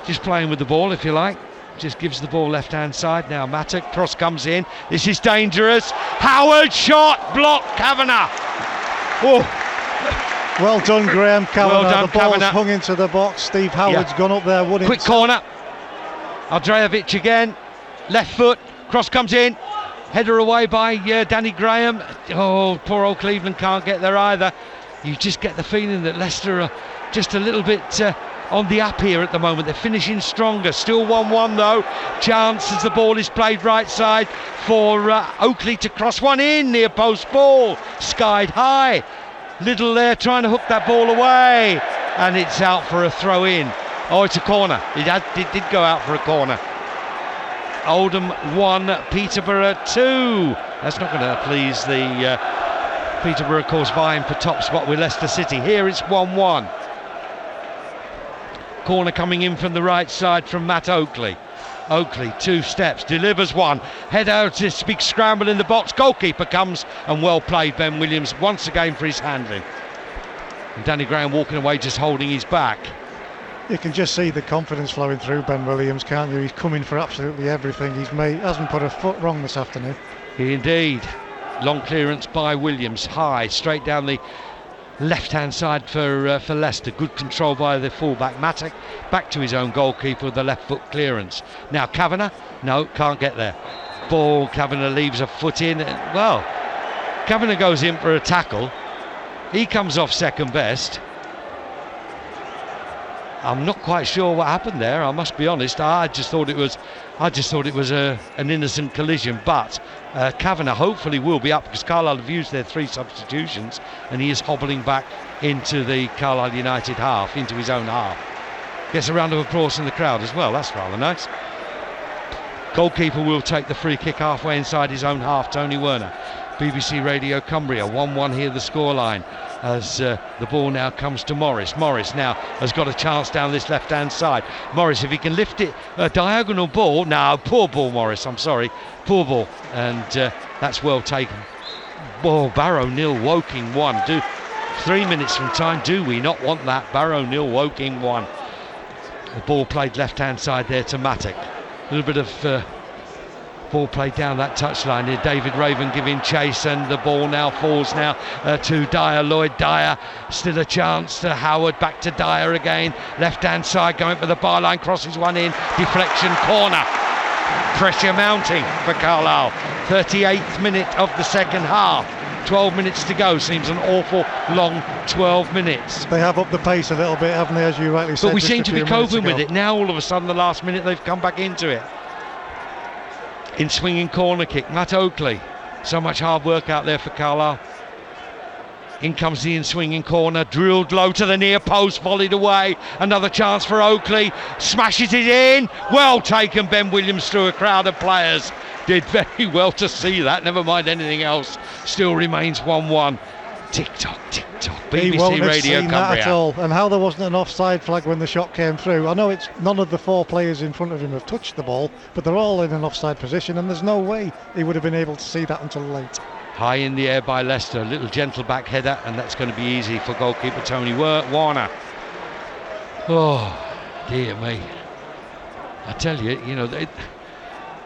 [SPEAKER 2] just playing with the ball, if you like. Just gives the ball left hand side. Now Mattock, cross comes in. This is dangerous. Howard shot, block, Kavanagh. Oh.
[SPEAKER 3] Well done, Graham Kavanagh.
[SPEAKER 2] Well done,
[SPEAKER 3] the ball's
[SPEAKER 2] Kavanagh.
[SPEAKER 3] hung into the box. Steve Howard's gone up there.
[SPEAKER 2] Quick corner. Andrejevic again. Left foot. Cross comes in. Header away by Danny Graham. Oh, poor old Cleveland can't get there either. You just get the feeling that Leicester are just a little bit on the up here at the moment. They're finishing stronger. Still 1-1 though. Chance as the ball is played right side for Oakley to cross one in. Near post ball. Skied high. Little there trying to hook that ball away. And it's out for a throw in. Oh, it's a corner. It did go out for a corner. Oldham 1, Peterborough 2. That's not going to please the Peterborough, of course, vying for top spot with Leicester City. Here it's 1-1. Corner coming in from the right side from Matt Oakley. Oakley, 2 steps, delivers one. Head out, this big scramble in the box. Goalkeeper comes, and well played, Ben Williams, once again for his handling. And Danny Graham walking away, just holding his back.
[SPEAKER 3] You can just see the confidence flowing through Ben Williams, can't you? He's coming for absolutely everything. Hasn't put a foot wrong this afternoon.
[SPEAKER 2] Indeed. Long clearance by Williams, high, straight down the left-hand side for Leicester. Good control by the fullback, Mattock. Back to his own goalkeeper with the left foot clearance. Now Kavanagh, no, can't get there. Ball, Kavanagh leaves a foot in. Well, Kavanagh goes in for a tackle. He comes off second best. I'm not quite sure what happened there, I must be honest. I just thought it was an innocent collision, but Kavanagh hopefully will be up because Carlisle have used their 3 substitutions and he is hobbling back into the Carlisle United half, into his own half. Gets a round of applause from the crowd as well. That's rather nice. Goalkeeper will take the free kick halfway inside his own half, Tony Werner. BBC Radio Cumbria, 1-1 here, the scoreline, as the ball now comes to Morris. Morris now has got a chance down this left-hand side. Morris, if he can lift it, a diagonal ball. No, poor ball, Morris, I'm sorry. Poor ball, and that's well taken. Oh, Barrow nil, Woking 1. 3 minutes from time, do we not want that? Barrow nil, Woking 1. The ball played left-hand side there to Matic. A little bit of ball played down that touchline here. David Raven giving chase, and the ball now falls now to Dyer. Lloyd Dyer, still a chance to Howard, back to Dyer again. Left-hand side going for the byline, crosses one in, deflection, corner. Pressure mounting for Carlisle. 38th minute of the second half. 12 minutes to go. Seems an awful long 12 minutes.
[SPEAKER 3] They have upped the pace a little bit, haven't they, as you rightly said?
[SPEAKER 2] But we seem to be coping with it. Now all of a sudden the last minute they've come back into it. In swinging corner kick, Matt Oakley. So much hard work out there for Carlisle. In comes the in-swinging corner, drilled low to the near post, volleyed away. Another chance for Oakley, smashes it in. Well taken, Ben Williams, through a crowd of players. Did very well to see that, never mind anything else. Still remains 1-1. Tick-tock, tick-tock. BBC Radio Cumbria.
[SPEAKER 3] That at all. And how there wasn't an offside flag when the shot came through. I know it's none of the 4 players in front of him have touched the ball, but they're all in an offside position, and there's no way he would have been able to see that until late.
[SPEAKER 2] High in the air by Leicester, a little gentle back header, and that's going to be easy for goalkeeper Tony Warner. Oh, dear me. I tell you,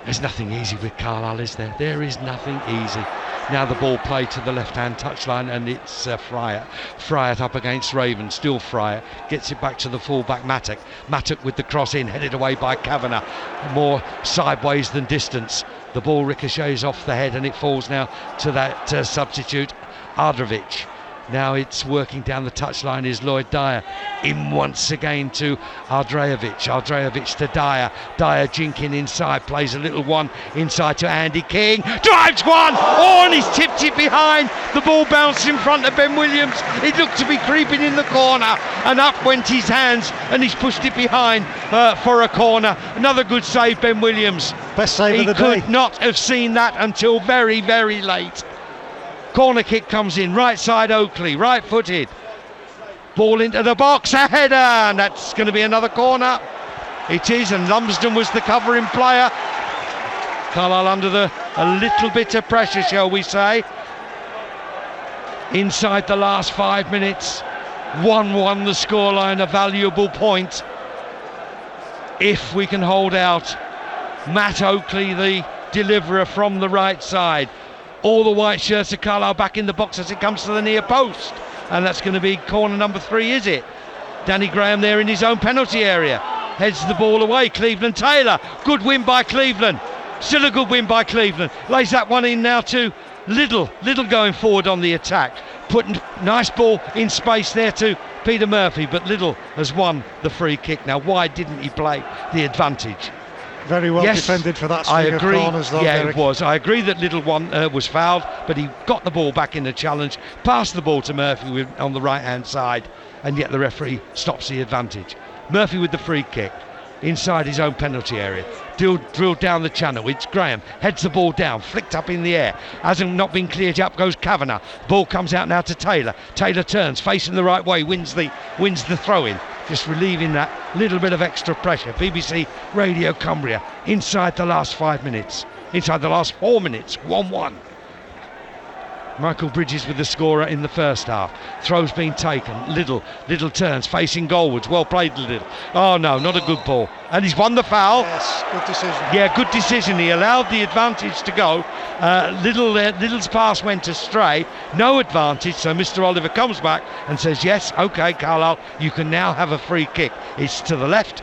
[SPEAKER 2] there's nothing easy with Carlisle, is there? There is nothing easy. Now the ball played to the left-hand touchline, and it's Fryatt. Fryatt up against Raven, still Fryatt. Gets it back to the full-back Matic. Matic with the cross in, headed away by Kavanagh. More sideways than distance. The ball ricochets off the head, and it falls now to that substitute, Ardrovic. Now it's working down the touchline is Lloyd Dyer. In once again to Ardrejevic. Ardrejevic to Dyer. Dyer jinking inside. Plays a little one inside to Andy King. Drives one! Oh, and he's tipped it behind. The ball bounced in front of Ben Williams. It looked to be creeping in the corner. And up went his hands, and he's pushed it behind for a corner. Another good save, Ben Williams.
[SPEAKER 3] Best save of the day.
[SPEAKER 2] He could not have seen that until very, very late. Corner kick comes in, right side Oakley, right footed. Ball into the box, a header, and that's going to be another corner. It is, and Lumsden was the covering player. Carlisle under a little bit of pressure, shall we say. Inside the last 5 minutes, 1-1 the scoreline, a valuable point. If we can hold out. Matt Oakley, the deliverer from the right side. All the white shirts of Carlisle back in the box as it comes to the near post. And that's going to be corner number 3, is it? Danny Graham there in his own penalty area. Heads the ball away. Cleveland Taylor. Good win by Cleveland. Still a good win by Cleveland. Lays that one in now to Little. Little going forward on the attack. Putting nice ball in space there to Peter Murphy. But Little has won the free kick. Now, why didn't he play the advantage?
[SPEAKER 3] Very well defended for that string of corners, though,
[SPEAKER 2] yeah,
[SPEAKER 3] Derek.
[SPEAKER 2] It was. I agree that Little one was fouled, but he got the ball back in the challenge, passed the ball to Murphy on the right-hand side, and yet the referee stops the advantage. Murphy with the free kick inside his own penalty area. Drilled down the channel. It's Graham. Heads the ball down. Flicked up in the air. Hasn't not been cleared. Up goes Kavanagh. Ball comes out now to Taylor. Taylor turns, facing the right way. Wins the throw-in. Just relieving that little bit of extra pressure. BBC Radio Cumbria inside the last 5 minutes. Inside the last 4 minutes. 1-1. Michael Bridges with the scorer in the first half. Throw's been taken. Little turns, facing goalwards. Well played, Little. Oh no, not a good ball. And he's won the foul.
[SPEAKER 3] Yes, good decision.
[SPEAKER 2] Yeah, good decision. He allowed the advantage to go. Little's pass went astray. No advantage, so Mr. Oliver comes back and says, yes, OK, Carlisle, you can now have a free kick. It's to the left.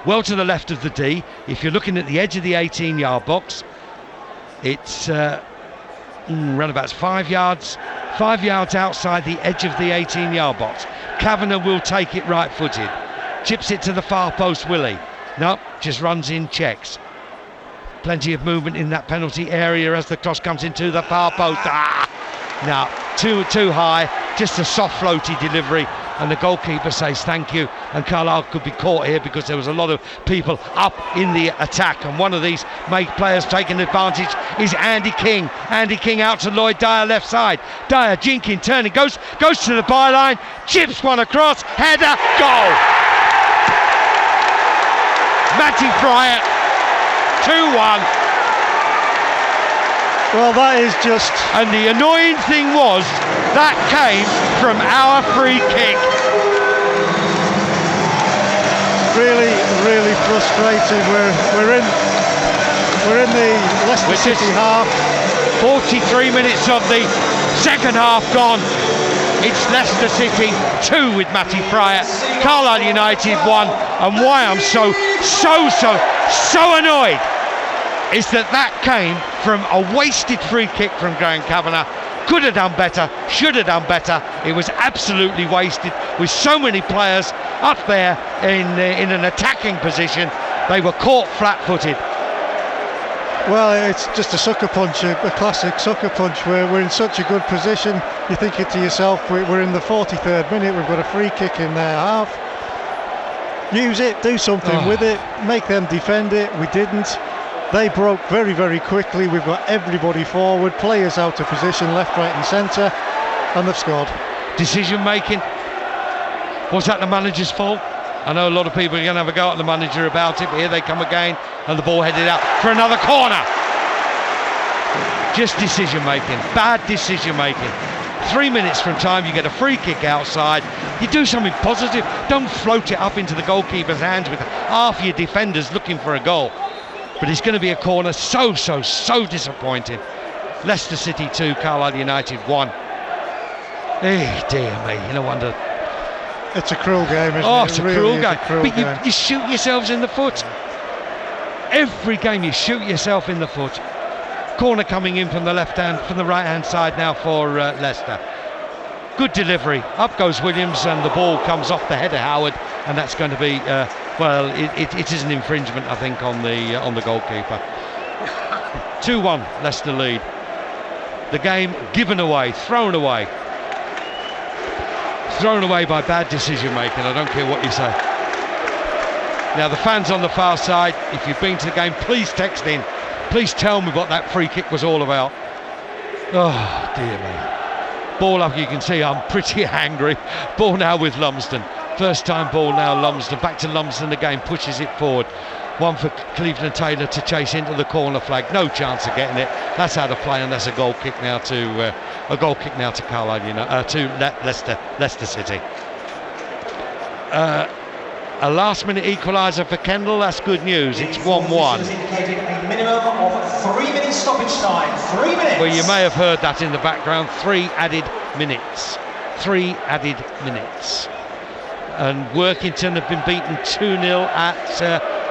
[SPEAKER 2] Well to the left of the D. If you're looking at the edge of the 18-yard box, it's... roundabouts 5 yards outside the edge of the 18-yard box. Kavanagh will take it right-footed. Chips it to the far post, Willie. No, just runs in, checks. Plenty of movement in that penalty area as the cross comes into the far post. Now, too high. Just a soft floaty delivery and the goalkeeper says thank you, and Carlisle could be caught here because there was a lot of people up in the attack, and one of these players taking advantage is Andy King. Andy King out to Lloyd Dyer left side. Dyer jinking, turning, goes to the byline, chips one across, header, goal. Matty Fryer, 2-1.
[SPEAKER 3] Well, that is just...
[SPEAKER 2] And the annoying thing was, that came from our free kick.
[SPEAKER 3] Really, really frustrating. We're in the Leicester City half.
[SPEAKER 2] 43 minutes of the second half gone. It's Leicester City 2 with Matty Fryer, Carlisle United 1. And why I'm so annoyed is that came from a wasted free kick from Graham Kavanagh. Could have done better, should have done better. It was absolutely wasted with so many players up there in an attacking position. They were caught flat-footed.
[SPEAKER 3] Well, it's just a sucker punch, a classic sucker punch where we're in such a good position. You think it to yourself, we're in the 43rd minute, we've got a free kick in their half. Use it, do something with it, make them defend it. We didn't. They broke very, very quickly. We've got everybody forward, players out of position, left, right and centre, and they've scored.
[SPEAKER 2] Decision making. Was that the manager's fault? I know a lot of people are going to have a go at the manager about it, but here they come again, and the ball headed out for another corner. Just decision making, bad decision making. 3 minutes from time, you get a free kick outside. You do something positive. Don't float it up into the goalkeeper's hands with half your defenders looking for a goal. But it's going to be a corner. So disappointing. Leicester City 2, Carlisle United 1. Eh, dear me, no wonder.
[SPEAKER 3] It's a cruel game, isn't it?
[SPEAKER 2] Oh, it's a cruel game.
[SPEAKER 3] But
[SPEAKER 2] you shoot yourselves in the foot. Every game you shoot yourself in the foot. Corner coming in from the right hand side now for Leicester. Good delivery. Up goes Williams, and the ball comes off the head of Howard, and that's going to be it is an infringement, I think, on the goalkeeper. 2-1 Leicester lead. The game given away, thrown away by bad decision making. I don't care what you say. Now the fans on the far side, if you've been to the game, please text in. Please tell me what that free kick was all about. Oh dear me. Ball up, you can see I'm pretty angry. Ball now with Lumsden. First time ball now Lumsden. Back to Lumsden again, pushes it forward. One for Cleveland Taylor to chase into the corner flag. No chance of getting it. That's out of play, and that's a goal kick now to Carlisle, to Leicester City. A last-minute equaliser for Kendall. That's good news. It's 1-1.
[SPEAKER 4] Indicated a minimum of 3 minutes stoppage time. 3 minutes.
[SPEAKER 2] Well, you may have heard that in the background. 3 added minutes. 3 added minutes. And Workington have been beaten 2-0 at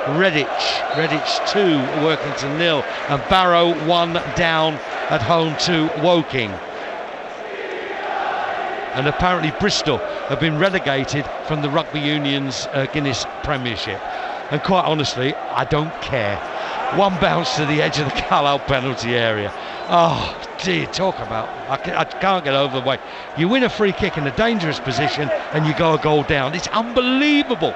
[SPEAKER 2] Redditch. Redditch 2, Workington 0, and Barrow 1 down at home to Woking. And apparently Bristol have been relegated from the Rugby Union's Guinness Premiership. And quite honestly, I don't care. One bounce to the edge of the Carlisle penalty area. Oh dear, talk about, I can't get over the way. You win a free kick in a dangerous position and you go a goal down. It's unbelievable.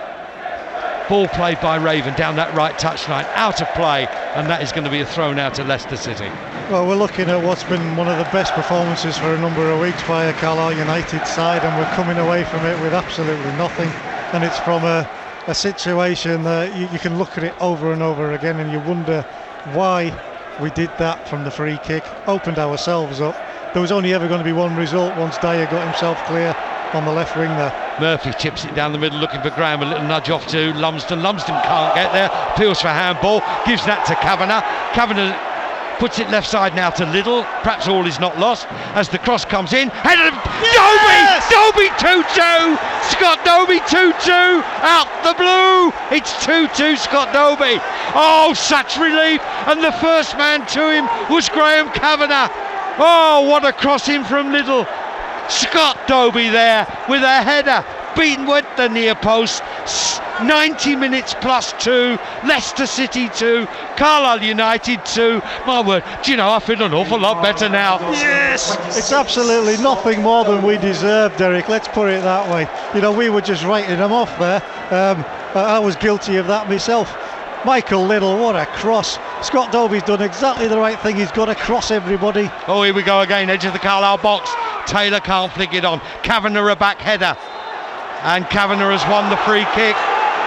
[SPEAKER 2] Ball played by Raven down that right touchline, out of play, and that is going to be a thrown out to Leicester City.
[SPEAKER 3] Well, we're looking at what's been one of the best performances for a number of weeks by a Carlisle United side, and we're coming away from it with absolutely nothing. And it's from a situation that you can look at it over and over again, and you wonder why we did that from the free kick. Opened ourselves up. There was only ever going to be one result once Dyer got himself clear on the left wing there.
[SPEAKER 2] Murphy chips it down the middle looking for Graham, a little nudge off to Lumsden. Lumsden can't get there, appeals for handball, gives that to Kavanagh. Kavanagh puts it left side now to Liddell. Perhaps all is not lost as the cross comes in. Headed yes! Doby 2-2. Scott Doby 2-2 out the blue. It's 2-2 Scott Doby. Oh, such relief, and the first man to him was Graham Kavanagh. Oh, what a cross in from Liddell. Scott Doby there with a header, beaten with the near post. 90 minutes plus 2, Leicester City 2, Carlisle United 2. My word, do you know, I feel an awful lot better now. Yes!
[SPEAKER 3] It's absolutely nothing more than we deserve, Derek. Let's put it that way. You know, we were just writing them off there. I was guilty of that myself. Michael Liddell, what a cross. Scott Dobie's done exactly the right thing. He's got to cross everybody.
[SPEAKER 2] Oh, here we go again, edge of the Carlisle box. Taylor can't flick it on. Kavanagh a back header. And Kavanagh has won the free kick,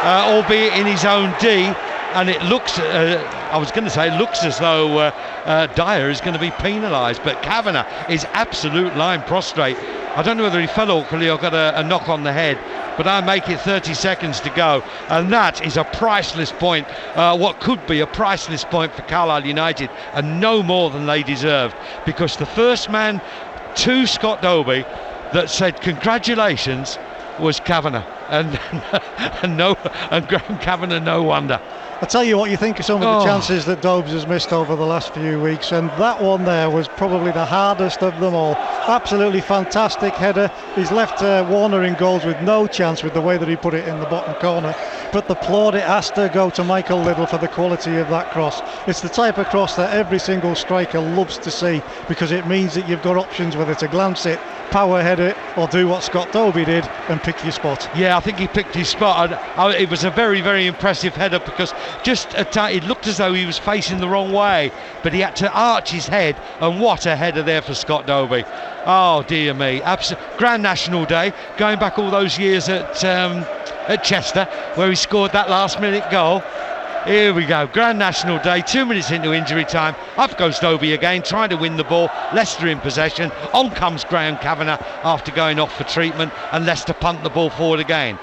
[SPEAKER 2] albeit in his own D. And it looks, I was going to say, it looks as though Dyer is going to be penalised. But Kavanagh is absolute line prostrate. I don't know whether he fell awkwardly or got a knock on the head, but I make it 30 seconds to go, and that is a priceless point, what could be a priceless point for Carlisle United, and no more than they deserved, because the first man to Scott Dobie that said congratulations was Kavanagh, and Graham Kavanagh, no wonder.
[SPEAKER 3] I tell you what, you think of some of the chances that Dobes has missed over the last few weeks, and that one there was probably the hardest of them all. Absolutely fantastic header. He's left Warner in goals with no chance with the way that he put it in the bottom corner, but the plaudit has to go to Michael Liddell for the quality of that cross. It's the type of cross that every single striker loves to see, because it means that you've got options whether to glance it, power head it, or do what Scott Dobie did and pick your spot.
[SPEAKER 2] Yeah, I think he picked his spot, and it was a very, very impressive header, because just it looked as though he was facing the wrong way, but he had to arch his head, and what a header there for Scott Dobie. Oh dear me, Grand National Day, going back all those years at Chester, where he scored that last minute goal. Here we go, Grand National Day, 2 minutes into injury time. Up goes Dobie again, trying to win the ball. Leicester in possession. On comes Graham Kavanagh after going off for treatment, and Leicester punt the ball forward again.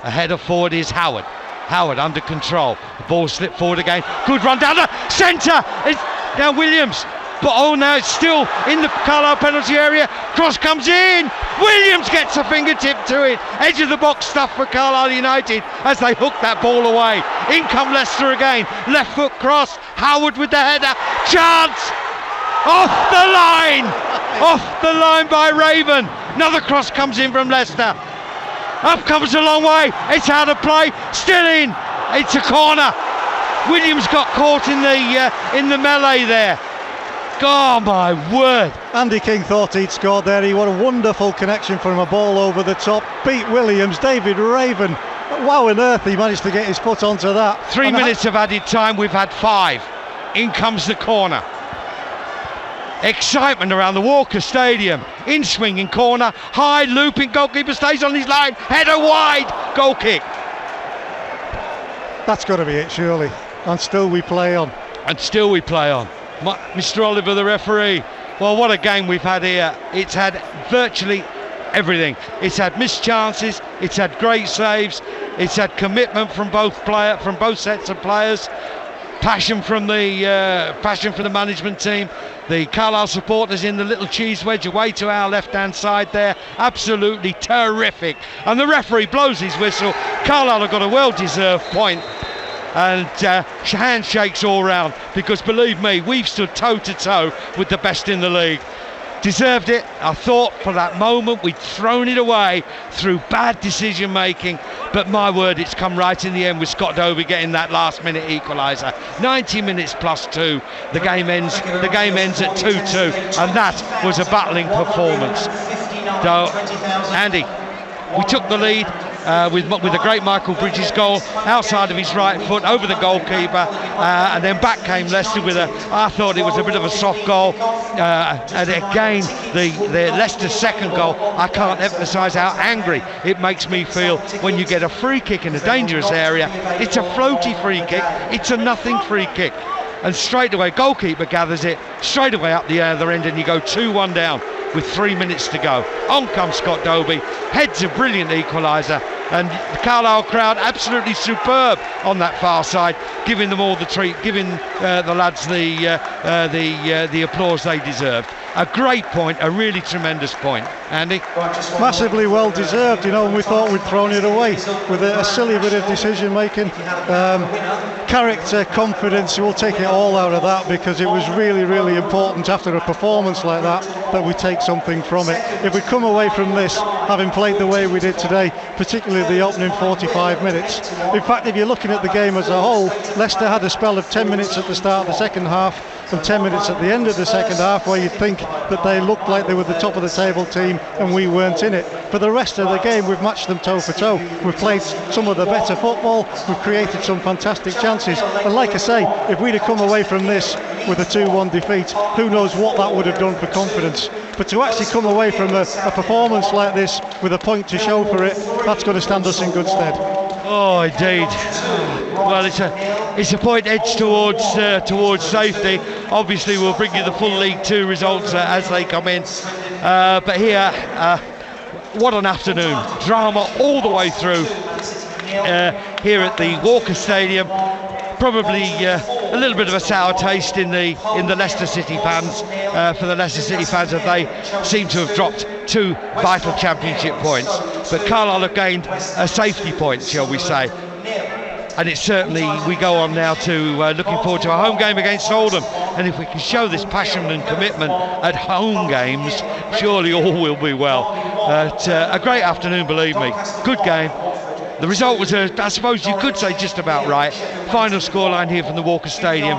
[SPEAKER 2] A header forward is Howard. Howard under control. The ball slipped forward again. Good run down the centre. It's now Williams. But now it's still in the Carlisle penalty area. Cross comes in. Williams gets a fingertip to it. Edge of the box stuff for Carlisle United as they hook that ball away. In come Leicester again. Left foot cross. Howard with the header. Chance. Off the line. Off the line by Raven. Another cross comes in from Leicester. Up comes a long way. It's out of play. Still in. It's a corner. Williams got caught in the melee there. Oh my word.
[SPEAKER 3] Andy King thought he'd scored there. He what a wonderful connection from a ball over the top. Beat Williams. David Raven. Wow on earth he managed to get his foot onto that.
[SPEAKER 2] 3 minutes of added time. We've had 5. In comes the corner. Excitement around the Walker Stadium. In swinging corner. High looping. Goalkeeper stays on his line. Header wide. Goal kick.
[SPEAKER 3] That's got to be it, surely. And still we play on.
[SPEAKER 2] And still we play on. Mr. Oliver, the referee. Well, what a game we've had here. It's had virtually everything. It's had missed chances. It's had great saves. It's had commitment from both sets of players. Passion from the management team. The Carlisle supporters in the little cheese wedge away to our left-hand side there. Absolutely terrific. And the referee blows his whistle. Carlisle have got a well-deserved point. And handshakes all round, because believe me, we've stood toe-to-toe with the best in the league. Deserved it. I thought for that moment we'd thrown it away through bad decision making, but my word, it's come right in the end with Scott Dobie getting that last minute equaliser. 90 minutes plus 2. The game ends at 2-2, and that was a battling performance. So Andy, we took the lead with a great Michael Bridges goal outside of his right foot over the goalkeeper, and then back came Leicester with I thought it was a bit of a soft goal, and again the Leicester second goal. I can't emphasise how angry it makes me feel when you get a free kick in a dangerous area. It's a floaty free kick, it's a nothing free kick, and straight away goalkeeper gathers it straight away up the other end, and you go 2-1 down with 3 minutes to go. On comes Scott Dobie, heads a brilliant equaliser, and the Carlisle crowd absolutely superb on that far side, giving them all the treat, giving the lads the applause they deserved. A great point, a really tremendous point. Andy?
[SPEAKER 3] Massively well deserved, you know, and we thought we'd thrown it away with a silly bit of decision making. Character, confidence, we'll take it all out of that, because it was really, really important after a performance like that that we take something from it. If we come away from this having played the way we did today, particularly the opening 45 minutes. In fact, if you're looking at the game as a whole, Leicester had a spell of 10 minutes at the start of the second half and 10 minutes at the end of the second half where you'd think that they looked like they were the top of the table team and we weren't in it. For the rest of the game, we've matched them toe for toe. We've played some of the better football, we've created some fantastic chances, and like I say, if we'd have come away from this with a 2-1 defeat, who knows what that would have done for confidence. But to actually come away from a performance like this with a point to show for it, that's going to stand us in good stead.
[SPEAKER 2] Oh, indeed. Well, it's a point edged towards safety. Obviously, we'll bring you the full League Two results as they come in. But here, what an afternoon! Drama all the way through here at the Walker Stadium. Probably a little bit of a sour taste in the Leicester City fans for the Leicester City fans, as they seem to have dropped 2 vital championship points. But Carlisle have gained a safety point, shall we say. And it's certainly, we go on now to looking forward to a home game against Oldham. And if we can show this passion and commitment at home games, surely all will be well. A great afternoon, believe me. Good game. The result was, I suppose you could say, just about right. Final scoreline here from the Walker Stadium: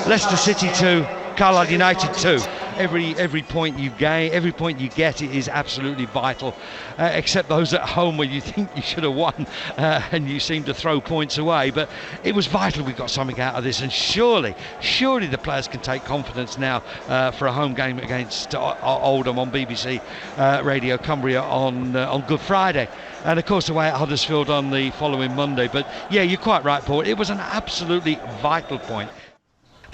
[SPEAKER 2] Leicester City 2, Carlisle United 2. Every point you gain, every point you get, it is absolutely vital, except those at home where you think you should have won and you seem to throw points away. But it was vital we got something out of this, and surely the players can take confidence now for a home game against Oldham on BBC Radio Cumbria on Good Friday, and of course away at Huddersfield on the following Monday. But yeah, you're quite right, Paul. It was an absolutely vital point.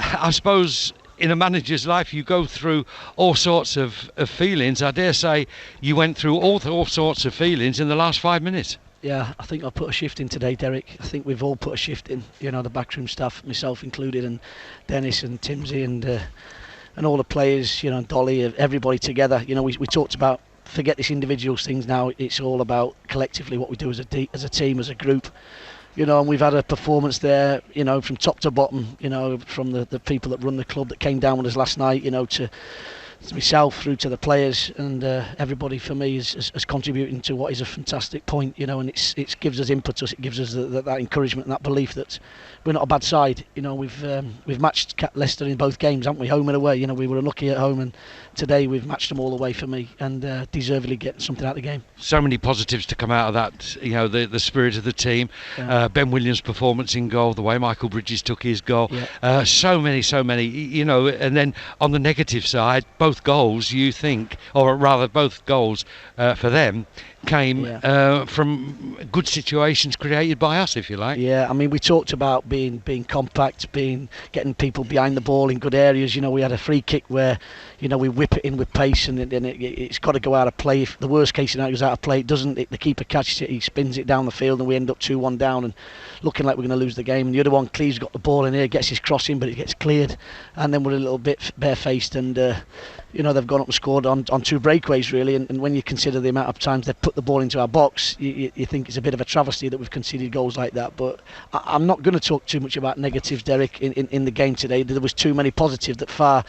[SPEAKER 2] I suppose in a manager's life you go through all sorts of feelings. I dare say you went through all sorts of feelings in the last 5 minutes.
[SPEAKER 6] Yeah, I think I put a shift in today, Derek. I think we've all put a shift in, the backroom staff, myself included, and Dennis and Timsy and all the players, Dolly, everybody together. We talked about, forget this individuals things now, it's all about collectively what we do as a team, as a group. And we've had a performance there, from top to bottom, from the people that run the club that came down with us last night, to myself through to the players, and everybody for me is contributing to what is a fantastic point, and it gives us impetus, it gives us that encouragement and that belief that we're not a bad side. We've matched Leicester in both games, haven't we, home and away. We were unlucky at home, and today we've matched them all the way for me, and deservedly getting something out of the game.
[SPEAKER 2] So many positives to come out of that, the spirit of the team, Ben Williams' performance in goal, the way Michael Bridges took his goal, so many, and then on the negative side, both goals for them came from good situations created by us, if you like.
[SPEAKER 6] Yeah, I mean, we talked about being compact, getting people behind the ball in good areas. We had a free kick where, we whip it in with pace, and it's got to go out of play. If the worst case scenario goes out of play, it doesn't. The keeper catches it, he spins it down the field, and we end up 2-1 down and looking like we're going to lose the game. And the other one, Cleve's got the ball in here, gets his cross in, but it gets cleared, and then we're a little bit barefaced, and they've gone up and scored on 2 breakaways, really. And when you consider the amount of times they've put the ball into our box, you think it's a bit of a travesty that we've conceded goals like that. But I'm not going to talk too much about negatives, Derek, in the game today. There was too many positives that far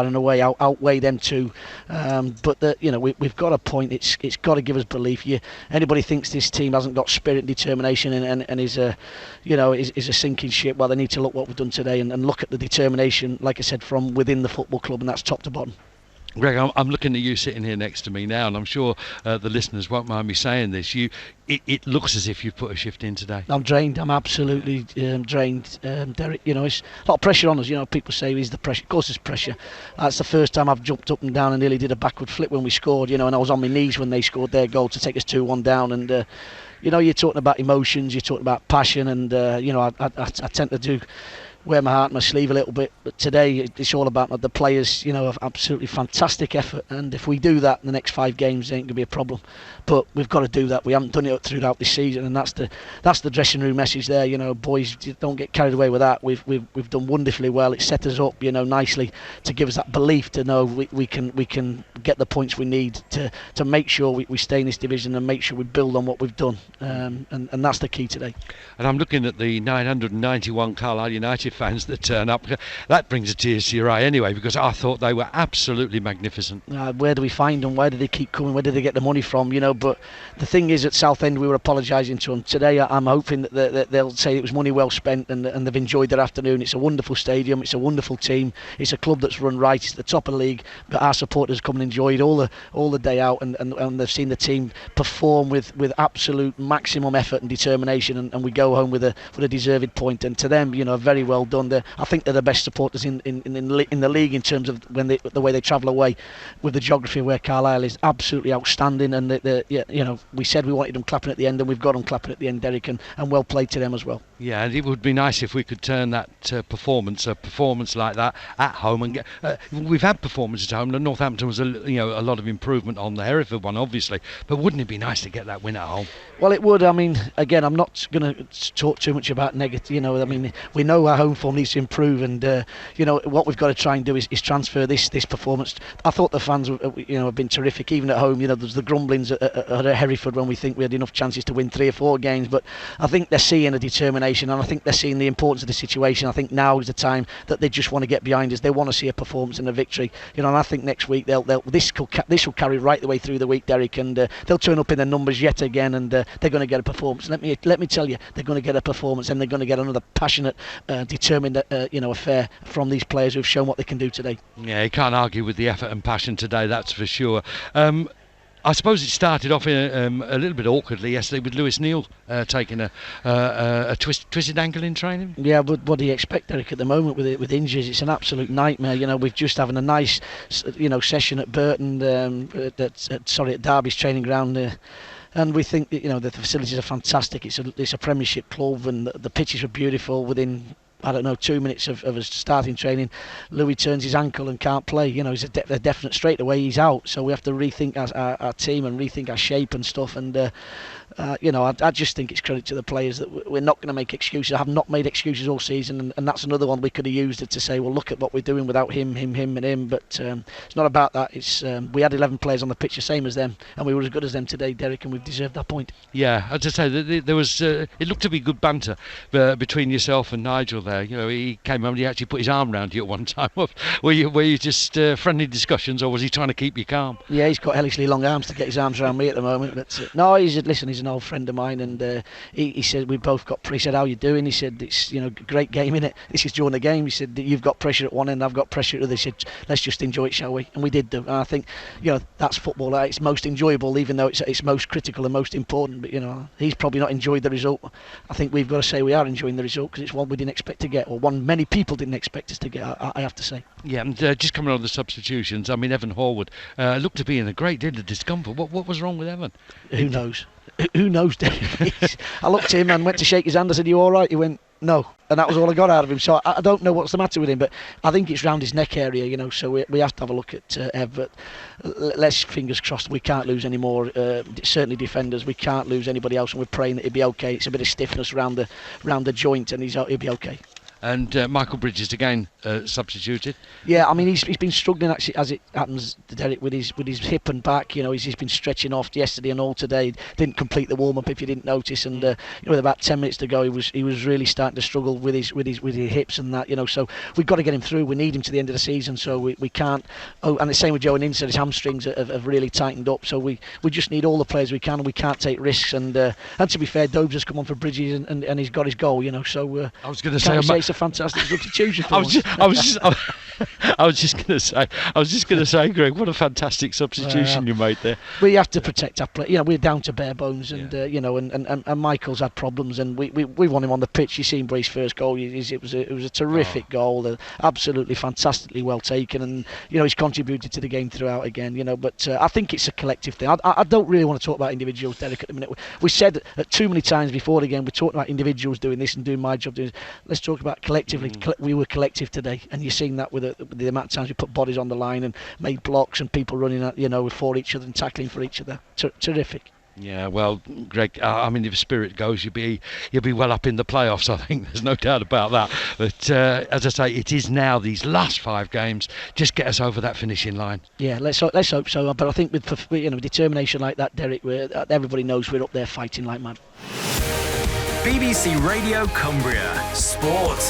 [SPEAKER 6] and away outweigh them too. But we've got a point. It's got to give us belief. Anybody thinks this team hasn't got spirit and determination and is a sinking ship, well, they need to look what we've done today and look at the determination, like I said, from within the football club, and that's top to bottom.
[SPEAKER 2] Greg, I'm looking at you sitting here next to me now, and I'm sure the listeners won't mind me saying this. It looks as if you've put a shift in today.
[SPEAKER 6] I'm drained. I'm absolutely drained, Derek. It's a lot of pressure on us. People say, is the pressure? Of course there's pressure. That's the first time I've jumped up and down and nearly did a backward flip when we scored, and I was on my knees when they scored their goal to take us 2-1 down. And you're talking about emotions, you're talking about passion, and I tend to wear my heart on my sleeve a little bit, but today it's all about the players, have absolutely fantastic effort, and if we do that in the next 5 games, it ain't going to be a problem. But we've got to do that. We haven't done it throughout this season, and that's the dressing room message there. Boys, don't get carried away with that. We've done wonderfully well. It set us up, nicely to give us that belief to know we can get the points we need to make sure we stay in this division and make sure we build on what we've done, and that's the key today.
[SPEAKER 2] And I'm looking at the 991 Carlisle United massive fans that turn up. That brings a tears to your eye anyway, because I thought they were absolutely magnificent.
[SPEAKER 6] Where do we find them? Where do they keep coming? Where do they get the money from? But the thing is, at Southend we were apologising to them. Today I'm hoping that they'll say it was money well spent and they've enjoyed their afternoon. It's a wonderful stadium, it's a wonderful team, it's a club that's run right, it's the top of the league, but our supporters come and enjoyed all the day out, and they've seen the team perform with absolute maximum effort and determination, and we go home with a deserved point. And to them, very well done. I think they're the best supporters in the league in terms of the way they travel away, with the geography where Carlisle is absolutely outstanding. And we said we wanted them clapping at the end, and we've got them clapping at the end, Derek, and well played to them as well.
[SPEAKER 2] Yeah, and it would be nice if we could turn that a performance like that at home and get. We've had performances at home. Northampton was a lot of improvement on the Hereford one, obviously, but wouldn't it be nice to get that win at home?
[SPEAKER 6] Well, it would. I mean, again, I'm not going to talk too much about negative. We know our home form needs to improve, and what we've got to try and do is transfer this performance. I thought the fans, have been terrific, even at home. There's the grumblings at Hereford when we think we had enough chances to win 3 or 4 games, but I think they're seeing a determination, and I think they're seeing the importance of the situation. I think now is the time that they just want to get behind us. They want to see a performance and a victory. And I think next week this will carry right the way through the week, Derek, and they'll turn up in their numbers yet again, and they're going to get a performance. Let me tell you, they're going to get a performance, and they're going to get another passionate, determined, affair from these players who've shown what they can do today. Yeah,
[SPEAKER 2] you can't argue with the effort and passion today, that's for sure. I suppose it started off in, a little bit awkwardly yesterday with Lewis Neal taking a twisted ankle in training.
[SPEAKER 6] Yeah, but what do you expect, Eric, at the moment with injuries? It's an absolute nightmare. We've just having a nice, session at Burton, at Derby's training ground. And we think the facilities are fantastic. It's a Premiership club, and the pitches are beautiful. Within 2 minutes of us starting training, Louis turns his ankle and can't play. He's a definite straight away he's out. So we have to rethink our team and rethink our shape and stuff. And I just think it's credit to the players that we're not going to make excuses. I have not made excuses all season, and that's another one we could have used it to say, well, look at what we're doing without him, and him. But it's not about that. It's we had 11 players on the pitch, the same as them, and we were as good as them today, Derek, and we've deserved that point.
[SPEAKER 2] Yeah, as I say, there was it looked to be good banter between yourself and Nigel there. He came home and he actually put his arm around you at one time. Were you just friendly discussions, or was he trying to keep you calm?
[SPEAKER 6] Yeah, he's got hellishly long arms to get his arms around me at the moment. But no, he's an old friend of mine, and he said we both got. He said, "How you doing?" He said, "It's great game, innit? This is during the game." He said, "You've got pressure at one end, I've got pressure at the other." He said, "Let's just enjoy it, shall we?" And we did do. And I think that's football. It's most enjoyable, even though it's most critical and most important. But he's probably not enjoyed the result. I think we've got to say we are enjoying the result, because it's one we didn't expect to get, or one many people didn't expect us to get. I have to say. Yeah,
[SPEAKER 2] and just coming on the substitutions. I mean, Evan Horwood looked to be in a great deal of discomfort. What was wrong with Evan?
[SPEAKER 6] Who knows? Who knows, Derek? I looked at him and went to shake his hand. I said, "You all right?" He went, "No," and that was all I got out of him. So I don't know what's the matter with him, but I think it's round his neck area, so we have to have a look at Ev. But let's fingers crossed we can't lose any more. Certainly defenders, we can't lose anybody else, and we're praying that he'll be okay. It's a bit of stiffness round the joint, and he'll be okay.
[SPEAKER 2] And Michael Bridges again substituted.
[SPEAKER 6] Yeah, I mean he's been struggling actually, as it happens, Derek, with his hip and back. He's been stretching off yesterday and all today. Didn't complete the warm up if you didn't notice, and with about 10 minutes to go, he was really starting to struggle with his hips and that. So we've got to get him through. We need him to the end of the season, so we can't. Oh, and the same with Joe and Ince. His hamstrings have really tightened up, so we just need all the players we can, and we can't take risks. And to be fair, Dobes has come on for Bridges and he's got his goal. So
[SPEAKER 2] I was going to say.
[SPEAKER 6] A fantastic substitution.
[SPEAKER 2] I was just going to say, Greg, what a fantastic substitution you made there.
[SPEAKER 6] We have to protect our play. We're down to bare bones, and and Michael's had problems, and we want him on the pitch. You seen Brace's first goal. It was a terrific goal, absolutely fantastically well taken, and he's contributed to the game throughout again. But I think it's a collective thing. I don't really want to talk about individuals, Derek, at the minute. We said too many times before the game we're talking about individuals doing this and doing my job doing this. Let's talk about collectively. We were collective today, and you're seeing that with the amount of times we put bodies on the line and made blocks and people running at for each other and tackling for each other. Terrific.
[SPEAKER 2] Yeah, well, Greg, I mean, if spirit goes, you'll be well up in the playoffs. I think there's no doubt about that. But as I say, it is now these last 5 games. Just get us over that finishing line. Yeah, let's hope so. But I think with determination like that, Derek, everybody knows we're up there fighting like mad.
[SPEAKER 5] BBC Radio Cumbria Sport.